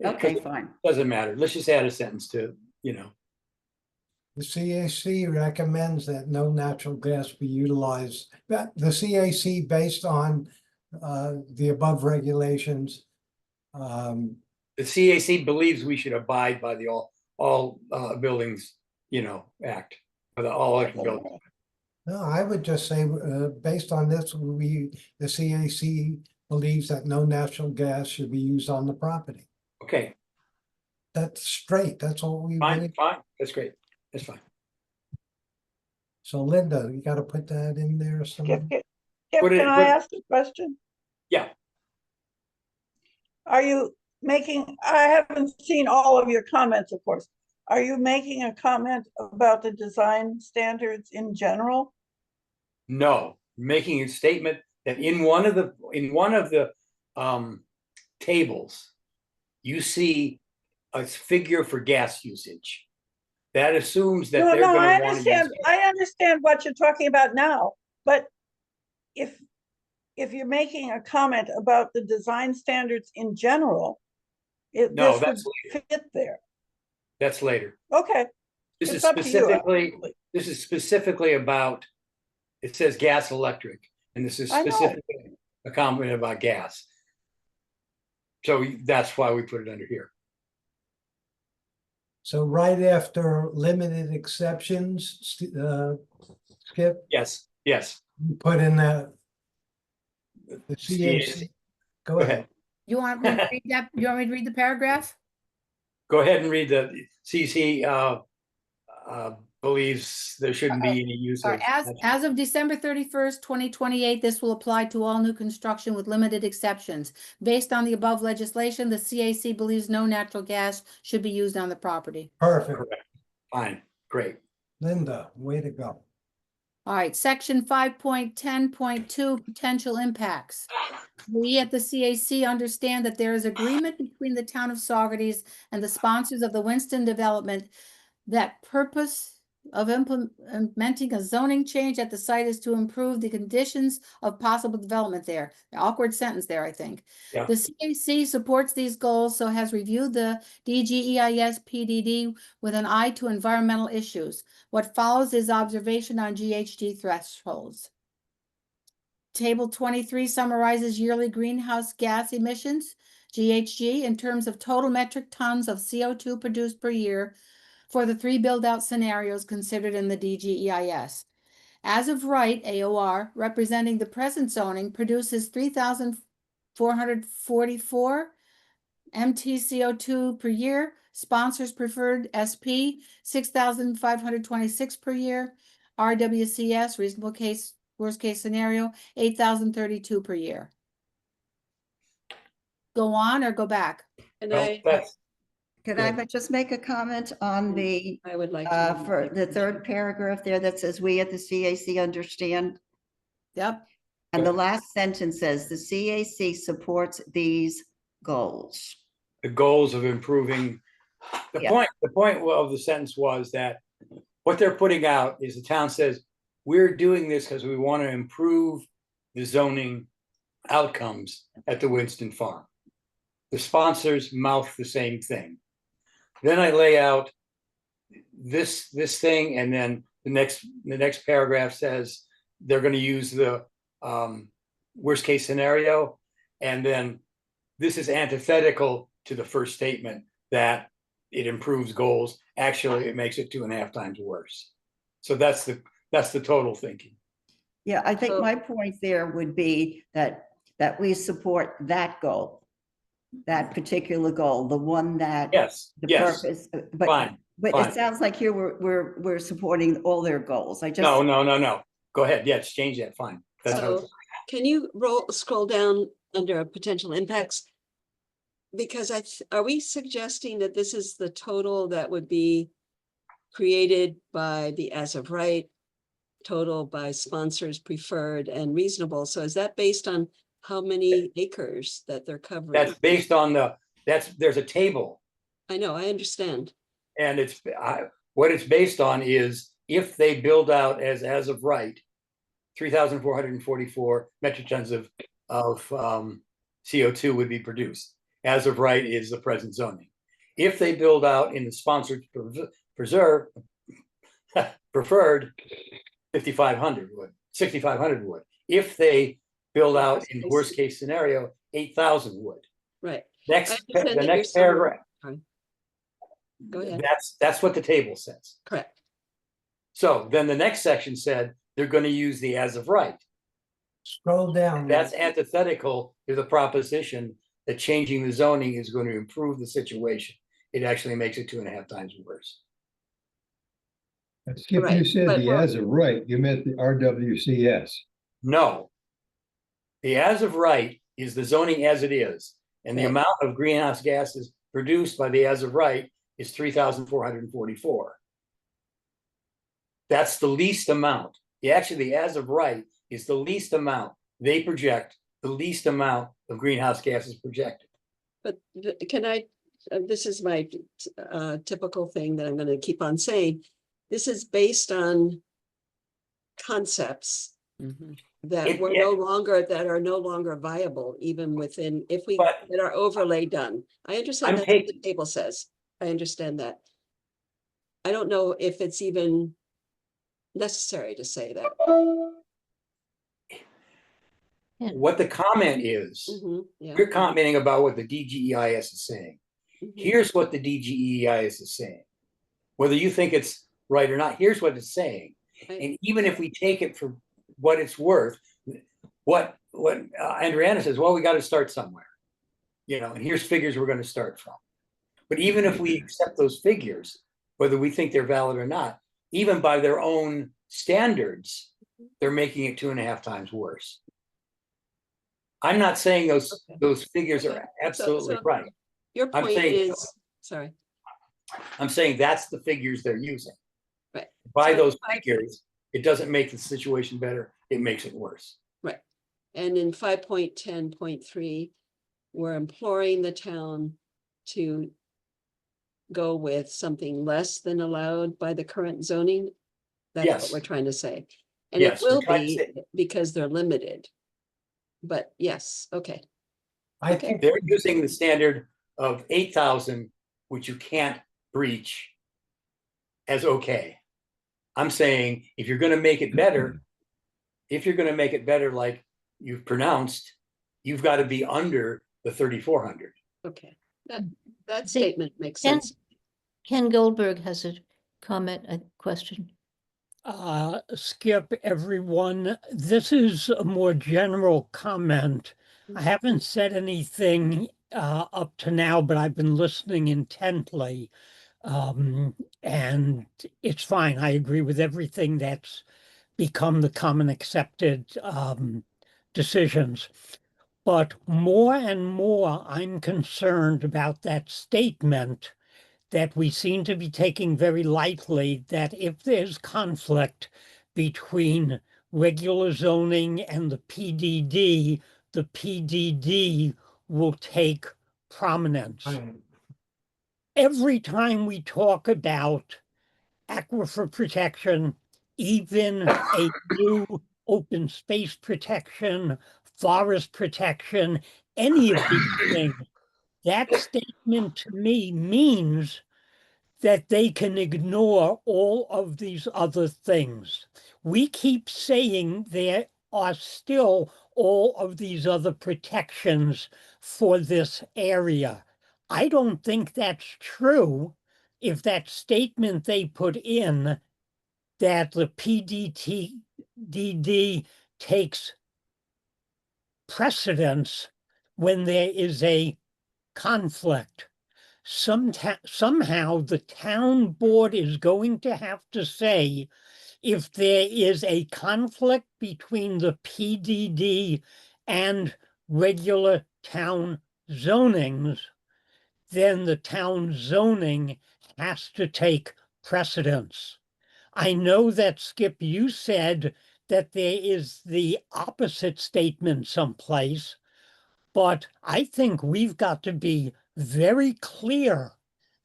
Okay, fine. Doesn't matter. Let's just add a sentence to, The CAC recommends that no natural gas be utilized. That the CAC, based on the above regulations, the CAC believes we should abide by the all buildings, act, or the all electric buildings. no, I would just say, based on this, the CAC believes that no natural gas should be used on the property. Okay, That's straight. That's all we fine, believe. fine. That's great. That's fine. So Linda, you got to put that in there somewhere. Put it- Can I put- ask a question? Yeah. Are you making, I haven't seen all of your comments, of course. Are you making a comment about the design standards in general? No, making a statement that in one of the tables, you see a figure for gas usage. That assumes that No, they're no, I gonna want to understand, use. I understand what you're talking about now, but if you're making a comment about the design standards in general, No, this would that's fit there. That's later. Okay, This is it's up to you. specifically about, it says gas electric, and this is I know. specifically a comment about gas. So that's why we put it under here. So right after limited exceptions, Skip, Yes, yes. you put in the CAC. Go ahead. You want me to read that? You want me to read the paragraph? Go ahead and read the CC believes there shouldn't be any use Or of. as of December 31st, 2028, this will apply to all new construction with limited exceptions. Based on the above legislation, the CAC believes no natural gas should be used on the property. Perfect. Correct. Fine, great. Linda, way to go. All right, section 5.10.2, potential impacts. We at the CAC understand that there is agreement between the town of Saugerties and the sponsors of the Winston development that purpose of implementing a zoning change at the site is to improve the conditions of possible development there. Awkward sentence there, I think. Yeah. The CAC supports these goals, so has reviewed the DGEIS PDD with an eye to environmental issues. What follows is observation on GHG thresholds. Table 23 summarizes yearly greenhouse gas emissions, GHG, in terms of total metric tons of CO2 produced per year for the 3 build-out scenarios considered in the DGEIS. As of right, AOR, representing the present zoning, produces 3,444 MT CO2 per year. Sponsors preferred SP, 6,526 per year. RWCS, reasonable case, worst case scenario, 8,032 per year. Go on or go back? And Well, I, that's Could I Good. just make a comment on the, I would like to. for the third paragraph there that says, "We at the CAC understand"? Yep, And the last sentence says, "The CAC supports these goals." The goals of improving, Yeah. the point of the sentence was that what they're putting out is the town says, we're doing this because we want to improve the zoning outcomes at the Winston Farm. The sponsors mouth the same thing. Then I lay out this thing, and then the next paragraph says they're going to use the worst case scenario, and then this is antithetical to the first statement that it improves goals. Actually, it makes it 2.5 times worse. So that's the total thinking. Yeah, I think So- my point there would be that we support that goal, that particular goal, the one that Yes, the yes, purpose, fine. but fine. it sounds like here we're supporting all their goals. I just. No. Go ahead. Yes, change that. Fine. That's how So can you scroll down under potential impacts? Because are we suggesting that this is the total that would be created by the as of right, total by sponsors preferred and reasonable? So is that based on how many acres that they're covering? that's based on there's a table, I know, I understand. and what it's based on is if they build out as of right, 3,444 metric tons of CO2 would be produced. As of right is the present zoning. If they build out in the sponsored preferred, 5,500 would, 6,500 would. If they build out in the worst case scenario, 8,000 would. Right. Next, I understand the that you're next paragraph. Sorry. Go ahead. That's what the table says. Correct. So then the next section said they're going to use the as of right. Scroll down. That's antithetical to the proposition that changing the zoning is going to improve the situation. It actually makes it 2.5 times worse. Skip, you Right, said but the we're- as of right, you meant the RWCS. No. The as of right is the zoning as it is, and the Right. amount of greenhouse gases produced by the as of right is 3,444. That's the least amount. The as of right is the least amount they project, the least amount of greenhouse gases projected. But can I, this is my typical thing that I'm going to keep on saying. This is based on concepts that It- that are no longer viable, even within, if we But- get our overlay done. I understand I'm that's what the taking- table says. I understand that. I don't know if it's even necessary to say that. What the comment is, Yeah. you're commenting about what the DGEIS is saying. Mhm. Here's what the DGEIS is saying. Whether you think it's right or not, here's what it's saying. Right. And even if we take it for what it's worth, what Andriana says, well, we got to start somewhere. And here's figures we're going to start from. But even if we accept those figures, whether we think they're valid or not, even by their own standards, they're making it 2.5 times worse. I'm not saying those figures are absolutely so- right. Your I'm point saying- is, sorry. I'm saying that's the figures they're using. Right. By So those I- figures, it doesn't make the situation better, it makes it worse. Right. And in 5.10.3, we're imploring the town to go with something less than allowed by the current zoning. That's Yes. what we're trying to say. And it Yes, we're will trying to be say- because they're limited. But yes, okay. I Okay. think They're using the standard of 8,000, which you can't breach, as okay. I'm saying if you're going to make it better, like you've pronounced, you've got to be under the 3,400. Okay. That See, statement makes Ken- sense. Ken Goldberg has a comment, a question. Skip, everyone. This is a more general comment. I haven't said anything up to now, but I've been listening intently. And it's fine. I agree with everything that's become the common accepted decisions. But more and more, I'm concerned about that statement that we seem to be taking very lightly, that if there's conflict between regular zoning and the PDD will take prominence. Every time we talk about aquifer protection, even a new open space protection, forest protection, any of these things, that statement to me means that they can ignore all of these other things. We keep saying there are still all of these other protections for this area. I don't think that's true if that statement they put in that the PDD takes precedence when there is a conflict. Somehow the town board is going to have to say if there is a conflict between the PDD and regular town zonings, then the town zoning has to take precedence. I know that, Skip, you said that there is the opposite statement someplace, but I think we've got to be very clear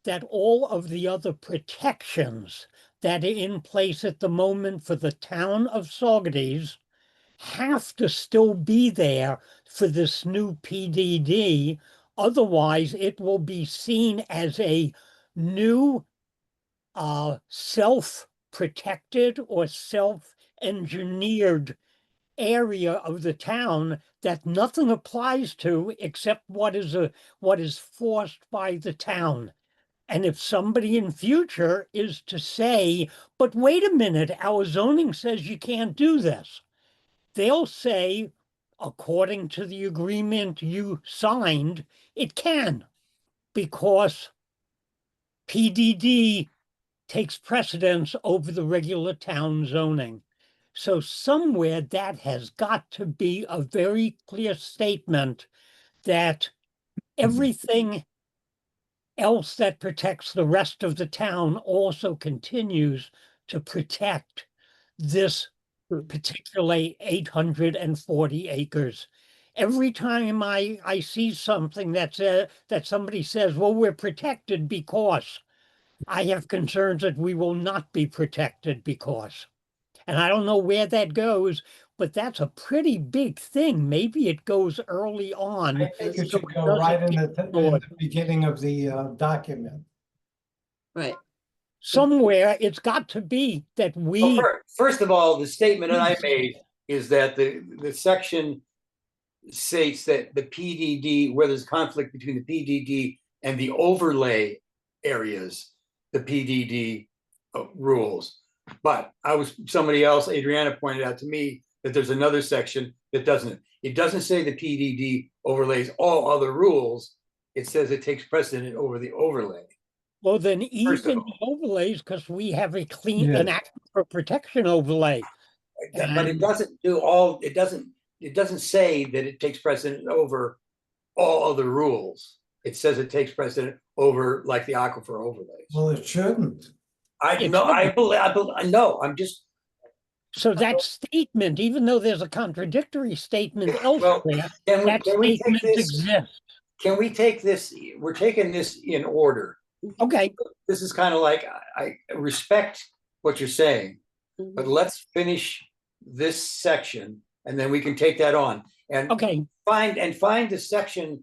that all of the other protections that are in place at the moment for the town of Saugerties have to still be there for this new PDD. Otherwise, it will be seen as a new self-protected or self-engineered area of the town that nothing applies to except what is forced by the town. And if somebody in future is to say, but wait a minute, our zoning says you can't do this, they'll say, according to the agreement you signed, it can, because PDD takes precedence over the regular town zoning. So somewhere that has got to be a very clear statement that everything else that protects the rest of the town also continues to protect this particularly 840 acres. Every time I see something that somebody says, well, we're protected because, I have concerns that we will not be protected because. And I don't know where that goes, but that's a pretty big thing. Maybe it goes early on. I think it so should it go right in doesn't get the ignored. beginning of the document. Right. Somewhere it's got to be that Well, we, first of all, the statement that I made is that the section states that the PDD, where there's conflict between the PDD and the overlay areas, the PDD rules. But somebody else, Adriana, pointed out to me that there's another section that doesn't. It doesn't say the PDD overlays all other rules. It says it takes precedent over the overlay. well, then First of even all. the overlays, because we have an Yes. act for protection overlay. But it And- doesn't it doesn't say that it takes precedent over all other rules. It says it takes precedent over like the aquifer overlays. Well, it shouldn't. I'm just, So that statement, even though there's a contradictory statement elsewhere, that can we take statement this? exists. Can we take this? We're taking this in order. Okay, This is kind of like, I respect what you're saying, but let's finish this section and then we can take that on and okay, find the section.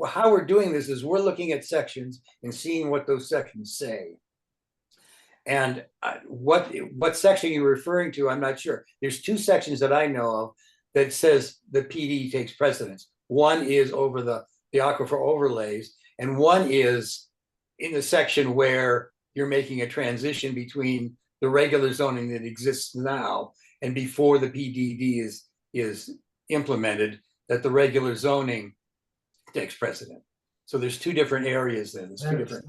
How we're doing this is we're looking at sections and seeing what those sections say. And what section you're referring to, I'm not sure. There's two sections that I know of that says the PD takes precedence. One is over the aquifer overlays, and one is in the section where you're making a transition between the regular zoning that exists now and before the PDD is implemented, that the regular zoning takes precedent. So there's two different areas then. There's two different.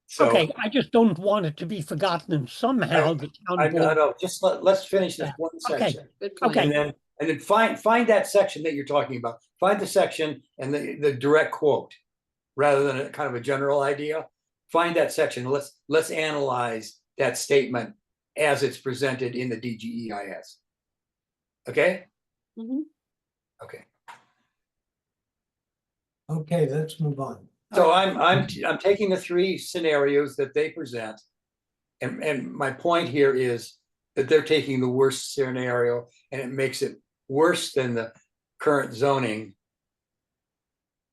So, okay. I just don't want it to be forgotten and somehow the I town board. know. Just let's finish this Yeah. one Okay. section. Good point. Okay. And then find that section that you're talking about. Find the section and the direct quote rather than a kind of a general idea. find that section. Let's analyze that statement as it's presented in the DGEIS. Okay? Mhm. Okay. Okay, let's move on. So I'm taking the three scenarios that they present. And my point here is that they're taking the worst scenario and it makes it worse than the current zoning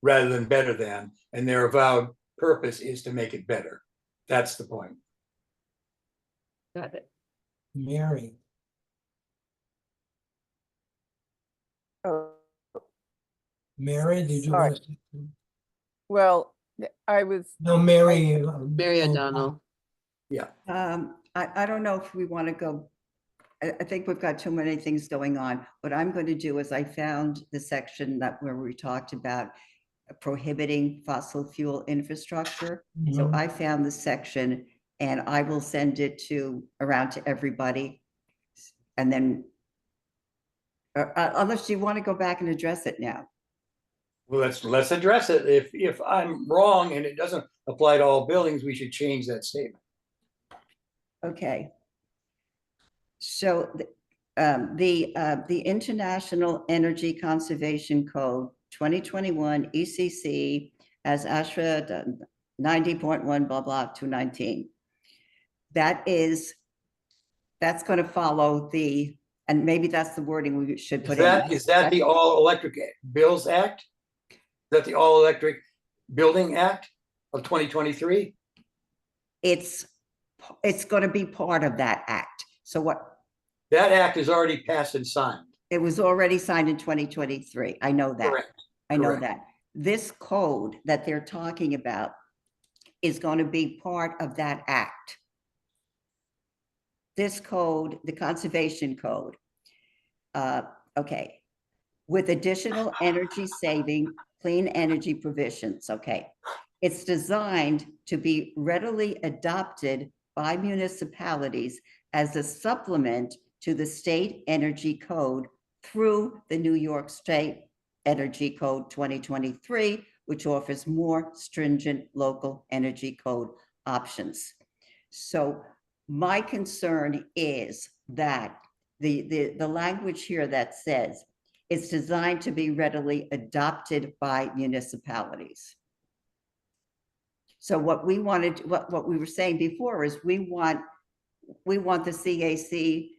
rather than better than, and their avowed purpose is to make it better. That's the point. Got it. Mary, Oh, Mary, did you Sorry. want to? well, I was, No, Mary. Mary oh, O'Donnell. Yeah. I don't know if we want to go. I think we've got too many things going on. What I'm going to do is I found the section where we talked about prohibiting fossil fuel infrastructure. So Mhm. I found the section and I will send it around to everybody. And then, unless you want to go back and address it now. Well, let's address it. If I'm wrong and it doesn't apply to all buildings, we should change that statement. Okay. So the International Energy Conservation Code 2021 ECC as ASHRA 90.1 blah blah 219. That's going to follow and maybe that's the wording we should put in. Is that the All Electric Bills Act? Is that the All Electric Building Act of 2023? It's going to be part of that act. So That act is already passed and signed. it was already signed in 2023. I know that. Correct. I know Correct. that. This code that they're talking about is going to be part of that act. This code, the Conservation Code, okay, with additional energy saving, clean energy provisions, okay. It's designed to be readily adopted by municipalities as a supplement to the state energy code through the New York State Energy Code 2023, which offers more stringent local energy code options. So my concern is that the language here that says it's designed to be readily adopted by municipalities. So what we wanted, what we were saying before is we want the CAC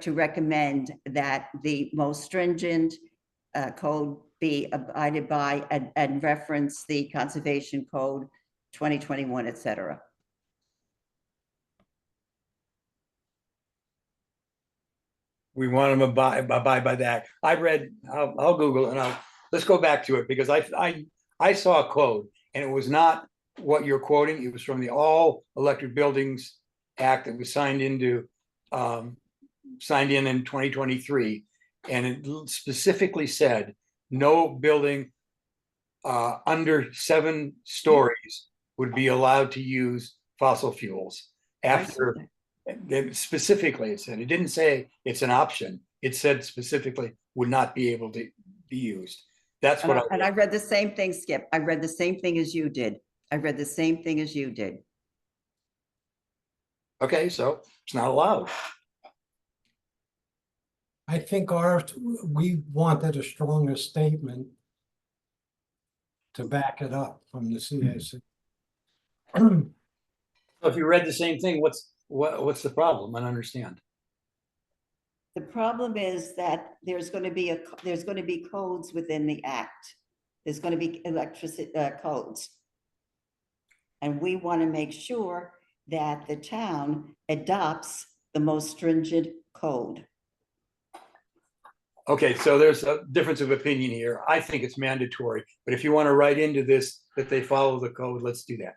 to recommend that the most stringent code be abided by and reference the Conservation Code 2021, et cetera. We want them to abide by that. I read, I'll Google and let's go back to it because I saw a code and it was not what you're quoting. It was from the All Electric Buildings Act that was signed in 2023. And it specifically said no building under 7 stories would be allowed to use fossil fuels after. Then specifically it said, it didn't say it's an option. It said specifically would not be able to be used. That's what I read the same thing, Skip. I read the same thing as you did. Okay, so it's not allowed. I think we wanted a stronger statement to back it up from the CAC. If you read the same thing, what's the problem? I don't understand. the problem is that there's going to be codes within the act. There's going to be electricity codes. And we want to make sure that the town adopts the most stringent code. Okay, so there's a difference of opinion here. I think it's mandatory, but if you want to write into this that they follow the code, let's do that.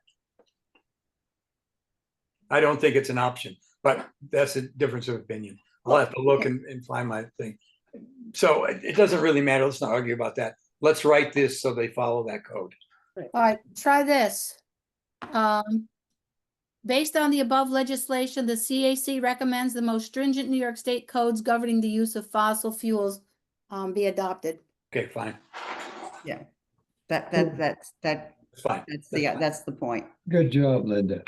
I don't think it's an option, but that's a difference of opinion. I'll have to look and find my thing. So it doesn't really matter. Let's not argue about that. Let's write this so they follow that code. All right, try this. Based on the above legislation, the CAC recommends the most stringent New York State codes governing the use of fossil fuels be adopted. Okay, fine. Yeah, that It's fine. That's the point. Good job, Linda.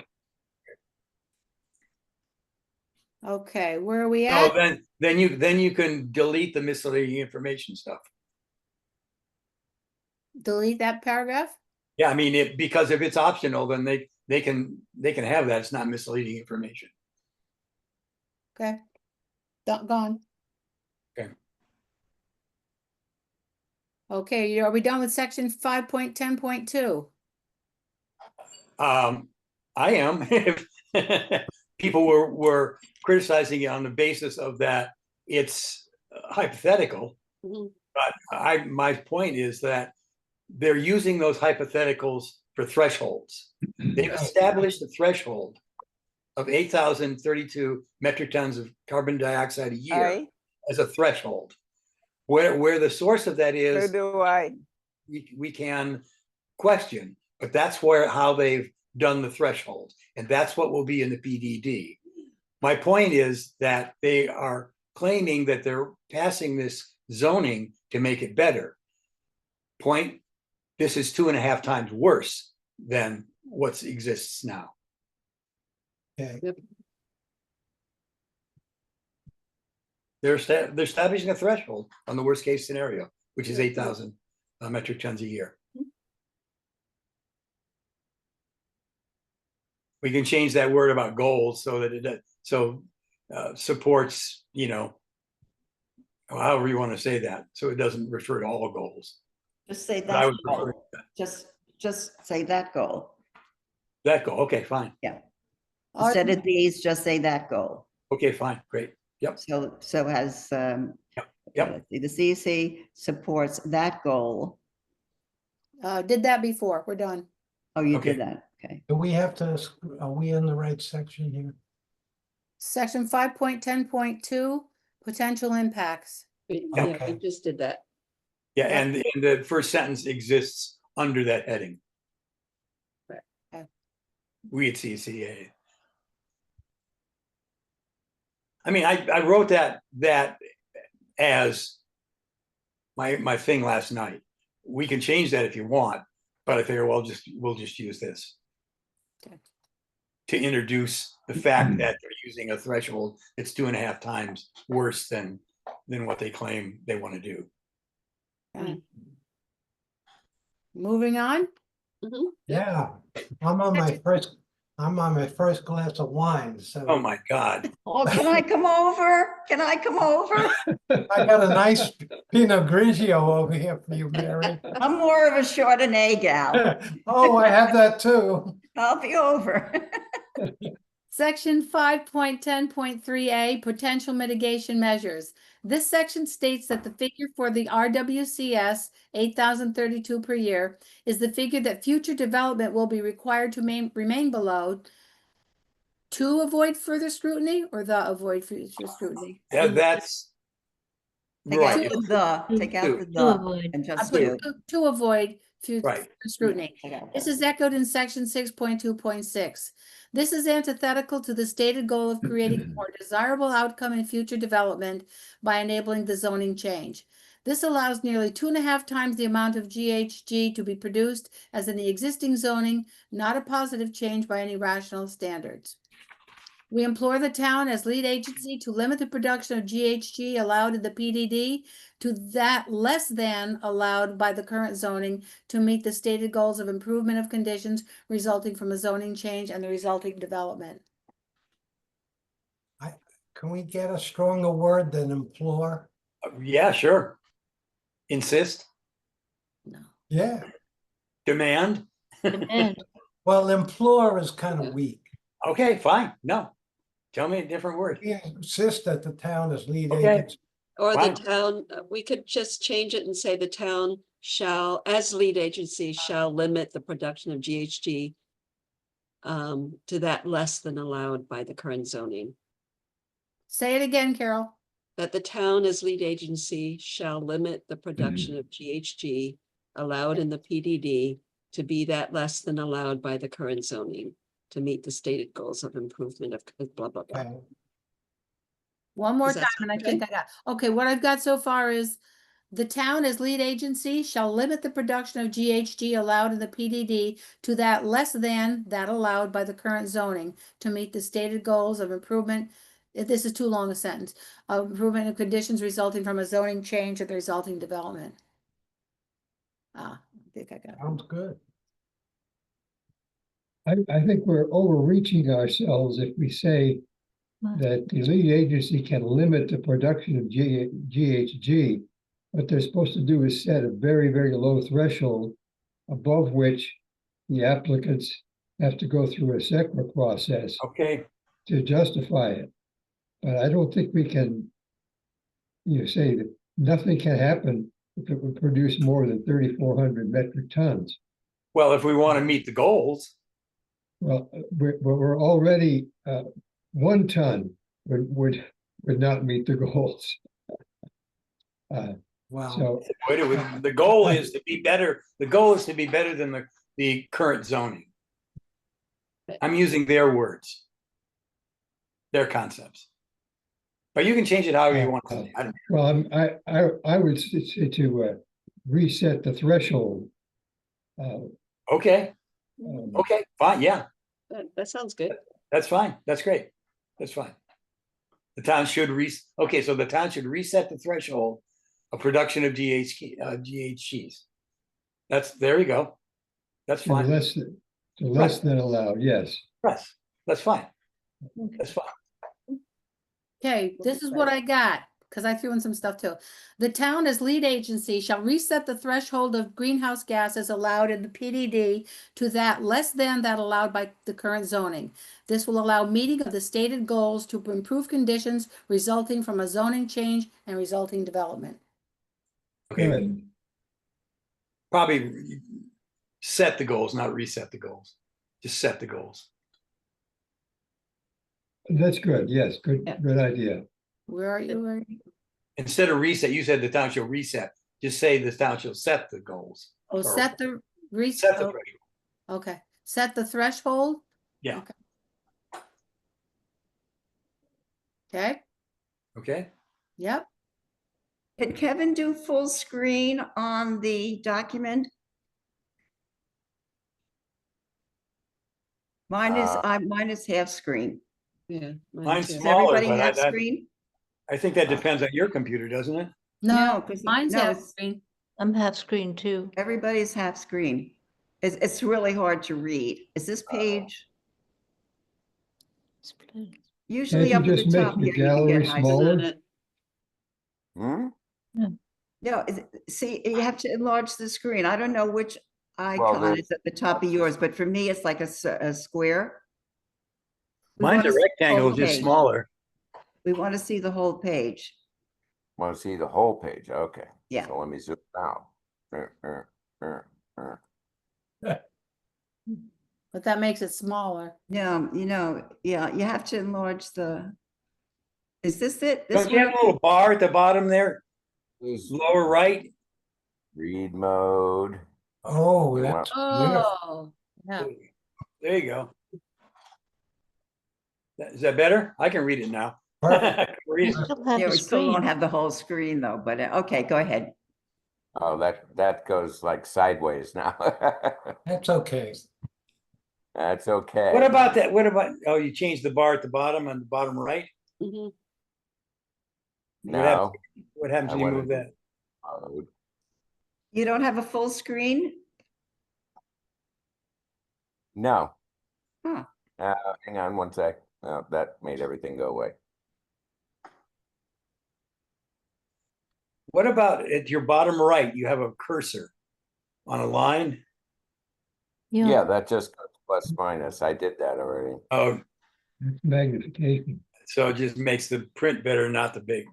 Okay, where are we Oh, at? then you can delete the misleading information stuff. Delete that paragraph? Yeah, I mean, because if it's optional, then they can have that. It's not misleading information. Okay. Gone. Okay. Okay, are we done with section 5.10.2? I am. People were criticizing it on the basis of that it's hypothetical. Mhm. But my point is that they're using those hypotheticals for thresholds. They've established a threshold of 8,032 metric tons of carbon dioxide a year I, as a threshold. Where the source of that so is, do I. we can question, but that's how they've done the threshold, and that's what will be in the PDD. My point is that they are claiming that they're passing this zoning to make it better. Point, this is 2.5 times worse than what exists now. Okay, They're establishing a threshold on the worst case scenario, which is 8,000 metric tons a year. We can change that word about goals so that it supports, however you want to say that, so it doesn't refer to all goals. Just say But I that would prefer goal. Just say that goal. that goal. Okay, fine. Instead of these, just say that goal. Okay, fine, great. Yep. So has, Yep. let's see, the CEC supports that goal. Did that before, we're done. Oh, you Okay. did that, okay. do we have to, are we in the right section here? Section 5.10.2, potential impacts. Yeah, Okay. we just did that. Yeah, and the first sentence exists under that heading. Right. Okay. We at CCA. I mean, I wrote that as my thing last night. We can change that if you want, but I figure we'll just use this Okay. to introduce the fact that they're using a threshold that's 2.5 times worse than what they claim they want to do. Okay. Moving on. Mhm. Yeah, I'm on my first glass of wine, so. Oh my God. Oh, can I come over? Can I come over? I got a nice Pinot Grigio over here for you, Mary. I'm more of a Chardonnay gal. Oh, I have that too. I'll be over. Section 5.10.3A, potential mitigation measures. This section states that the figure for the RWCS, 8,032 per year, is the figure that future development will be required to remain below to avoid further scrutiny or the avoid future scrutiny. That's Take out right. the the and just do. To avoid future Right. scrutiny. Take out This the- is echoed in section 6.2.6. This is antithetical to the stated goal of creating a more desirable outcome in future development by enabling the zoning change. This allows nearly 2.5 times the amount of GHG to be produced as in the existing zoning, not a positive change by any rational standards. We implore the town as lead agency to limit the production of GHG allowed in the PDD to that less than allowed by the current zoning to meet the stated goals of improvement of conditions resulting from a zoning change and the resulting development. Can we get a stronger word than implore? Yeah, sure. Insist, No. Yeah, demand. And well, implore is kind of weak. Okay, fine. No, tell me a different word. We insist that the town is lead Okay. agency. Or the Fine. town, we could just change it and say the town shall, as lead agency, shall limit the production of GHG to that less than allowed by the current zoning. Say it again, Carol. That the town as lead agency shall limit the production of GHG allowed in the PDD to be that less than allowed by the current zoning to meet the stated goals of improvement of blah, blah, blah. Okay. One more Does that time and I sound think I got, okay, what I've got so far is The town as lead agency shall limit the production of GHG allowed in the PDD to that less than that allowed by the current zoning to meet the stated goals of improvement. This is too long a sentence, of improvement of conditions resulting from a zoning change or the resulting development. I think I got it. Sounds good. I think we're overreaching ourselves if we say Right. that the lead agency can limit the production of GHG. What they're supposed to do is set a very, very low threshold above which the applicants have to go through a SECRA process Okay, to justify it. But I don't think we can, say that nothing can happen if it would produce more than 3,400 metric tons. well, if we want to meet the goals, Well, we're already 1 ton would not meet the goals. Wow. So the goal is to be better, the goal is to be better than the current zoning. I'm using their words. Their concepts. But you can change it however you want to. I don't well, I would say to reset the threshold. Okay, okay, fine, yeah, That sounds good. that's fine, that's great, that's fine. The town should okay, so the town should reset the threshold of production of GHGs. There you go. That's To fine. less than allowed, yes. Yes, that's fine. That's fine. Okay, this is what I got, because I threw in some stuff too. The town as lead agency shall reset the threshold of greenhouse gases allowed in the PDD to that less than that allowed by the current zoning. This will allow meeting of the stated goals to improve conditions resulting from a zoning change and resulting development. Okay, Good. probably set the goals, not reset the goals. Just set the goals. That's good, yes, good, Yeah. good idea. Where are you? Where are you? Instead of reset, you said the town shall reset. Just say the town shall set the goals. Oh, Or set the Set the oh, threshold. okay, set the threshold. Yeah. Okay. Okay, Okay, yep. Can Kevin do full screen on the document? Mine is half screen. Yeah. mine Mine's too. Does Smaller, everybody but have that- screen? I think that depends on your computer, doesn't it? No, 'cause mine's no, half it's- screen. I'm half screen too. Everybody's half screen. It's really hard to read. Is this page Split. usually you up at the just make top the here? You can gallery get high. smaller? Isn't it? Hmm? No, see, you have to enlarge the screen. I don't know which icon there's- is at the top of yours, but for me, it's like a square. We Mine's wanna a see the rectangle, whole just page. smaller. We want to see the whole page. Want to see the whole page? Okay. Yeah. So let me zoom out. But that makes it smaller. No, yeah, you have to enlarge is this it? This Don't you have one? a little bar at the bottom there, Is lower right? read mode. Oh, You that's beautiful. Oh, yeah. There you go. Is that better? I can read it now. Perfect. I can read it. Still have Yeah, the we still screen. don't have the whole screen though, but okay, go ahead. Oh, that goes like sideways now. That's okay. That's okay. What about that? What about, oh, you changed the bar at the bottom on the bottom right? Mhm. No. What happens I when you wanna move do- that? Mode. You don't have a full screen? No. Huh. Hang on one sec. That made everything go away. What about at your bottom right, you have a cursor on a line? Yeah, that just goes plus minus. I did that already. Oh, That's magnification. so it just makes the print better, not the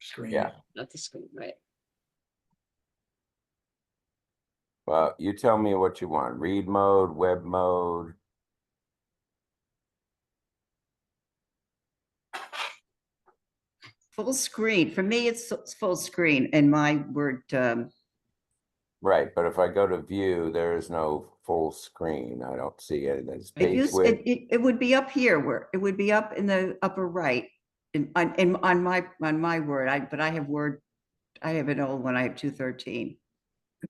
screen. Yeah. Not the screen, right? Well, you tell me what you want. Read mode, web mode. Full screen. For me, it's full screen in my Word. Right, but if I go to view, there is no full screen. I don't see it. It's It page used, width. it would be up here where, it would be up in the upper right. On my Word, but I have Word, I have an old one, I have 213.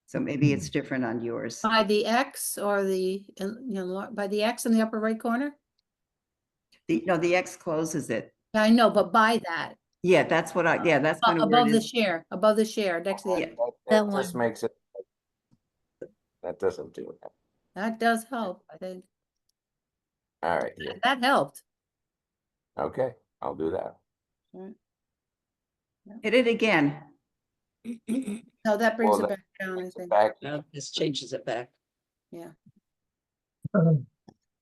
So maybe it's different on yours. By the X or the, by the X in the upper right corner? No, the X closes it. Yeah, I know, but by that, Yeah, that's that's kind of where above it the is. above the share, next to the, Yeah. That That just one. makes it. That doesn't do it. that does help, I think. All right, yeah, That helped. okay, I'll do that. Hit it again. No, that brings Well, it back down, I think. Back, Now this changes it back. Yeah.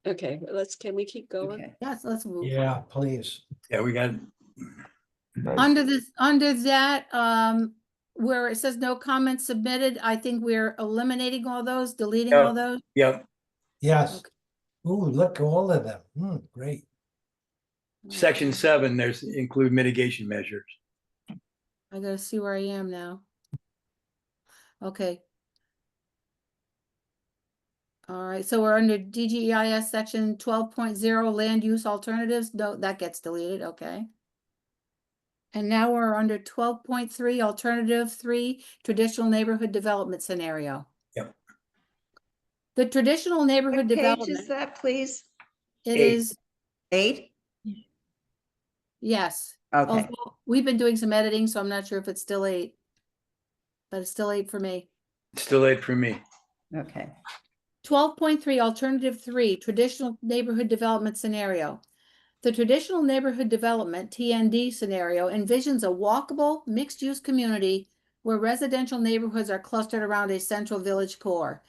Okay, can we keep going? Okay. Yes, let's move. Yeah, please. Yeah, we got, right, Under this, under that, where it says no comments submitted, I think we're eliminating all those, deleting all those. yep, Yes. Okay. Ooh, look, all of them. Great. section 7, there's include mitigation measures. I gotta see where I am now. Okay. All right, so we're under DGEIS section 12.0 land use alternatives. No, that gets deleted, okay. And now we're under 12.3 alternative 3 traditional neighborhood development scenario. Yep. The traditional neighborhood What page is development, that, please? it 8. is, 8? yes. Okay. Although we've been doing some editing, so I'm not sure if it's still 8. But it's still 8 for me. It's still 8 for me. Okay. 12.3 alternative 3 traditional neighborhood development scenario. The traditional neighborhood development TND scenario envisions a walkable mixed-use community where residential neighborhoods are clustered around a central village core.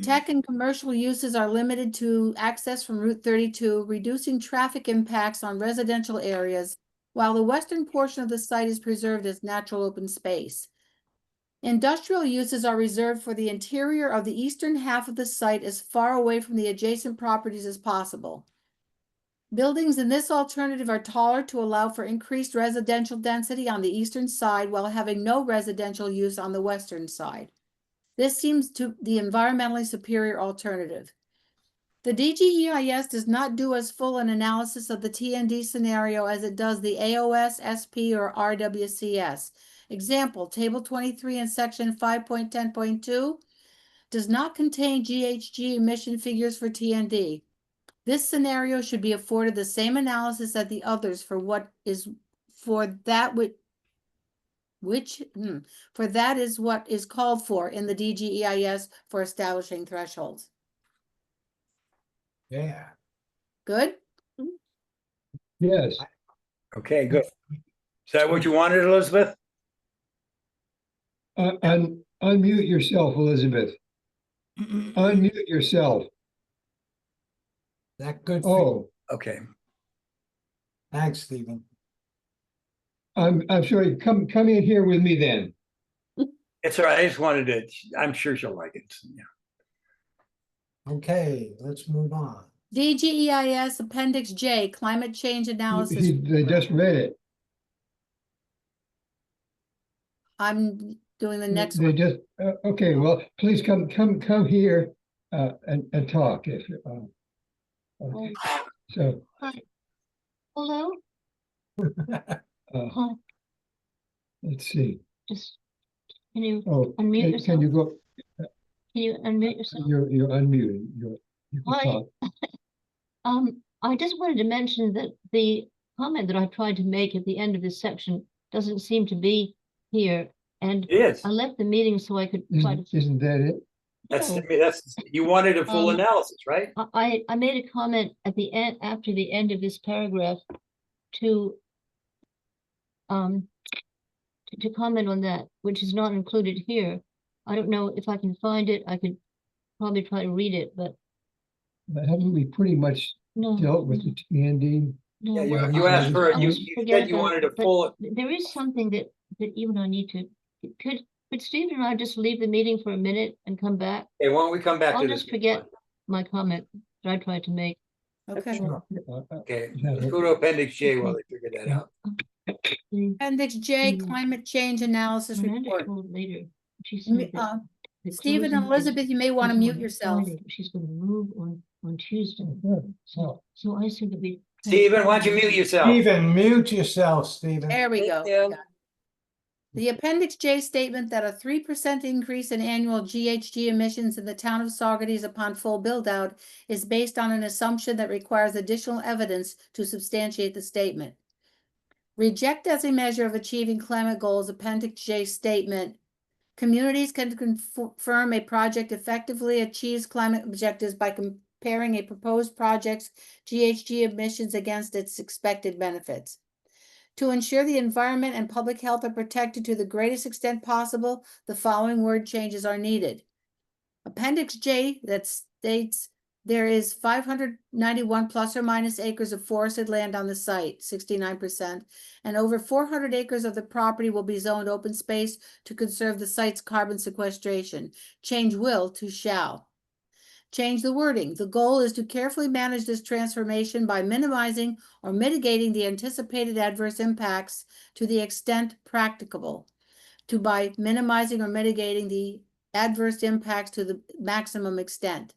Tech and commercial uses are limited to access from Route 32, reducing traffic impacts on residential areas, while the western portion of the site is preserved as natural open space. Industrial uses are reserved for the interior of the eastern half of the site as far away from the adjacent properties as possible. Buildings in this alternative are taller to allow for increased residential density on the eastern side while having no residential use on the western side. This seems to the environmentally superior alternative. The DGEIS does not do as full an analysis of the TND scenario as it does the AOS, SP, or RWCS. Example, Table 23 in Section 5.10.2 does not contain GHG emission figures for TND. This scenario should be afforded the same analysis as the others for what is for that for that is what is called for in the DGEIS for establishing thresholds. Yeah. Good? Yes, Okay, good. Is that what you wanted, Elizabeth? unmute yourself, Elizabeth. Unmute yourself. That good. for you? Oh, Okay, Thanks, Stephen. I'm sorry, come in here with me then. it's all right. I just wanted to, I'm sure she'll like it. Yeah. Okay, let's move on. DGEIS Appendix J, climate change analysis. They just read it. I'm doing the next They one. just, okay, well, please come here, and talk if, okay. So, Hello? Hi, let's see. just, can you Oh, unmute can you go, Can you unmute yourself? you're unmuted, you can Hi. talk. I just wanted to mention that the comment that I tried to make at the end of this section doesn't seem to be here. And It is. I left the meeting so I could try to. Isn't that it? That's, No. that's, you wanted a full analysis, right? I made a comment at the end, after the end of this paragraph to comment on that, which is not included here. I don't know if I can find it. I could probably try to read it, but Haven't we pretty much no. dealt with the TND? No, Yeah, you asked for, I'll you just forget said you about wanted it, a but full, There is something that even I need to, could Stephen and I just leave the meeting for a minute and come back? hey, why don't we come back I'll to this? just forget my comment that I tried to make. Okay. Sure. Okay, let's go to Appendix J while they figure that out. Appendix J, climate change analysis Amanda report. told later, she M- said that the Stephen and closing is- Elizabeth, you may want to is mute on yourself. Friday, but she's gonna move on Tuesday. So I said that we. Stephen, why don't you mute yourself? Stephen, mute yourself, Stephen. There we Thank go. you. The Appendix J statement that a 3% increase in annual GHG emissions in the town of Saugerties upon full build-out is based on an assumption that requires additional evidence to substantiate the statement. Reject as a measure of achieving climate goals Appendix J statement. Communities can confirm a project effectively achieves climate objectives by comparing a proposed project's GHG emissions against its expected benefits. To ensure the environment and public health are protected to the greatest extent possible, the following word changes are needed. Appendix J that states there is 591 plus or minus acres of forested land on the site, 69%, and over 400 acres of the property will be zoned open space to conserve the site's carbon sequestration. Change will to shall. Change the wording. The goal is to carefully manage this transformation by minimizing or mitigating the anticipated adverse impacts to the extent practicable. To by minimizing or mitigating the adverse impacts to the maximum extent.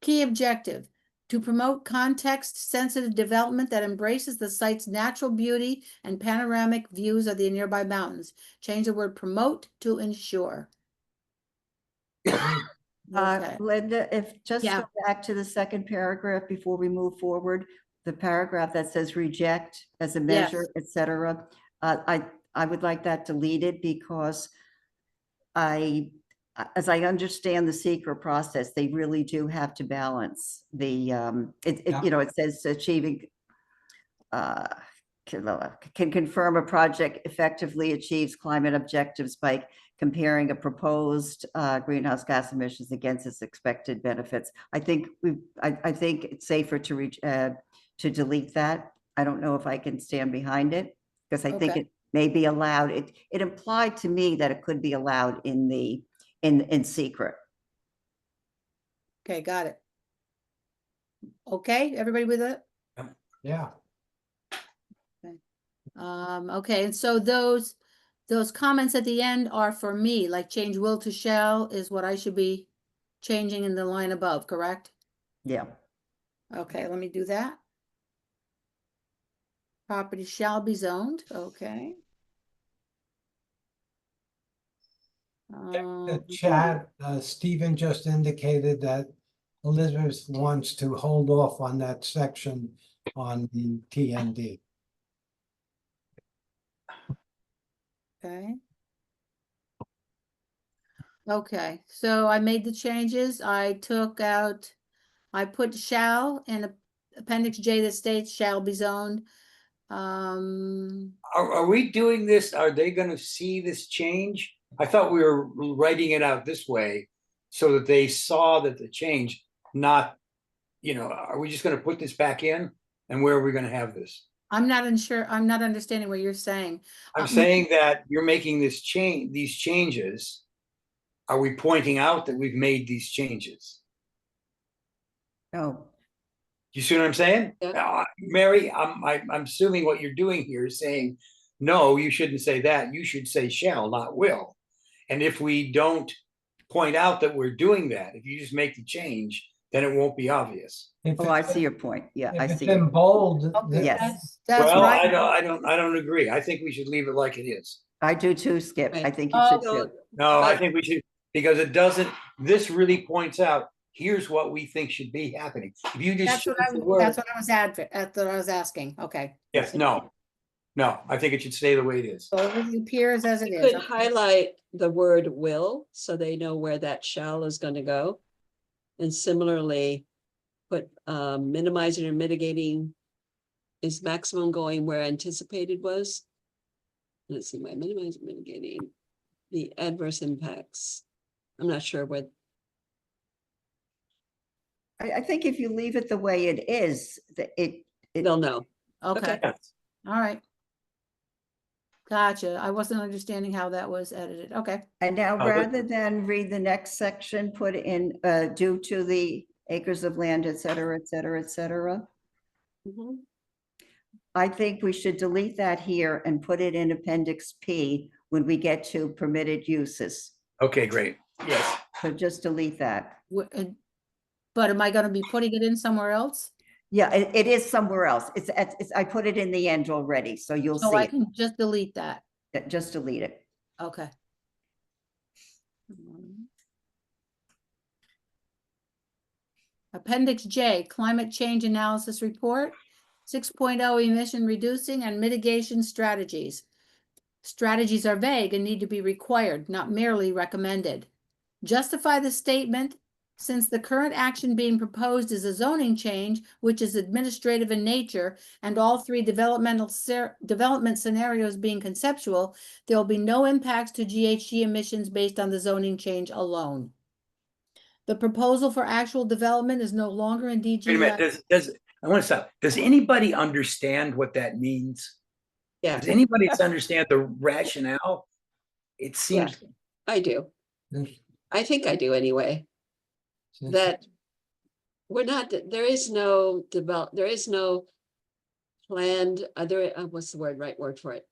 Key objective, to promote context-sensitive development that embraces the site's natural beauty and panoramic views of the nearby mountains. Change the word promote to ensure. Okay. Linda, if just Yeah. go back to the second paragraph before we move forward, the paragraph that says reject as a measure, Yes. et cetera. I would like that deleted because as I understand the secret process, they really do have to balance the, it says achieving, can confirm a project effectively achieves climate objectives by comparing a proposed greenhouse gas emissions against its expected benefits. I think it's safer to delete that. I don't know if I can stand behind it because I think Okay. it may be allowed. It implied to me that it could be allowed in secret. Okay, got it. Okay, everybody with it? Yeah. Okay, and so those comments at the end are for me, like change will to shall is what I should be changing in the line above, correct? Yeah. Okay, let me do that. Property shall be zoned, okay. The chat, Stephen just indicated that Elizabeth wants to hold off on that section on the TND. Okay. Okay, so I made the changes. I put shall in Appendix J that states shall be zoned. Are we doing this? Are they gonna see this change? I thought we were writing it out this way so that they saw that the change, not, are we just gonna put this back in? And where are we gonna have this? I'm not understanding what you're saying. I'm saying that you're making these changes. Are we pointing out that we've made these changes? Oh, You see what I'm saying? Yeah. Mary, I'm assuming what you're doing here is saying, no, you shouldn't say that. You should say shall, not will. And if we don't point out that we're doing that, if you just make the change, then it won't be obvious. oh, I see your point. Yeah, I If it's see. in bold, Okay, Yes. that's Well, right. I don't agree. I think we should leave it like it is. I do too, Skip. I Right. think you should So, too. No, I think we should, because this really points out, here's what we think should be happening. If you just That's what choose the word, that's what I was asking. Okay. yes, no, I think it should stay the way it is. So it appears as it you is. could Okay. highlight the word will, so they know where that shall is gonna go. And similarly, put minimizing or mitigating is maximum going where anticipated was. Let's see, my minimizing, mitigating the adverse impacts. I'm not sure what, I think if you leave it the way it is, they'll know. Okay, Yes. all right. Gotcha. I wasn't understanding how that was edited. Okay. and now but- rather than read the next section, put in due to the acres of land, et cetera, et cetera, et cetera. Mhm. I think we should delete that here and put it in Appendix P when we get to permitted uses. Okay, great. Yes. So just delete that. But am I gonna be putting it in somewhere else? Yeah, it is somewhere else. I put it in the end already, so you'll So see I it. can just delete that. Just delete it. Okay. Appendix J, Climate Change Analysis Report, 6.0 Emission Reducing and Mitigation Strategies. Strategies are vague and need to be required, not merely recommended. Justify the statement, since the current action being proposed is a zoning change, which is administrative in nature, and all three development scenarios being conceptual, there will be no impacts to GHG emissions based on the zoning change alone. The proposal for actual development is no longer in Wait a minute, DGI. I want to stop. Does anybody understand what that means? Yeah, Does anybody understand the rationale? It seems, I do. I think I do anyway. That we're not, there is no planned, what's the right word for it?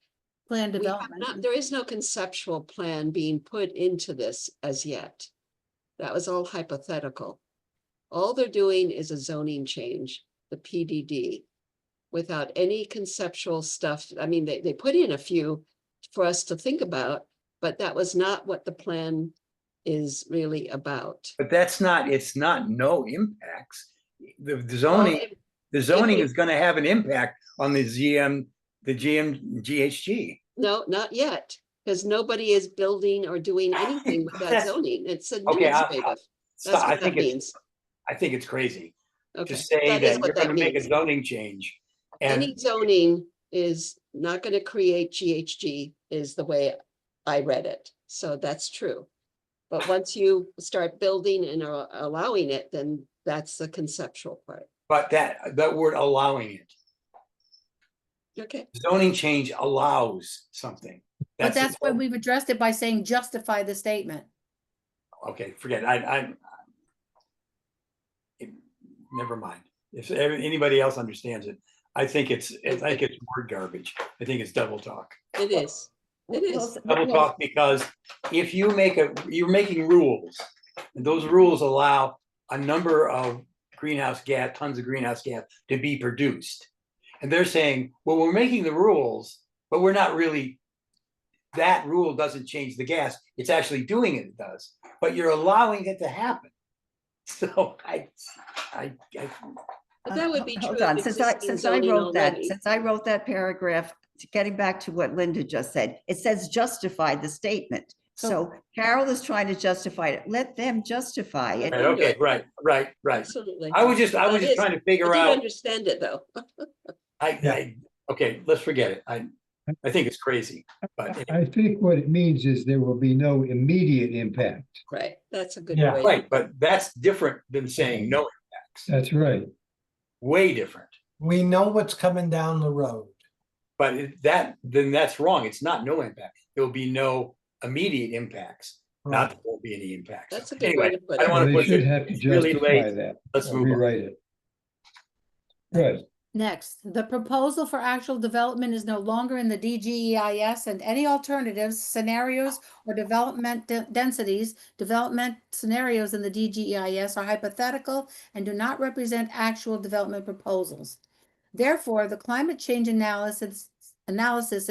Plan We have development. not, there is no conceptual plan being put into this as yet. That was all hypothetical. All they're doing is a zoning change, the PDD, without any conceptual stuff. I mean, they put in a few for us to think about, but that was not what the plan is really about. but that's not, it's not no impacts. The zoning, the zoning is gonna have an impact on the GHG. No, not yet, because nobody is building or doing anything with that zoning. It's Okay, administrative. That's I what that think it's, means. I think it's crazy Okay, to say that is that what you're gonna that make a means. zoning change. Any And zoning is not going to create GHG is the way I read it. So that's true. But once you start building and are allowing it, then that's the conceptual part. but that word allowing it, Okay, zoning change allows something. But that's why it. we've addressed it by saying justify the statement. Okay, forget it. Never mind. If anybody else understands it, I think it's word garbage. I think it's double talk. it is. It is. Double talk because if you're making rules, and those rules allow a number of tons of greenhouse gas to be produced. And they're saying, well, we're making the rules, but we're not really, that rule doesn't change the gas. It's actually doing it, it does, but you're allowing it to happen. So But that would be true. Hold of on, since I existing zoning already. wrote that paragraph, getting back to what Linda just said, it says justify the statement. So Carol is trying to justify it. Let them justify it. okay, right. Absolutely. I was just That is- trying to I figure do out. understand it though. Okay, let's forget it. I think it's crazy, but I think what it means is there will be no immediate impact. Right, that's a good Yeah. way. right, but that's different than saying no impacts. That's right. Way different. We know what's coming down the road. But then that's wrong. It's not no impact. There will be no immediate impacts. Not that there won't be any impacts. That's a good way Anyway, to put I it. don't want They to push should it. have to It's really justify late. that. Let's or move on. Rewrite it. Good. Next, the proposal for actual development is no longer in the DGEIS, and any alternatives, scenarios, or development densities, development scenarios in the DGEIS are hypothetical and do not represent actual development proposals. Therefore, the climate change analysis in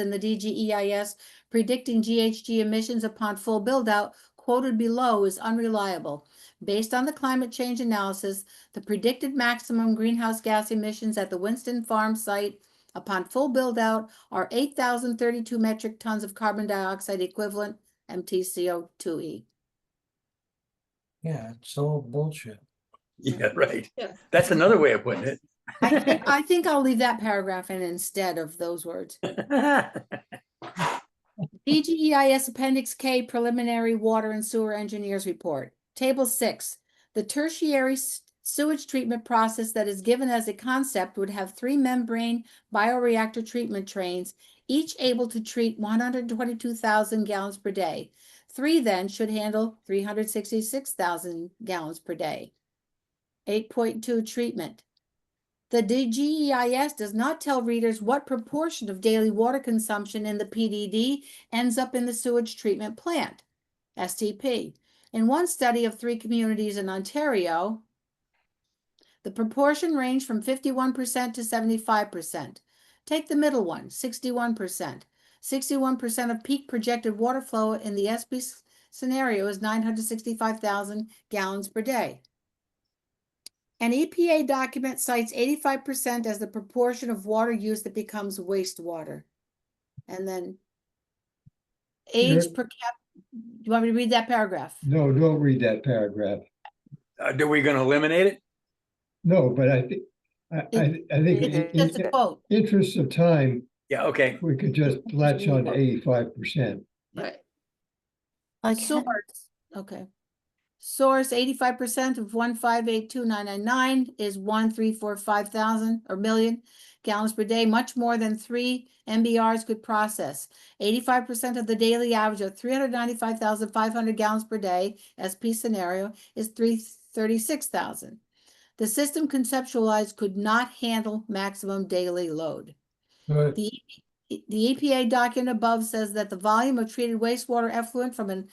the DGEIS predicting GHG emissions upon full build-out quoted below is unreliable. Based on the climate change analysis, the predicted maximum greenhouse gas emissions at the Winston Farm site upon full build-out are 8,032 metric tons of carbon dioxide equivalent, MTCO2e. Yeah, it's all bullshit. Yeah, right. Yeah. That's another way of putting it. I think I'll leave that paragraph in instead of those words. DGEIS Appendix K Preliminary Water and Sewer Engineers Report. Table 6. The tertiary sewage treatment process that is given as a concept would have 3 membrane bioreactor treatment trains, each able to treat 122,000 gallons per day. 3 then should handle 366,000 gallons per day. 8.2 Treatment. The DGEIS does not tell readers what proportion of daily water consumption in the PDD ends up in the sewage treatment plant, STP. In one study of 3 communities in Ontario, the proportion ranged from 51% to 75%. Take the middle one, 61%. 61% of peak projected water flow in the SB scenario is 965,000 gallons per day. An EPA document cites 85% as the proportion of water use that becomes wastewater. And then age Sure. per cap, do you want me to read that paragraph? No, don't read that paragraph. Are we gonna eliminate it? No, but I think, I think It's just a quote. interest of time, Yeah, okay. we could just latch on to 85%. Right. I can't, Source, okay. Source 85% of 1582999 is 1,345,000 or million gallons per day, much more than 3 MBRs could process. 85% of the daily average of 395,500 gallons per day, SP scenario, is 336,000. The system conceptualized could not handle maximum daily load. But The EPA document above says that the volume of treated wastewater effluent from an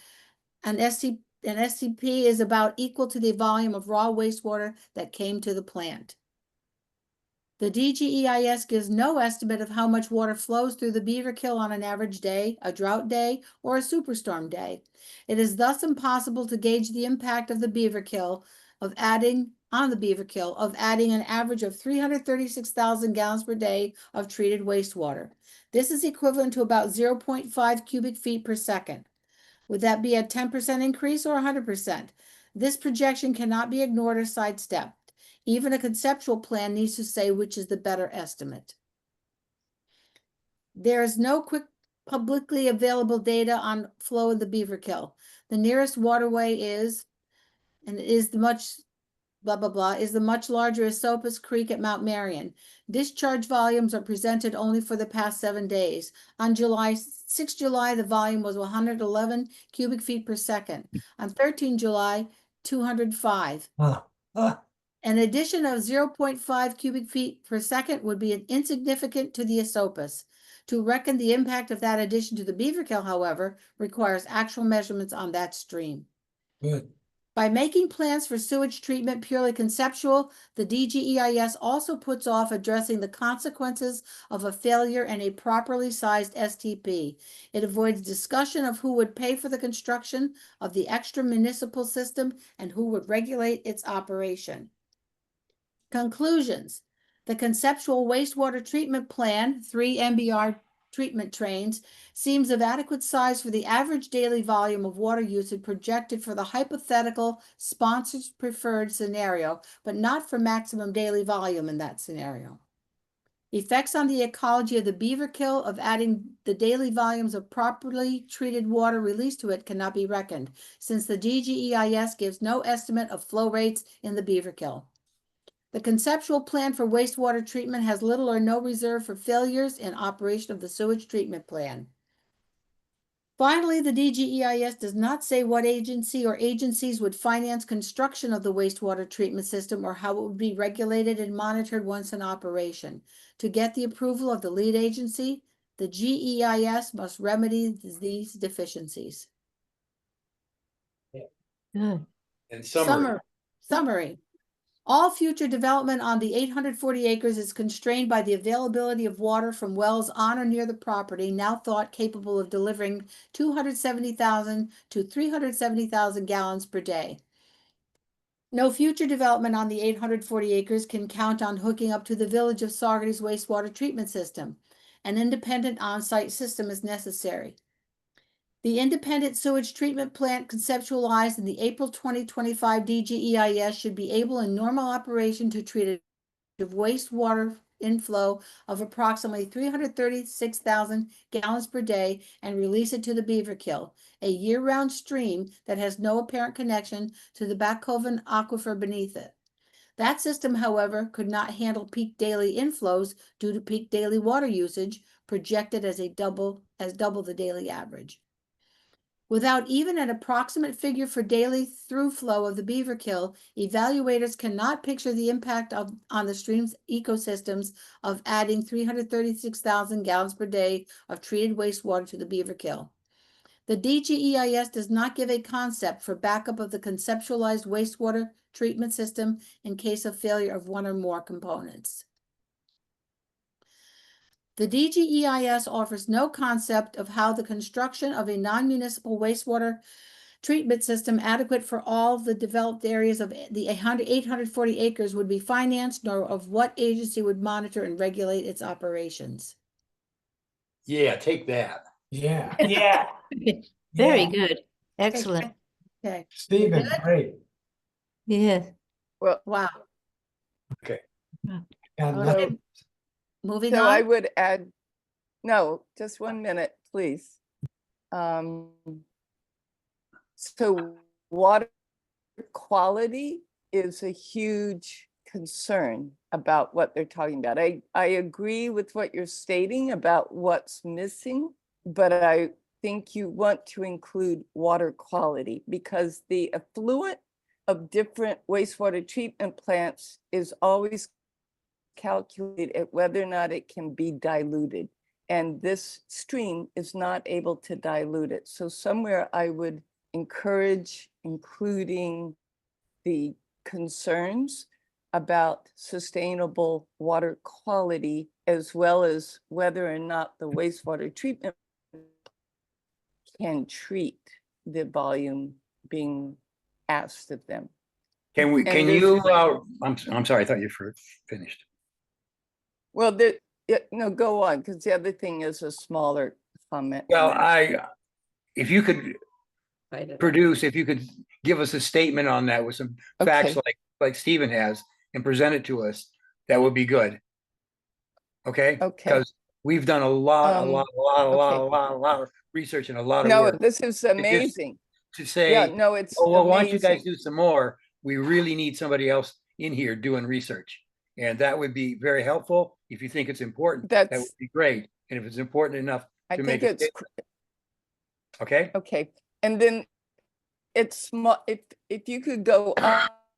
SCP is about equal to the volume of raw wastewater that came to the plant. The DGEIS gives no estimate of how much water flows through the Beaverkill on an average day, a drought day, or a superstorm day. It is thus impossible to gauge the impact of the Beaverkill of adding an average of 336,000 gallons per day of treated wastewater. This is equivalent to about 0.5 cubic feet per second. Would that be a 10% increase or 100%? This projection cannot be ignored or sidestepped. Even a conceptual plan needs to say which is the better estimate. There is no quick publicly available data on flow of the Beaverkill. The nearest waterway is the much larger Esopus Creek at Mount Marion. Discharge volumes are presented only for the past 7 days. On 6 July, the volume was 111 cubic feet per second. On 13 July, 205. An addition of 0.5 cubic feet per second would be insignificant to the Esopus. To reckon the impact of that addition to the Beaverkill, however, requires actual measurements on that stream. Good. By making plans for sewage treatment purely conceptual, the DGEIS also puts off addressing the consequences of a failure in a properly sized STP. It avoids discussion of who would pay for the construction of the extra municipal system and who would regulate its operation. Conclusions. The conceptual wastewater treatment plan, 3 MBR treatment trains, seems of adequate size for the average daily volume of water usage projected for the hypothetical sponsors preferred scenario, but not for maximum daily volume in that scenario. Effects on the ecology of the Beaverkill of adding the daily volumes of properly treated water released to it cannot be reckoned, since the DGEIS gives no estimate of flow rates in the Beaverkill. The conceptual plan for wastewater treatment has little or no reserve for failures in operation of the sewage treatment plan. Finally, the DGEIS does not say what agency or agencies would finance construction of the wastewater treatment system or how it would be regulated and monitored once in operation. To get the approval of the lead agency, the GEIS must remedy these deficiencies. good. In summary, Summary. All future development on the 840 acres is constrained by the availability of water from wells on or near the property, now thought capable of delivering 270,000 to 370,000 gallons per day. No future development on the 840 acres can count on hooking up to the village of Saugerties wastewater treatment system. An independent on-site system is necessary. The independent sewage treatment plant conceptualized in the April 2025 DGEIS should be able in normal operation to treat a wastewater inflow of approximately 336,000 gallons per day and release it to the Beaverkill, a year-round stream that has no apparent connection to the Backhoven aquifer beneath it. That system, however, could not handle peak daily inflows due to peak daily water usage projected as double the daily average. Without even an approximate figure for daily through flow of the Beaverkill, evaluators cannot picture the impact on the stream's ecosystems of adding 336,000 gallons per day of treated wastewater to the Beaverkill. The DGEIS does not give a concept for backup of the conceptualized wastewater treatment system in case of failure of one or more components. The DGEIS offers no concept of how the construction of a non-municipal wastewater treatment system adequate for all the developed areas of the 840 acres would be financed, nor of what agency would monitor and regulate its operations. Yeah, take that. Yeah, Yeah. Very Yeah. good. Excellent. Okay, Stephen, Good. great. Yeah. Well, wow. And Okay. let- Moving so I on. would add, no, just 1 minute, please. So water quality is a huge concern about what they're talking about. I agree with what you're stating about what's missing, but I think you want to include water quality because the effluent of different wastewater treatment plants is always calculated at whether or not it can be diluted. And this stream is not able to dilute it. So somewhere I would encourage including the concerns about sustainable water quality, as well as whether or not the wastewater treatment can treat the volume being asked of them. Can we, And can this- you, I'm sorry, I thought you were finished. Well, no, go on, because the other thing is a smaller comment. Well, if you could produce, if you could give us a statement on that with some facts Okay. like Stephen has and present it to us, that would be good. Okay? Okay. Because we've done a lot okay. of research and a lot of No, work this is amazing. to say, Yeah, no, it's oh, well, why don't you guys amazing. do some more? We really need somebody else in here doing research. And that would be very helpful. If you think it's important, that would That's, be great. And if it's important enough I to think make a it's, statement, okay? okay. And then it's small, if you could go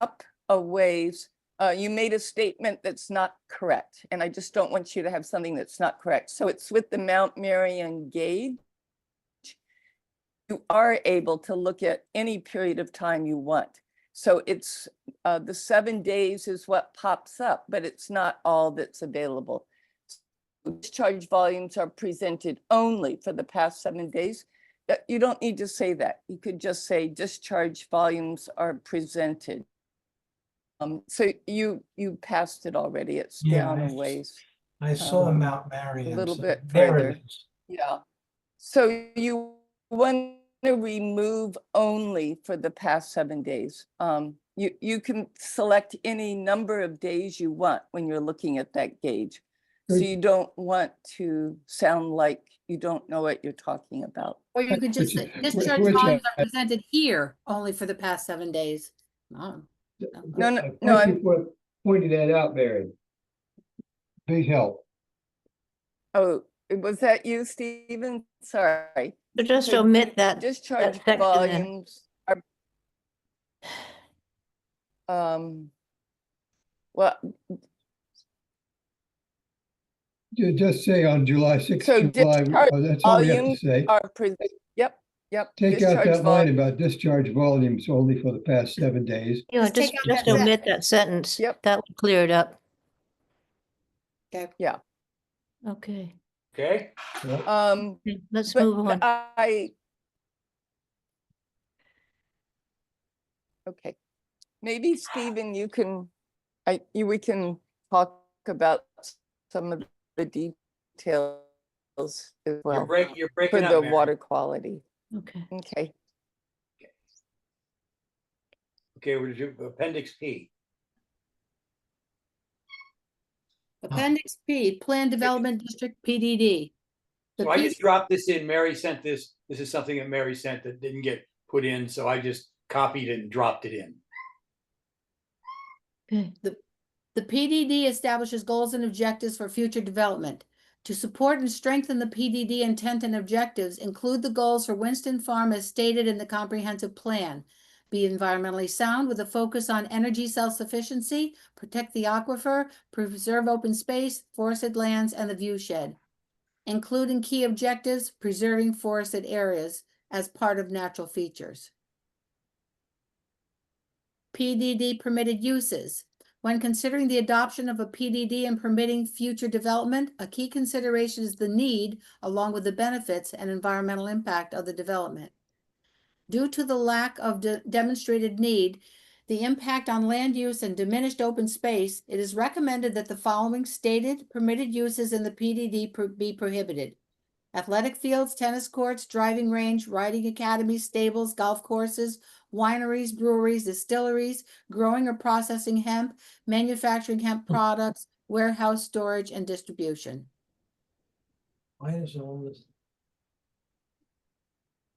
up a ways, you made a statement that's not correct. And I just don't want you to have something that's not correct. So it's with the Mount Marion gauge. You are able to look at any period of time you want. So it's the 7 days is what pops up, but it's not all that's available. Discharge volumes are presented only for the past 7 days. You don't need to say that. You could just say discharge volumes are presented. So you passed it already. It's Yeah, down a I- ways. I saw Um, Mount Marion. little so bit there it further. is. Yeah. So you want to remove only for the past 7 days. You can select any number of days you want when you're looking at that gauge. So Great. you don't want to sound like you don't know what you're talking about. Or you could just Which- say discharge which volumes are presented here only for the past 7 days. Oh, No, no, Thank no, you for pointing that out, Mary. Big help. Oh, was that you, Stephen? Sorry. So just So omit that. Discharge section then. volumes are. Well, Just say on July 6th, so July, discharge that's all we have to volumes say. are yep. Take out discharge that line vol- about discharge volumes only for the past 7 days. Yeah, Just take just out that omit that sentence. Yep. That will clear it up. okay. Yeah. Okay, Okay? Um, okay, let's but move on. Okay, maybe Stephen, you can, we can talk about some of the details as You're well you're for breaking up, the Mary. water quality. Okay. Okay, Okay, we're gonna do appendix P. Appendix P, Plan Development District PDD. The So I piece- just dropped this in. Mary sent this. This is something that Mary sent that didn't get put in, so I just copied it and dropped it in. Okay. The PDD establishes goals and objectives for future development. To support and strengthen the PDD intent and objectives, include the goals for Winston Farm as stated in the comprehensive plan. Be environmentally sound with a focus on energy self-sufficiency, protect the aquifer, preserve open space, forested lands, and the view shed. Including key objectives, preserving forested areas as part of natural features. PDD permitted uses. When considering the adoption of a PDD and permitting future development, a key consideration is the need, along with the benefits and environmental impact of the development. Due to the lack of demonstrated need, the impact on land use and diminished open space, it is recommended that the following stated permitted uses in the PDD be prohibited. Athletic fields, tennis courts, driving range, riding academies, stables, golf courses, wineries, breweries, distilleries, growing or processing hemp, manufacturing hemp products, warehouse storage, and distribution. Why is all this?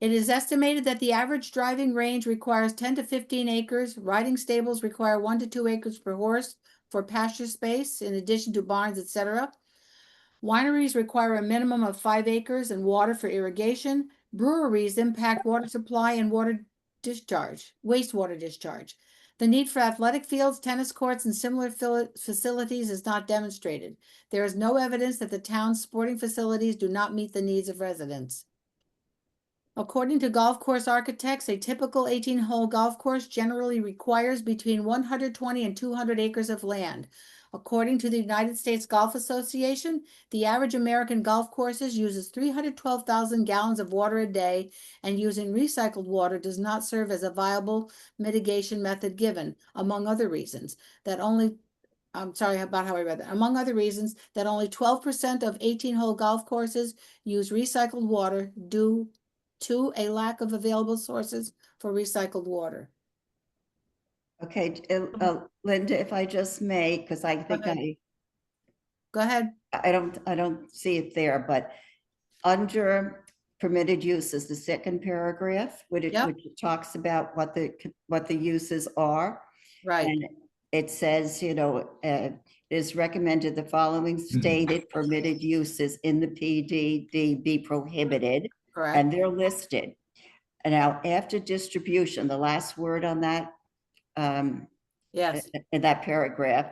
It is estimated that the average driving range requires 10 to 15 acres. Riding stables require 1 to 2 acres per horse for pasture space, in addition to barns, etc. Wineries require a minimum of 5 acres and water for irrigation. Breweries impact water supply and water discharge, wastewater discharge. The need for athletic fields, tennis courts, and similar facilities is not demonstrated. There is no evidence that the town's sporting facilities do not meet the needs of residents. According to golf course architects, a typical 18-hole golf course generally requires between 120 and 200 acres of land. According to the United States Golf Association, the average American golf courses uses 312,000 gallons of water a day, and using recycled water does not serve as a viable mitigation method given, among other reasons, that only I'm sorry about how I read that. Among other reasons, that only 12% of 18-hole golf courses use recycled water due to a lack of available sources for recycled water. Okay, Linda, if I just may, because I think Go ahead. I don't see it there, but under permitted uses, the second paragraph, which talks about what the uses are. Right. And it says, you know, it is recommended the following stated permitted uses in the PDD be prohibited. Correct. And they're listed. And now after distribution, the last word on that, yes, in that paragraph,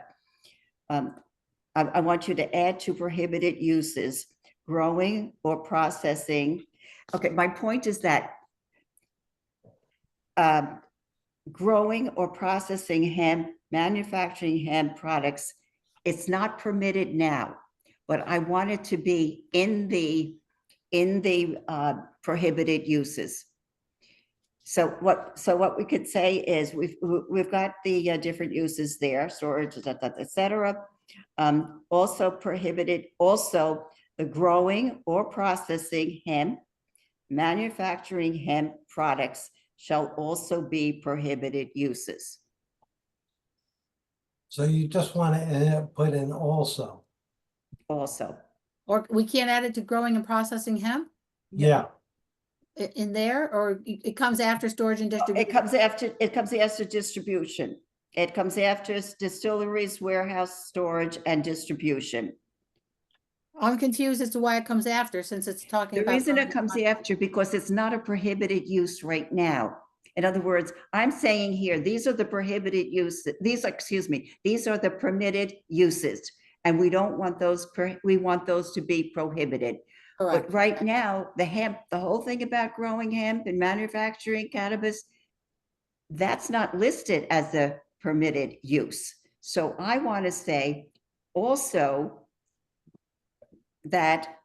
I want you to add to prohibited uses, growing or processing. Okay, my point is that growing or processing hemp, manufacturing hemp products, it's not permitted now, but I want it to be in the prohibited uses. So what we could say is we've got the different uses there, storage, et cetera. Also prohibited, also the growing or processing hemp, manufacturing hemp products shall also be prohibited uses. So you just want to put in also. Also. Or we can't add it to growing and processing hemp Yeah. in there, or it comes after storage and distribution? It comes after distribution. It comes after distilleries, warehouse, storage, and distribution. I'm confused as to why it comes after, since it's talking The about. reason it comes after, because it's not a prohibited use right now. In other words, I'm saying here, these are the prohibited uses, these are the permitted uses. And we don't want those, we want those to be prohibited. Correct. But right now, the hemp, the whole thing about growing hemp and manufacturing cannabis, that's not listed as a permitted use. So I want to say also that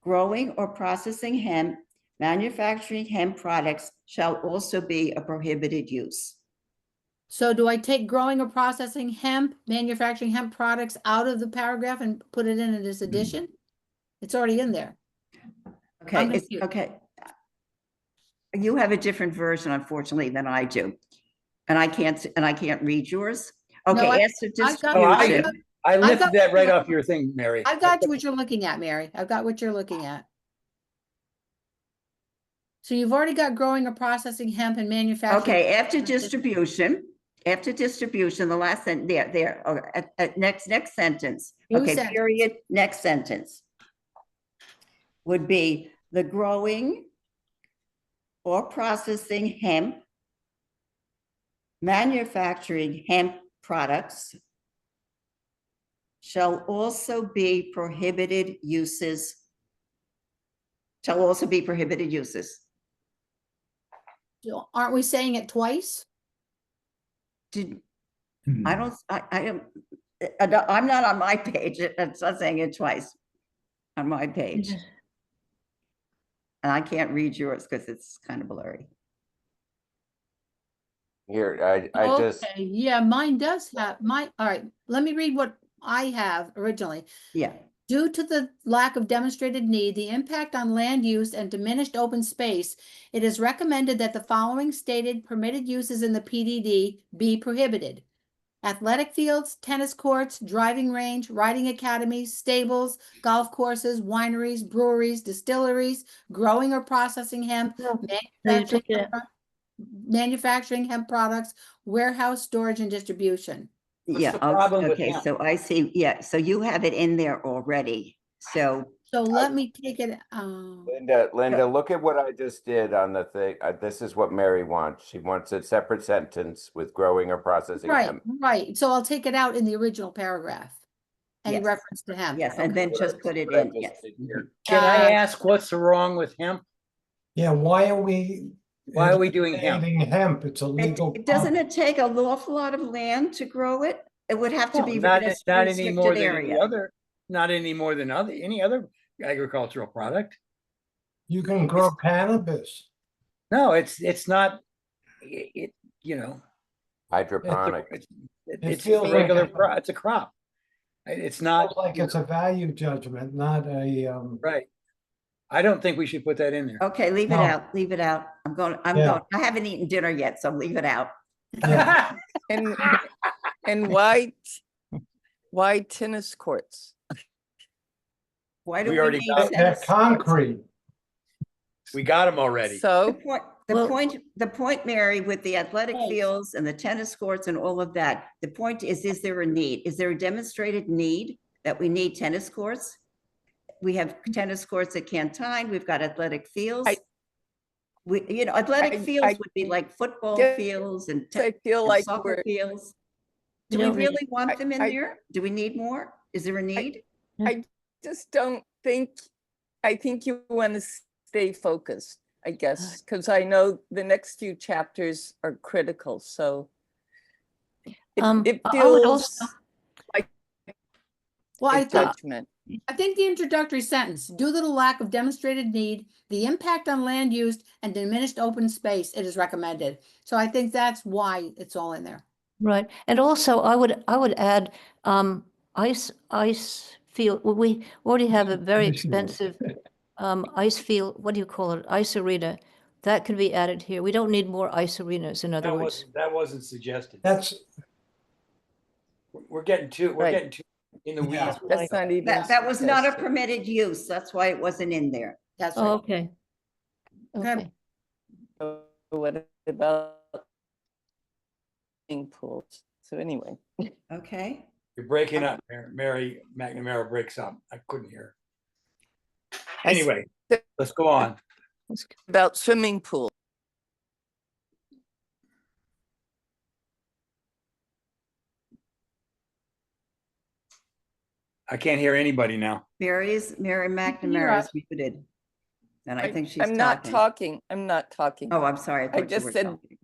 growing or processing hemp, manufacturing hemp products shall also be a prohibited use. So do I take growing or processing hemp, manufacturing hemp products out of the paragraph and put it in this addition? It's already in there. Okay, okay. You have a different version, unfortunately, than I do. And I can't read yours. Okay, No, as to distribution. I lifted that right off your thing, Mary. I've got what you're looking at, Mary. I've got what you're looking at. So you've already got growing or processing hemp and manufacturing. Okay, after distribution, the last sentence, next sentence. Okay, period, next sentence would be the growing or processing hemp, manufacturing hemp products shall also be prohibited uses. Shall also be prohibited uses. Aren't we saying it twice? I don't, I am, I'm not on my page. It's not saying it twice on my page. Yes. And I can't read yours because it's kind of blurry. Here, I just, Okay, yeah, mine does have, all right, let me read what I have originally. Yeah. Due to the lack of demonstrated need, the impact on land use and diminished open space, it is recommended that the following stated permitted uses in the PDD be prohibited. Athletic fields, tennis courts, driving range, riding academies, stables, golf courses, wineries, breweries, distilleries, growing or processing hemp, No, you manufacturing took it out. manufacturing hemp products, warehouse, storage, and distribution. What's Yeah, the problem with okay, hemp? so I see, yeah, so you have it in there already. So, So let me take it, Linda, look at what I just did on the thing. This is what Mary wants. She wants a separate sentence with growing or processing right, hemp. right. So I'll take it out in the original paragraph. Any Yes. reference to hemp. yes, and then What I- just put it what I in, just yes. did here. Can I ask what's wrong with hemp? Yeah, why are we? Why are we doing hemp? eliminating Hemp, it's a legal. Doesn't it take an awful lot of land to grow it? It would have to No, be not, in a not any more restricted than any area. other, not any more than any other agricultural product. You can grow cannabis. No, it's not, you know, Hydroponic. it's feels a like regular, a- it's a crop. It's Feels not, like it's a value judgment, not a, right. I don't think we should put that in there. Okay, leave it No. out, leave it out. Yeah. I haven't eaten dinner yet, so leave it out. yeah, And why tennis courts? Why do We we already need got- they're tennis courts? concrete. We got them already. The So, point, Well- the point, Mary, with the athletic Yes. fields and the tennis courts and all of that, the point is there a need? Is there a demonstrated need that we need tennis courts? We have tennis courts at Cantine, we've got athletic fields. Athletic I- fields I would be like football guess fields and I feel and like soccer we're, fields. We Do we don't need- really want them in I- there? Do we need more? Is there a need? I just don't think, I think you want to stay focused, I guess, because I know the next few chapters are critical, so. It I would feels also- like Well, a I think, judgment. I think the introductory sentence, due to the lack of demonstrated need, the impact on land use and diminished open space, it is recommended. So I think that's why it's all in there. Right, and also I would add, ice field, well, we already have a very Ice field. expensive, ice field, what do you call it, ice arena. That could be added here. We don't need more ice arenas, in other words. That wasn't suggested. That's, We're getting too Right. in the Yeah. weeds. with That's stuff. not even. That was not a suggested. permitted use, that's why it wasn't in there. That's Oh, right. okay. Okay, So what about swimming pools? So anyway, Okay, You're breaking up, Mary McNamara breaks up. I couldn't hear. I s- Anyway, let's go on. about swimming pool. I can't hear anybody now. Mary hear McNamara us. is muted. And I think she's I'm not talking. talking, I'm not talking. Oh, I'm sorry. I thought you just were said talking.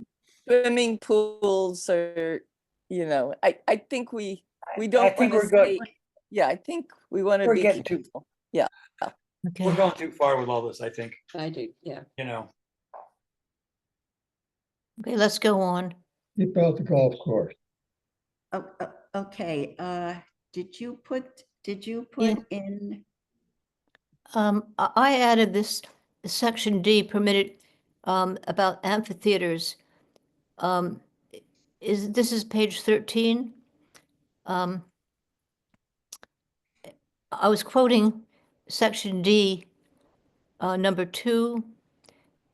swimming pools are, I think we I don't think want we're to good. say, yeah, I think we want to We're be getting too- careful. We're okay. going too far with all this, I think, I do, yeah. you know. Okay, let's go on. Keep out the golf course. Oh, okay, did you put Yeah. in, I added this, section D permitted, about amphitheaters. This is page 13. I was quoting section D, number 2.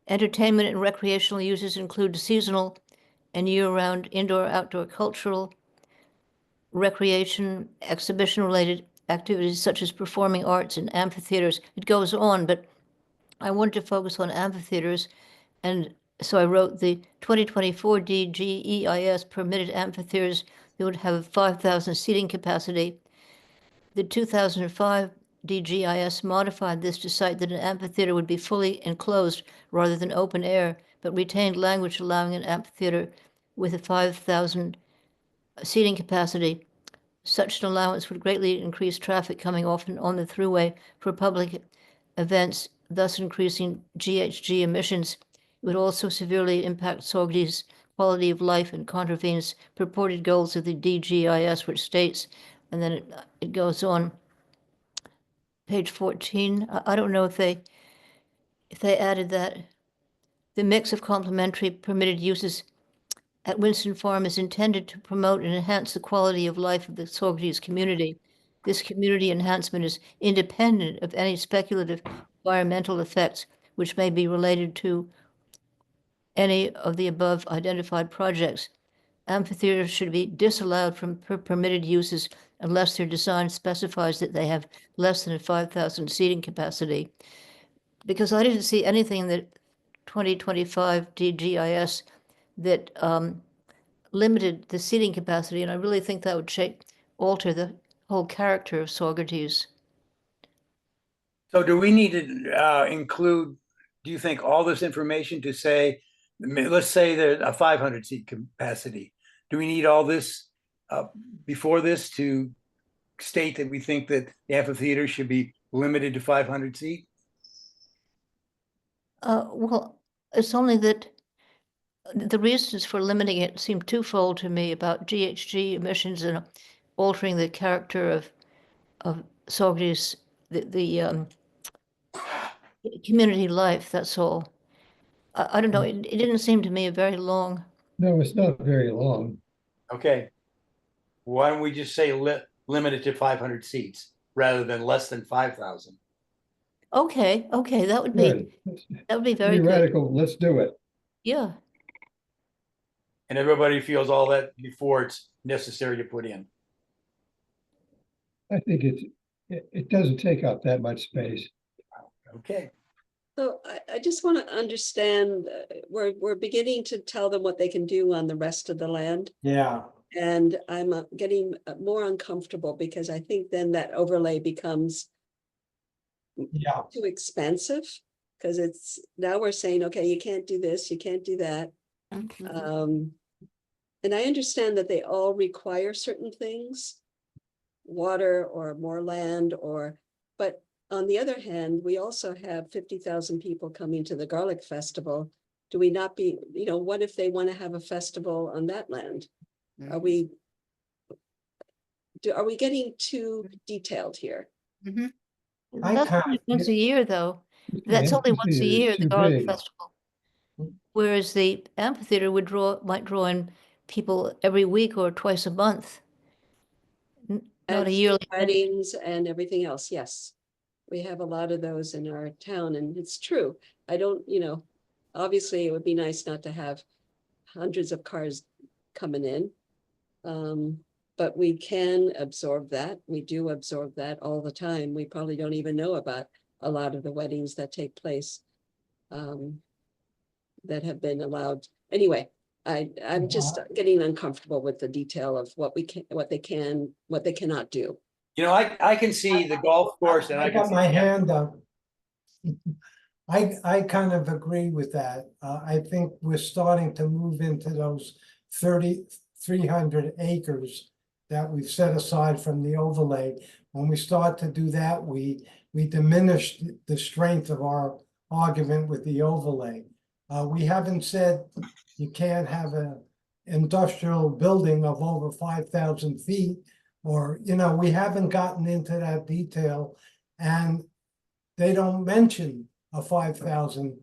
Entertainment and recreational uses include seasonal and year-round indoor, outdoor cultural, recreation, exhibition-related activities such as performing arts and amphitheaters. It goes on, but I wanted to focus on amphitheaters, and so I wrote the 2024 DGEIS permitted amphitheaters that would have 5,000 seating capacity. The 2005 DGIS modified this to cite that an amphitheater would be fully enclosed rather than open air, but retained language allowing an amphitheater with a 5,000 seating capacity. Such an allowance would greatly increase traffic coming off and on the thruway for public events, thus increasing GHG emissions. It would also severely impact Saugerties' quality of life and contravenes purported goals of the DGIS, which states, and then it goes on. Page 14, I don't know if they added that. The mix of complementary permitted uses at Winston Farm is intended to promote and enhance the quality of life of the Saugerties community. This community enhancement is independent of any speculative environmental effects which may be related to any of the above identified projects. Amphitheaters should be disallowed from permitted uses unless their design specifies that they have less than a 5,000 seating capacity. Because I didn't see anything in the 2025 DGIS that limited the seating capacity, and I really think that would alter the whole character of Saugerties. So do we need to include, do you think, all this information to say, let's say there's a 500 seat capacity. Do we need all this before this to state that we think that the amphitheater should be limited to 500 seat? Well, it's only that the reasons for limiting it seem twofold to me about GHG emissions and altering the character of Saugerties, the community life, that's all. I don't know, it didn't seem to me a very long. No, it's not very long. Okay. Why don't we just say limited to 500 seats rather than less than 5,000? Okay, that would Good. be very good. Radical, let's do it. Yeah, And everybody feels all that before it's necessary to put in. I think it doesn't take up that much space. Okay. So I just want to understand, we're beginning to tell them what they can do on the rest of the land. Yeah, And I'm getting more uncomfortable because I think then that overlay becomes yeah. too expensive. Because now we're saying, okay, you can't do this, you can't do that. And I understand that they all require certain things, water or more land but on the other hand, we also have 50,000 people coming to the Garlic Festival. Do we not be, what if they want to have a festival on that land? Are we getting too detailed here? that's only once a year, though. That's only once a year, the Garlic Festival. Whereas the amphitheater might draw in people every week or twice a month. Not a yearly thing. Weddings and everything else, yes. We have a lot of those in our town, and it's true. I don't, obviously it would be nice not to have hundreds of cars coming in. But we can absorb that. We do absorb that all the time. We probably don't even know about a lot of the weddings that take place that have been allowed. Anyway, I'm just getting uncomfortable with the detail of what they cannot do. I can see the golf course and I can got see my hand up. I kind of agree with that. I think we're starting to move into those 300 acres that we've set aside from the overlay. When we start to do that, we diminish the strength of our argument with the overlay. We haven't said you can't have an industrial building of over 5,000 feet, or, we haven't gotten into that detail, and they don't mention a 5,000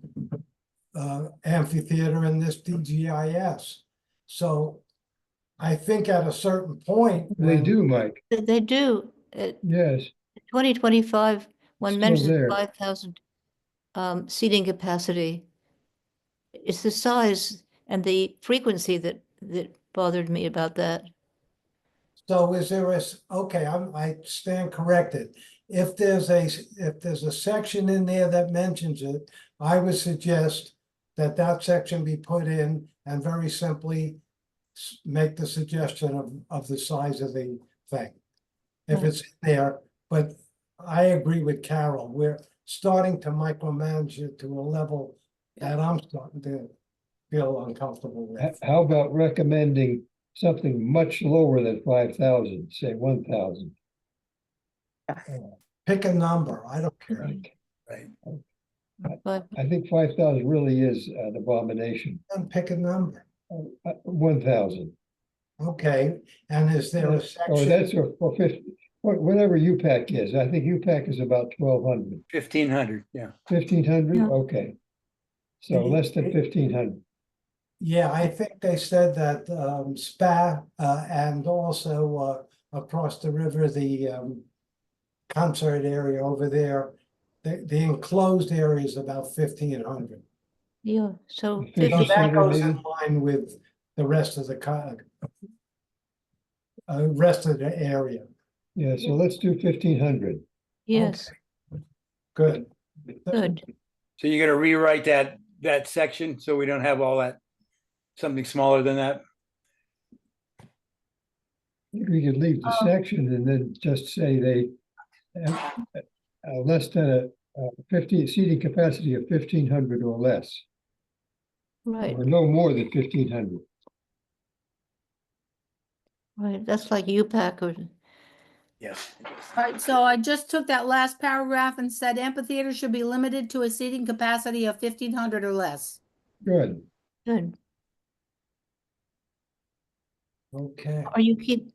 amphitheater in this DGIS. So I think at a certain point. They do, Mike. They do. Yes. 2025, one Still mentions there. 5,000 seating capacity. It's the size and the frequency that bothered me about that. So is there okay, I stand corrected. If there's a section in there that mentions it, I would suggest that section be put in and very simply make the suggestion of the size of the thing. If it's in there, but I agree with Carol, we're starting to micromanage it to a level that I'm starting to feel uncomfortable with. How about recommending something much lower than 5,000, say 1,000. Pick a number, I don't care. Right. But I think 5,000 really is an abomination. And pick a number. 1,000. Okay, and is there a Or section? that's or 50, whatever UPAC is. I think UPAC is about 1,200. 1,500, yeah. 1,500, Yeah. okay. So less than 1,500. Yeah, I think they said that SPA and also across the river, the concert area over there, the enclosed area is about 1,500. yeah, so The So 50 50, that center goes in maybe? line with the rest of the rest of the area. Yeah, so let's do 1,500. yes, Good. good. So you're gonna rewrite that section so we don't have all that, something smaller than that? We could leave the section and then just say they less than a 50 seating capacity of 1,500 or less, Right, or no more than 1,500. right. That's like UPAC or Yes. All right, so I just took that last paragraph and said amphitheater should be limited to a seating capacity of 1,500 or less. Good. good. Okay. Are you can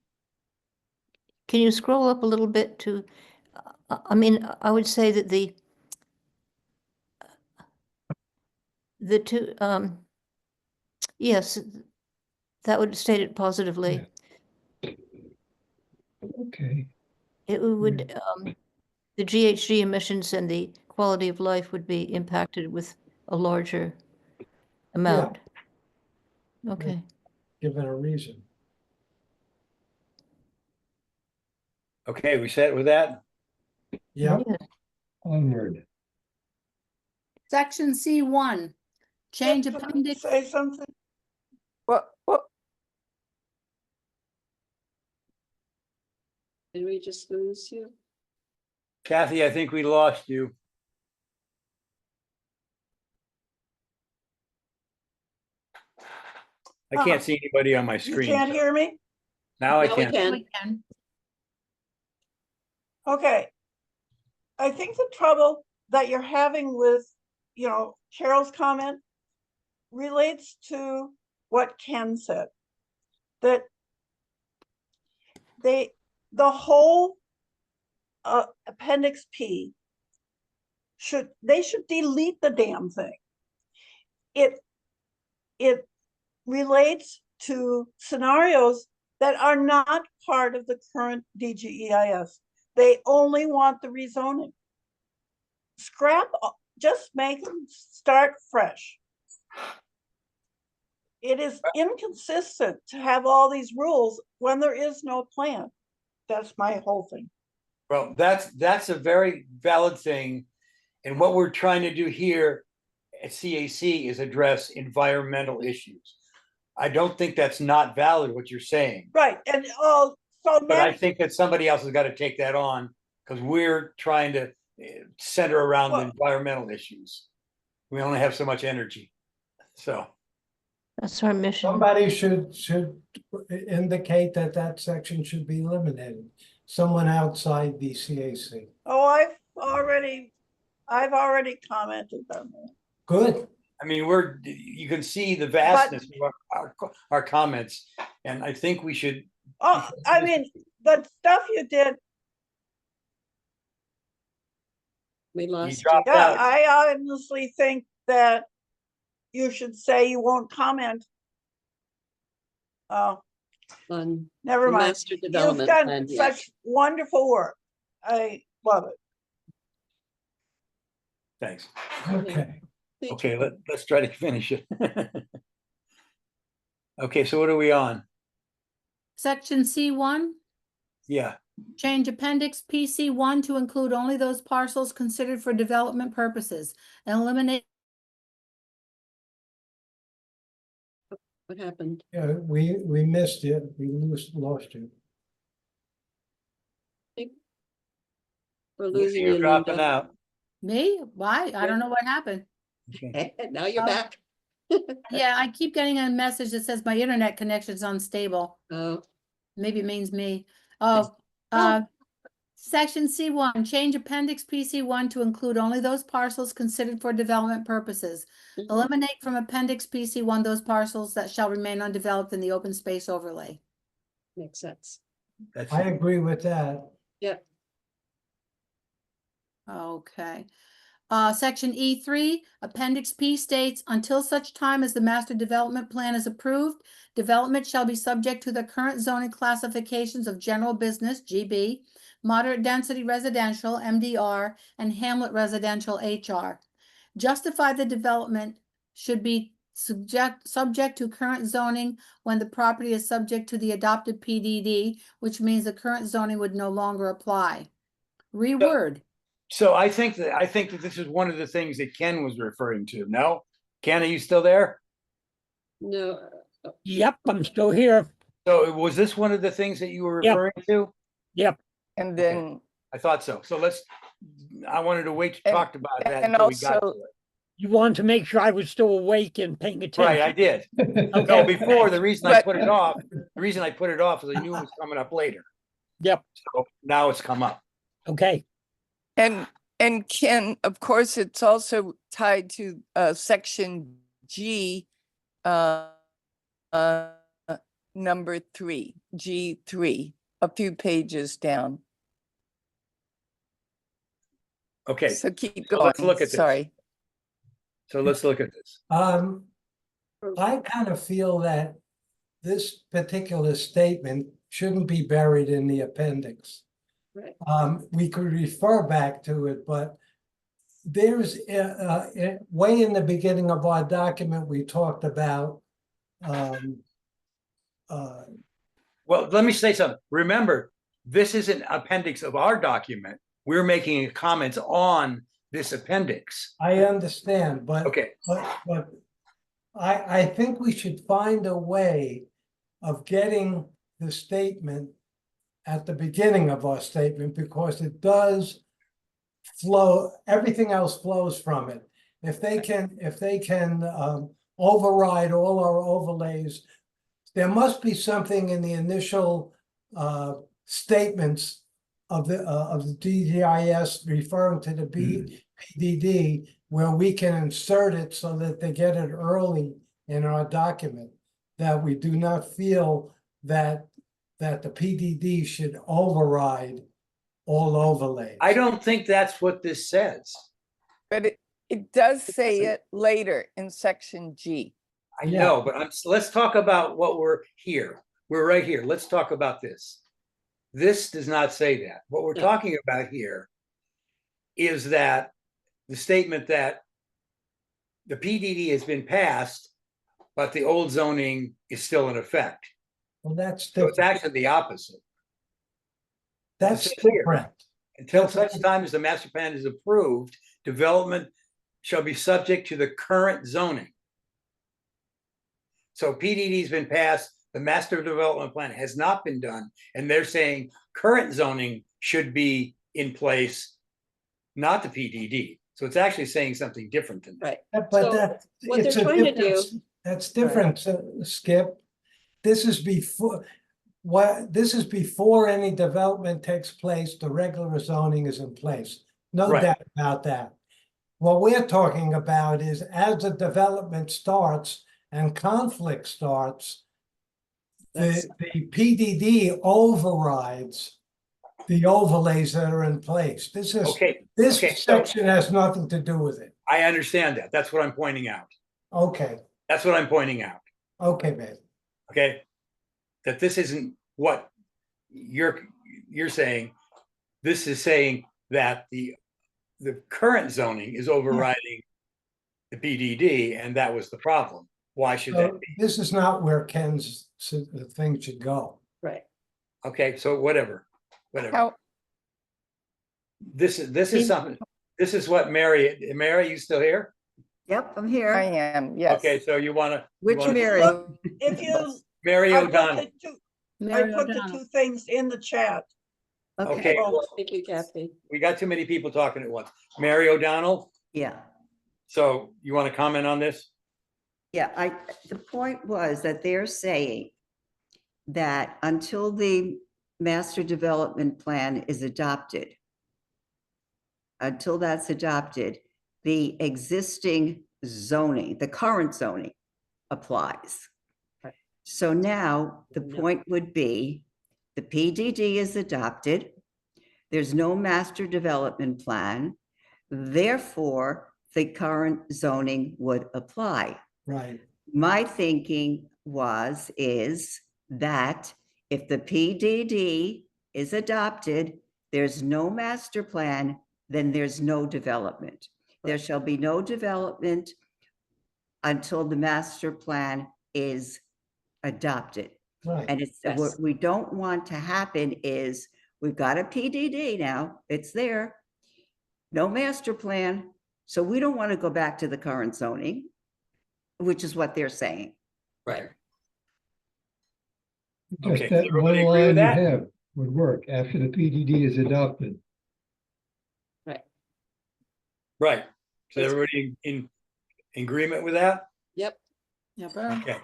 you scroll up a little bit to, I mean, I would say that the two, yes, that would state it positively. Okay. It would, the GHG emissions and the quality of life would be impacted with a larger amount. Okay, Given a reason. Okay, we set with that? Yeah. yeah, Onward. Section C1, change Can I appendix. Say something. Well, Did we just lose you? Kathy, I think we lost you. I can't see anybody on my You screen. can't hear me? Now I Now we can. We can. Okay. I think the trouble that you're having with, Carol's comment relates to what Ken said. That the whole appendix P they should delete the damn thing. It relates to scenarios that are not part of the current DGEIS. They only want the rezoning. Scrap, just make them start fresh. It is inconsistent to have all these rules when there is no plan. That's my whole thing. Well, that's a very valid thing. And what we're trying to do here at CAC is address environmental issues. I don't think that's not valid what you're saying, Right, and but I think that somebody else has got to take that on because we're trying to center around the Well- environmental issues. We only have so much energy. So, that's our mission. Somebody should indicate that section should be eliminated. Someone outside the CAC. I've already commented on that. Good. I mean, you can see the vastness of our comments, and I think we should. Oh, I mean, the stuff you did, We You lost you. dropped yeah, out. I honestly think that you should say you won't comment. Oh, On never the mind. master You've development plan, done yes. such wonderful work. I love it. Thanks. Okay. Thank Okay, you. let's try to finish it. Okay, so what are we on? Section C1, Yeah, change appendix PC1 to include only those parcels considered for development purposes and eliminate. What happened? Yeah, we missed it. We lost you. We're losing you're you, dropping Linda. out. Me? Why? I don't know what happened. Okay. Now you're Oh. back. Yeah, I keep getting a message that says my internet connection is unstable. Oh, Maybe it means me. Oh, section C1, change appendix PC1 to include only those parcels considered for development purposes. mhm. Eliminate from appendix PC1 those parcels that shall remain undeveloped in the open space overlay. Makes sense. That's, I agree with that. Yeah, Okay. Section E3, Appendix P states, until such time as the master development plan is approved, development shall be subject to the current zoning classifications of general business, GB, moderate density residential, MDR, and hamlet residential, HR. Justify the development should be subject to current zoning when the property is subject to the adopted PDD, which means the current zoning would no longer apply. Reword. so I think that this is one of the things that Ken was referring to. No? Ken, are you still there? no, Yep, I'm still here. So was this one of the things that you were Yep. referring to? Yep. And Okay. then, I thought so. So I wanted to wait to And- talk about that and until we got to also- it. You wanted to make sure I was still awake and paying attention. Right, I did. No, Okay. before, the reason I But- put it off, is I knew it was coming up later. Yep. So now it's come up. Okay. and Ken, of course, it's also tied to section G, number 3, G3, a few pages down. Okay, So keep so going. let's look at this. Sorry. so let's look at this. I kind of feel that this particular statement shouldn't be buried in the appendix. right. We could refer back to it, but there's, way in the beginning of our document, we talked about, Well, let me say something. Remember, this is an appendix of our document. We're making comments on this appendix. I understand, but. Okay, But I think we should find a way of getting the statement at the beginning of our statement, because it does flow, everything else flows from it. If they can override all our overlays, there must be something in the initial statements of the DGIS referring to the PDD, where we can insert it so that they get it early in our document, that we do not feel that the PDD should override all overlays. I don't think that's what this says. But it does say it later in section G. I know, but let's talk about what we're here. We're right here. Let's talk about this. This does not say that. What we're No. talking about here is that the statement that the PDD has been passed, but the old zoning is still in effect. Well, that's So it's different. actually the opposite. That's it's clear. different. Until such time as the master plan is approved, development shall be subject to the current zoning. So PDD's been passed, the master development plan has not been done, and they're saying current zoning should be in place, not the PDD. So it's actually saying something different than that. Right. But So that. what it's they're a trying to difference. do- That's different, Skip. This is before, this is before any development takes place, the regular zoning is in place. No Right. doubt about that. What we're talking about is as the development starts and conflict starts, That's- the PDD overrides the overlays that are in place. This is, Okay, this okay, so- section has nothing to do with it. I understand that. That's what I'm pointing out. Okay, That's what I'm pointing out, okay, babe. okay? That this isn't what you're saying. This is saying that the current zoning is overriding the PDD, and that was the problem. Why should that So be? this is not where Ken's thing should go. Right. Okay, so whatever. How, This is something, this is what Mary, you still here? Yep, I'm I here. am, yes. Okay, so you wanna. Which Mary? If you, Mary I put O'Donnell. I Mary put the O'Donnell. two things in the chat. Okay, Oh, Thank you, Kathy. we got too many people talking at once. Mary O'Donnell, Yeah. so you wanna comment on this? Yeah, the point was that they're saying that until the master development plan is adopted, until that's adopted, the existing zoning, the current zoning applies. Right. So now the No. point would be, the PDD is adopted. There's no master development plan. Therefore, the current zoning would apply. Right. My thinking is that if the PDD is adopted, there's no master plan, then there's no development. There shall be no development until the master plan is adopted. Right. And it's, what Yes. we don't want to happen is, we've got a PDD now, it's there. No master plan, so we don't want to go back to the current zoning, which is what they're saying. Right. Just Okay, that everybody one agree with line you that? have would work after the PDD is adopted. Right. So It's- everybody in agreement with that? Yep. Okay.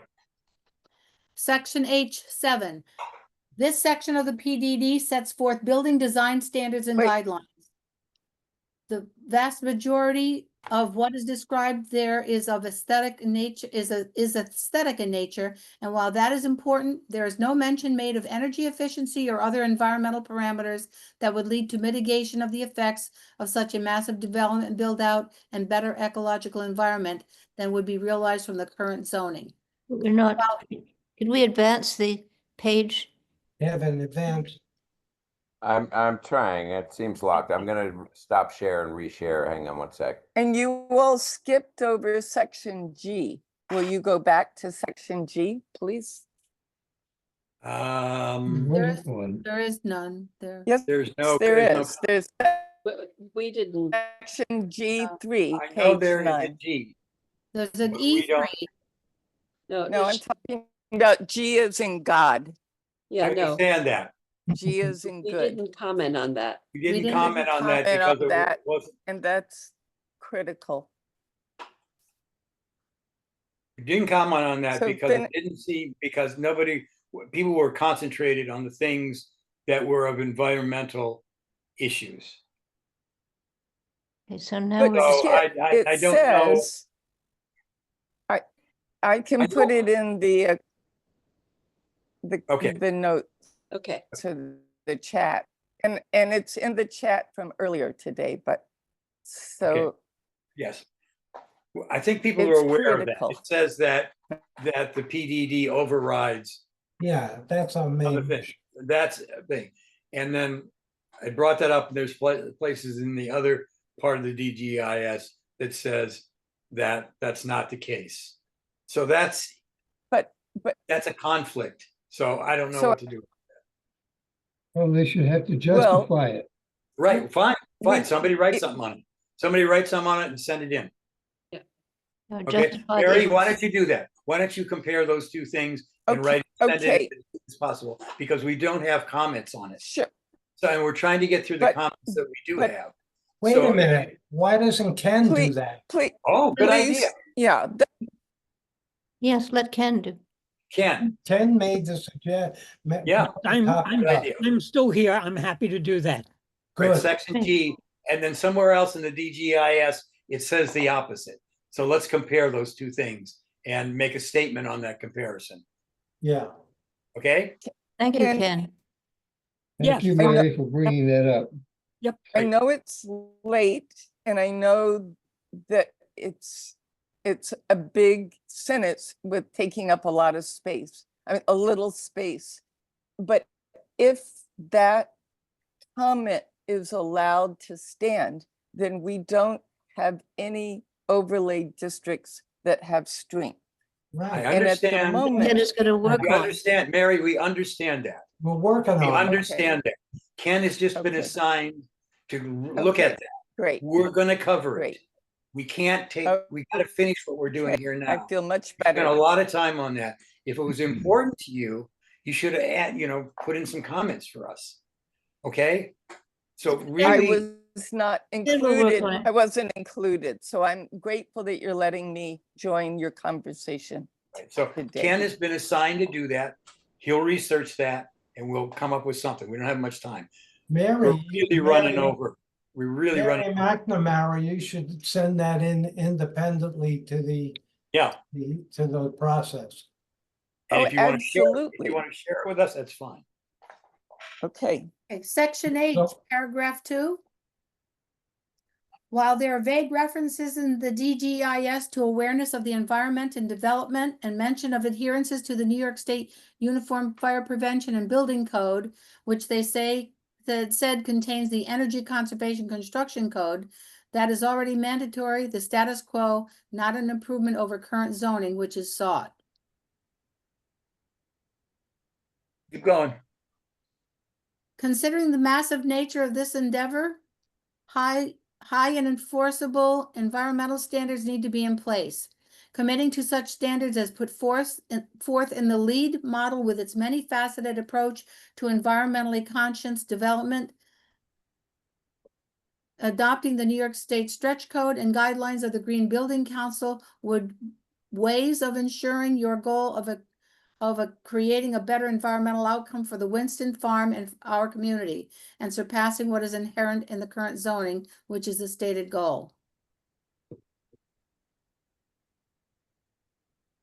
Section H7. This section of the PDD sets forth building design standards and Wait. guidelines. The vast majority of what is described there is of aesthetic nature, is aesthetic in nature. And while that is important, there is no mention made of energy efficiency or other environmental parameters that would lead to mitigation of the effects of such a massive development build out and better ecological environment than would be realized from the current zoning. We're not, could we advance the page? Have an advance. I'm trying. It seems locked. I'm gonna stop share and reshare. Hang on one sec. And you all skipped over section G. Will you go back to section G, please? What one? There is none there. Yes, There's no. there there's no- is. There's But we didn't, section G3, I know page there is a 9. G. There's an But we don't- E3. no, No, I'm talking about G as in God. I yeah, no, understand that. G as in we good. didn't comment on that. We didn't didn't comment on that comment on because that. it wasn't, And that's critical. we didn't comment on that So because then- it didn't seem, because people were concentrated on the things that were of environmental issues. Okay, so now But we're So Skip, I it don't know. says, I can I put know- it in Okay. the note Okay, to the chat. And it's in the chat from earlier today, but so, Yes. Well, I think people are It's aware of that. critical. It says that the PDD overrides Yeah, that's our other main. things. That's a thing. And then I brought that up, and there's places in the other part of the DGIS that says that that's not the case. So that's but that's a conflict. So I don't know So- what to do. Well, they should have to Well- justify it. Right, fine, fine. We- Somebody write it- something on it. Somebody write something on it and send it in. Okay, justify the- Mary, why don't you do that? Why don't you compare those two things and Okay, write, send it okay. in as soon as possible, because we don't have comments on it. sure, So, and we're trying to get through the But- comments that we do but- have. Wait So- a minute, why doesn't Ken do Please- that? please, Oh, good please, idea. yeah, Yes, let Ken do. Ken, Ken made the suggest. Yeah, I'm still here. I'm happy to do that. right, Good. section G, and then somewhere else in the DGIS, it says the opposite. So let's compare those two things and make a statement on that comparison, Yeah, okay? Thank you, Ken- Ken. Thank you, I know- Mary, for bringing that up. I Right. know it's late and I know that it's a big sentence with taking up a lot of space, I mean, a little space. But if that comment is allowed to stand, then we don't have any overlay districts that have strength. I right. And at the understand, moment- Ken is going to work we on it. understand, Mary, we understand that. We're working We on it. understand that. Ken has just been Okay. assigned to look Okay. at that. Great, We're gonna cover it. great. We can't take, Oh, we gotta finish what we're doing okay. here I now. feel much Spent a better. lot of time on that. If it was important to you, you should have, put in some comments for us. Okay? So I really, was not Then we'll work included. on it. I wasn't included, so I'm grateful that you're letting me join your conversation. So Today. Ken has been assigned to do that. He'll research that and we'll come up with something. We don't have much time. We're Mary. really running Mary- over. We're really Mary running. McNamara, you should send that in independently to Yeah. to the process. And Oh, if you want to share, if absolutely. you want to share it with us, that's fine. Okay, Okay, section H, So- paragraph 2. While there are vague references in the DGIS to awareness of the environment and development and mention of adherences to the New York State Uniform Fire Prevention and Building Code, which they say that said contains the Energy Conservation Construction Code, that is already mandatory, the status quo, not an improvement over current zoning, which is sought. Keep going. Considering the massive nature of this endeavor, high and enforceable environmental standards need to be in place. Committing to such standards as put forth in the LEED model with its many faceted approach to environmentally conscious development, adopting the New York State Stretch Code and guidelines of the Green Building Council would ways of ensuring your goal of creating a better environmental outcome for the Winston Farm and our community, and surpassing what is inherent in the current zoning, which is the stated goal.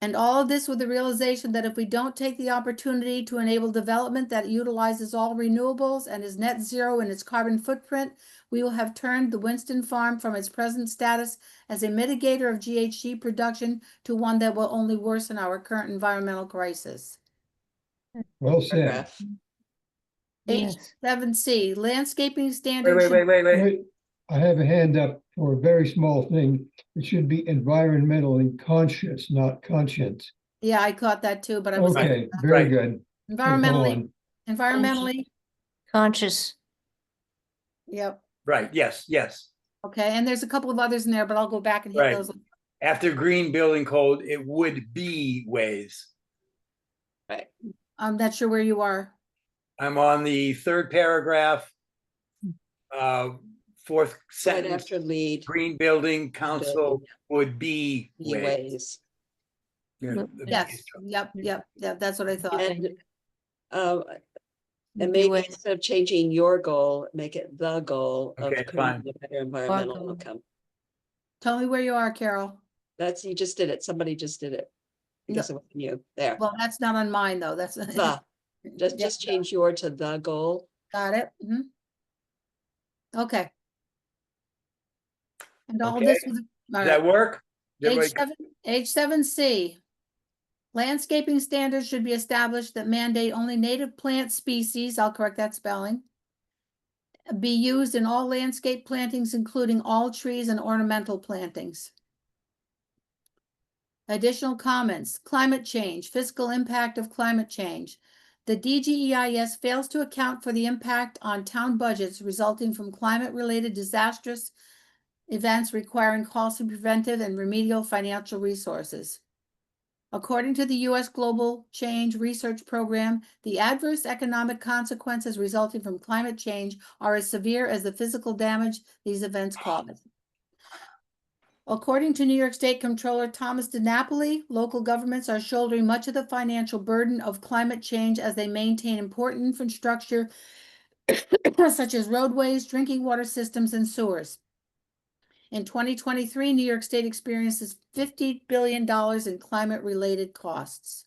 And all of this with the realization that if we don't take the opportunity to enable development that utilizes all renewables and is net zero in its carbon footprint, we will have turned the Winston Farm from its present status as a mitigator of GHG production to one that will only worsen our current environmental crisis. Well said. Paragraph. Yes. H7C, landscaping Wait, standards. wait, wait, wait, wait. Wait, I have a hand up for a very small thing. It should be environmentally conscious, not conscience. Yeah, I caught that too, but I was Okay, very Right. good. Go environmentally, on. environmentally, Conscious. yep. Right, yes, yes. Okay, and there's a couple of others in there, but I'll go back and hit Right. those. After green building code, it would be ways. I'm not sure where you are. I'm on the third paragraph. Fourth Right sentence, after lead. green building council would be Be ways. ways. Yeah, Yep. the Yes, biggest- yep, that's what I thought. And Be maybe ways. instead of changing your goal, make it the goal of Okay, creating fine. a better environmental goal. outcome. Tell me where you are, Carol. That's, you just did it. Somebody just did it. Because it wasn't you. There. Well, that's not on mine, though. That's. The, just Yeah, change your to the goal. got it. Mhm. Okay. And all Okay. this was. all Does that right. work? Everybody- H7C. Landscaping standards should be established that mandate only native plant species, I'll correct that spelling, be used in all landscape plantings, including all trees and ornamental plantings. Additional comments, climate change, fiscal impact of climate change. The DGEIS fails to account for the impact on town budgets resulting from climate-related disastrous events requiring costly preventive and remedial financial resources. According to the U.S. Global Change Research Program, the adverse economic consequences resulting from climate change are as severe as the physical damage these events cause. According to New York State Comptroller Thomas DiNapoli, local governments are shouldering much of the financial burden of climate change as they maintain important infrastructure such as roadways, drinking water systems, and sewers. In 2023, New York State experiences $50 billion in climate-related costs.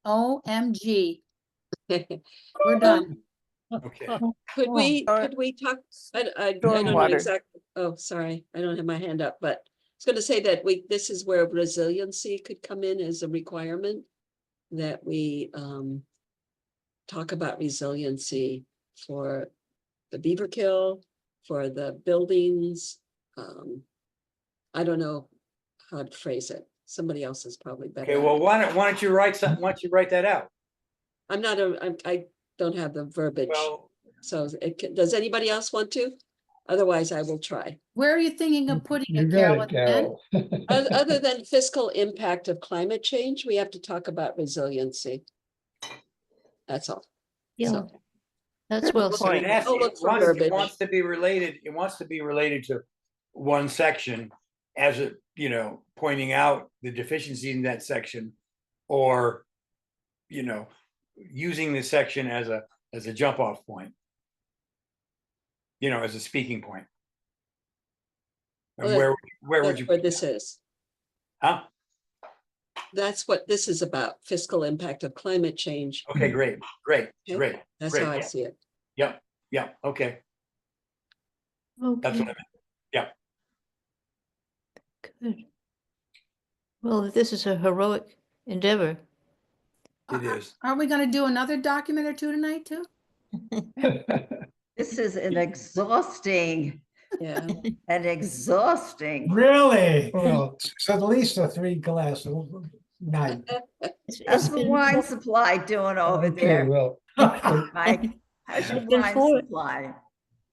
OMG, we're done. Okay. Could we Or- talk, I don't know Stormwater. exactly, oh, sorry, I don't have my hand up, but I was gonna say that this is where resiliency could come in as a requirement. That we talk about resiliency for the beaver kill, for the buildings. I don't know how to phrase it. Somebody else is probably better. Okay, at well, it. why don't you write something, why don't you write that out? I don't have the verbiage, Well, so does anybody else want to? Otherwise, I will try. Where are you thinking of putting You it, got Carol? it, Carol. Other than fiscal impact of climate change, we have to talk about resiliency. That's all. Yeah. So, That's well So it said. has, I'll look it for wants, it verbiage. wants to be related, it wants to be related to one section as a, you know, pointing out the deficiency in that section, or, you know, using this section as a jump off point. You know, as a speaking point. And Well, where would That's you, where this is. huh? That's what this is about, fiscal impact of climate change. Okay, great, great, Okay, great. That's great. how I see it. Yep, yep, okay, that's what I Okay, meant. good. Well, this is a heroic endeavor. It is. Are we gonna do another document or two tonight too? This is an exhausting, Yeah. Really? Well, It's at least a 3 glass night. It's How's the been wine supply doing over okay, there, well, Mike? How's your It's been wine four- supply?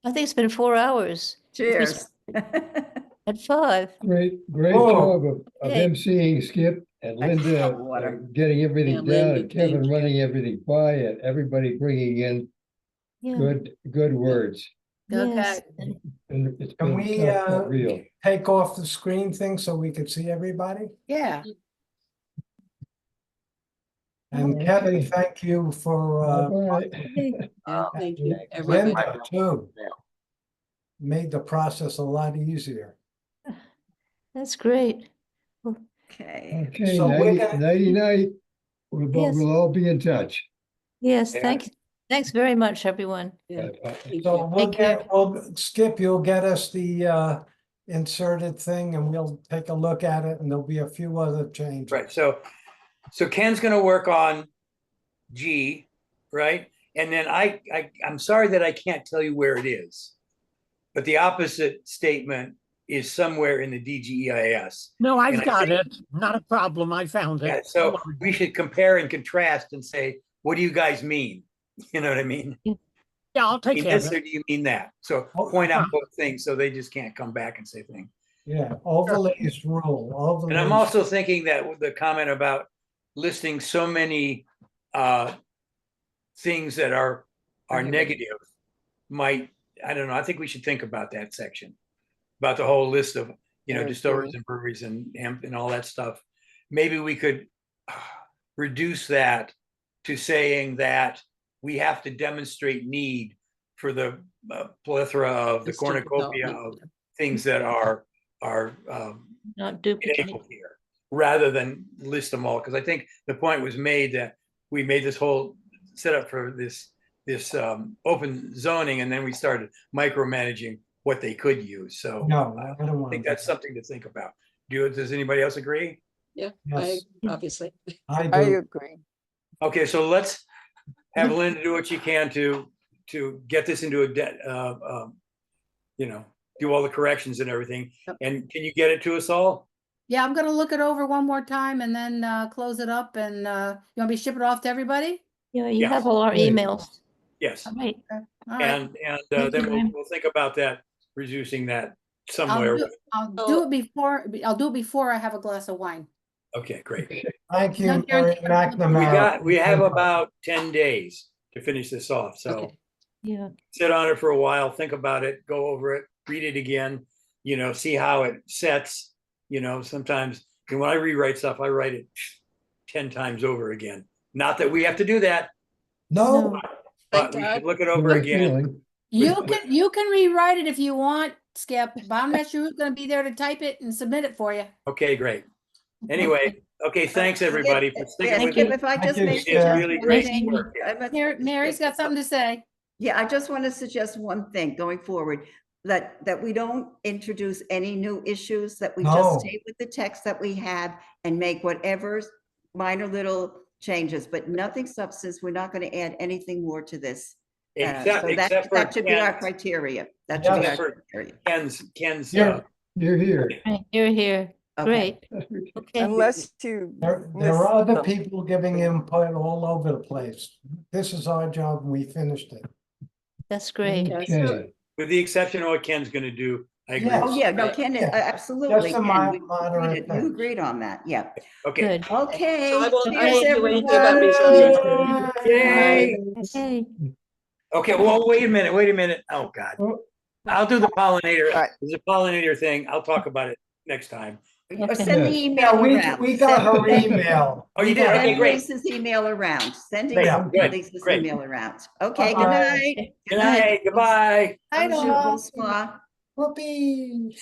I think it's been 4 hours. Cheers. At 5. great Oh, job of okay. emceeing Skip and I Linda, love water. getting everything Yeah, down, Linda, and Kevin thank you. running everything by, and everybody bringing in Yeah. good words. Yes. Okay. And it's Can been we tough, but real. take off the screen thing so we could see everybody? Yeah. And Okay. Kevin, thank you for Bye-bye. Yeah, thank you, everybody. Linda too. Made the process a lot easier. That's great. Okay. Okay, So we're gonna- nighty night. Yes. We'll all be in touch. Yes, Yeah. thanks very much, everyone. Yeah, Bye-bye. thank So you. we'll Take care. Skip, you'll get us the inserted thing and we'll take a look at it and there'll be a few other changes. Right, so Ken's gonna work on G, right? And then I'm sorry that I can't tell you where it is. But the opposite statement is somewhere in the DGEIS. No, And I've I got think- it. Not a problem. I found Yeah, it. so we should compare and contrast and say, what do you guys mean? You know what I mean? Yeah, I'll You take mean care of this it. or do you mean that? So Oh, point out both things so they just can't come back and say things. Yeah, overlays rule, overlays. And I'm also thinking that with the comment about listing so many things that are negative might, I don't know, I think we should think about that section. About the whole list of, you know, Very distilleries cool. and breweries and hemp and all that stuff. Maybe we could reduce that to saying that we have to demonstrate need for the plethora of the Listed cornucopia development. of things that are Not duplicate. enabled here, rather than list them all, because I think the point was made that we made this whole setup for this open zoning, and then we started micromanaging what they could use. So No, I don't I want. think that's something to think about. Does anybody else agree? Yeah, Yes, obviously. I I do. agree. Okay, so let's have Linda do what she can to get this into you know, do all the corrections and everything. Yep. And can you get it to us all? Yeah, I'm gonna look it over one more time and then close it up and you want me to ship it off to everybody? Yeah, you Yes. have all our Great. emails. Yes. All right. All right. And Thank then you, ma'am. we'll think about that, reducing that somewhere. I'll Oh. do it before I have a glass of wine. Okay, great. Thank you, Not Mary guaranteed. McNamara. We have about 10 days to finish this off. So Okay. Yeah. sit on it for a while, think about it, go over it, read it again, you know, see how it sets, you know, sometimes and when I rewrite stuff, I write it 10 times over again. Not that we have to do that, No, No. but Thank we God. should look it over Great again. feeling. You can rewrite it if you want, Skip, but I'm not sure who's gonna be there to type it and submit it for you. Okay, great. Anyway, okay, thanks everybody for sticking Yeah, with Skip, me. if I Thank just you, may Skip. It's suggest really one great thing, work. Mary's got something to say. Yeah, I just want to suggest one thing going forward, that we don't introduce any new issues, that we No. just stay with the text that we have and make whatever minor little changes, but nothing substance. We're not going to add anything more to this. Except So that for that should be our Ken's- criteria. That should be Except our for criteria. Ken's, Yeah. You're here. Right, you're here. Okay. Great. Okay. Unless you. there miss are other something. people giving input all over the place. This is our job and we finished it. That's great. Yeah, so- Okay. with the exception of what Ken's gonna do, I agree. Yes. Oh, yeah, no, Right. Ken, Yeah. absolutely. Just a Ken, we moderate agreed- thing. You agreed on that, yeah. Okay, Good. Okay. So I won't cheers, do anything about everyone. rezoning. Yay! Okay. Okay, well, wait a minute. Oh, God. Oh. I'll do the pollinator, Right. there's a pollinator thing. I'll talk about it next time. Or Okay. send the Yes. email Yeah, around. we got Send- her send- email. Oh, you did? Okay, Send great. Lisa's email around. Send Yeah. Good, Lisa's great. email around. Okay, good Bye-bye. night. Good night, goodbye. I Bonjour, know. bonsoir. Whoopee.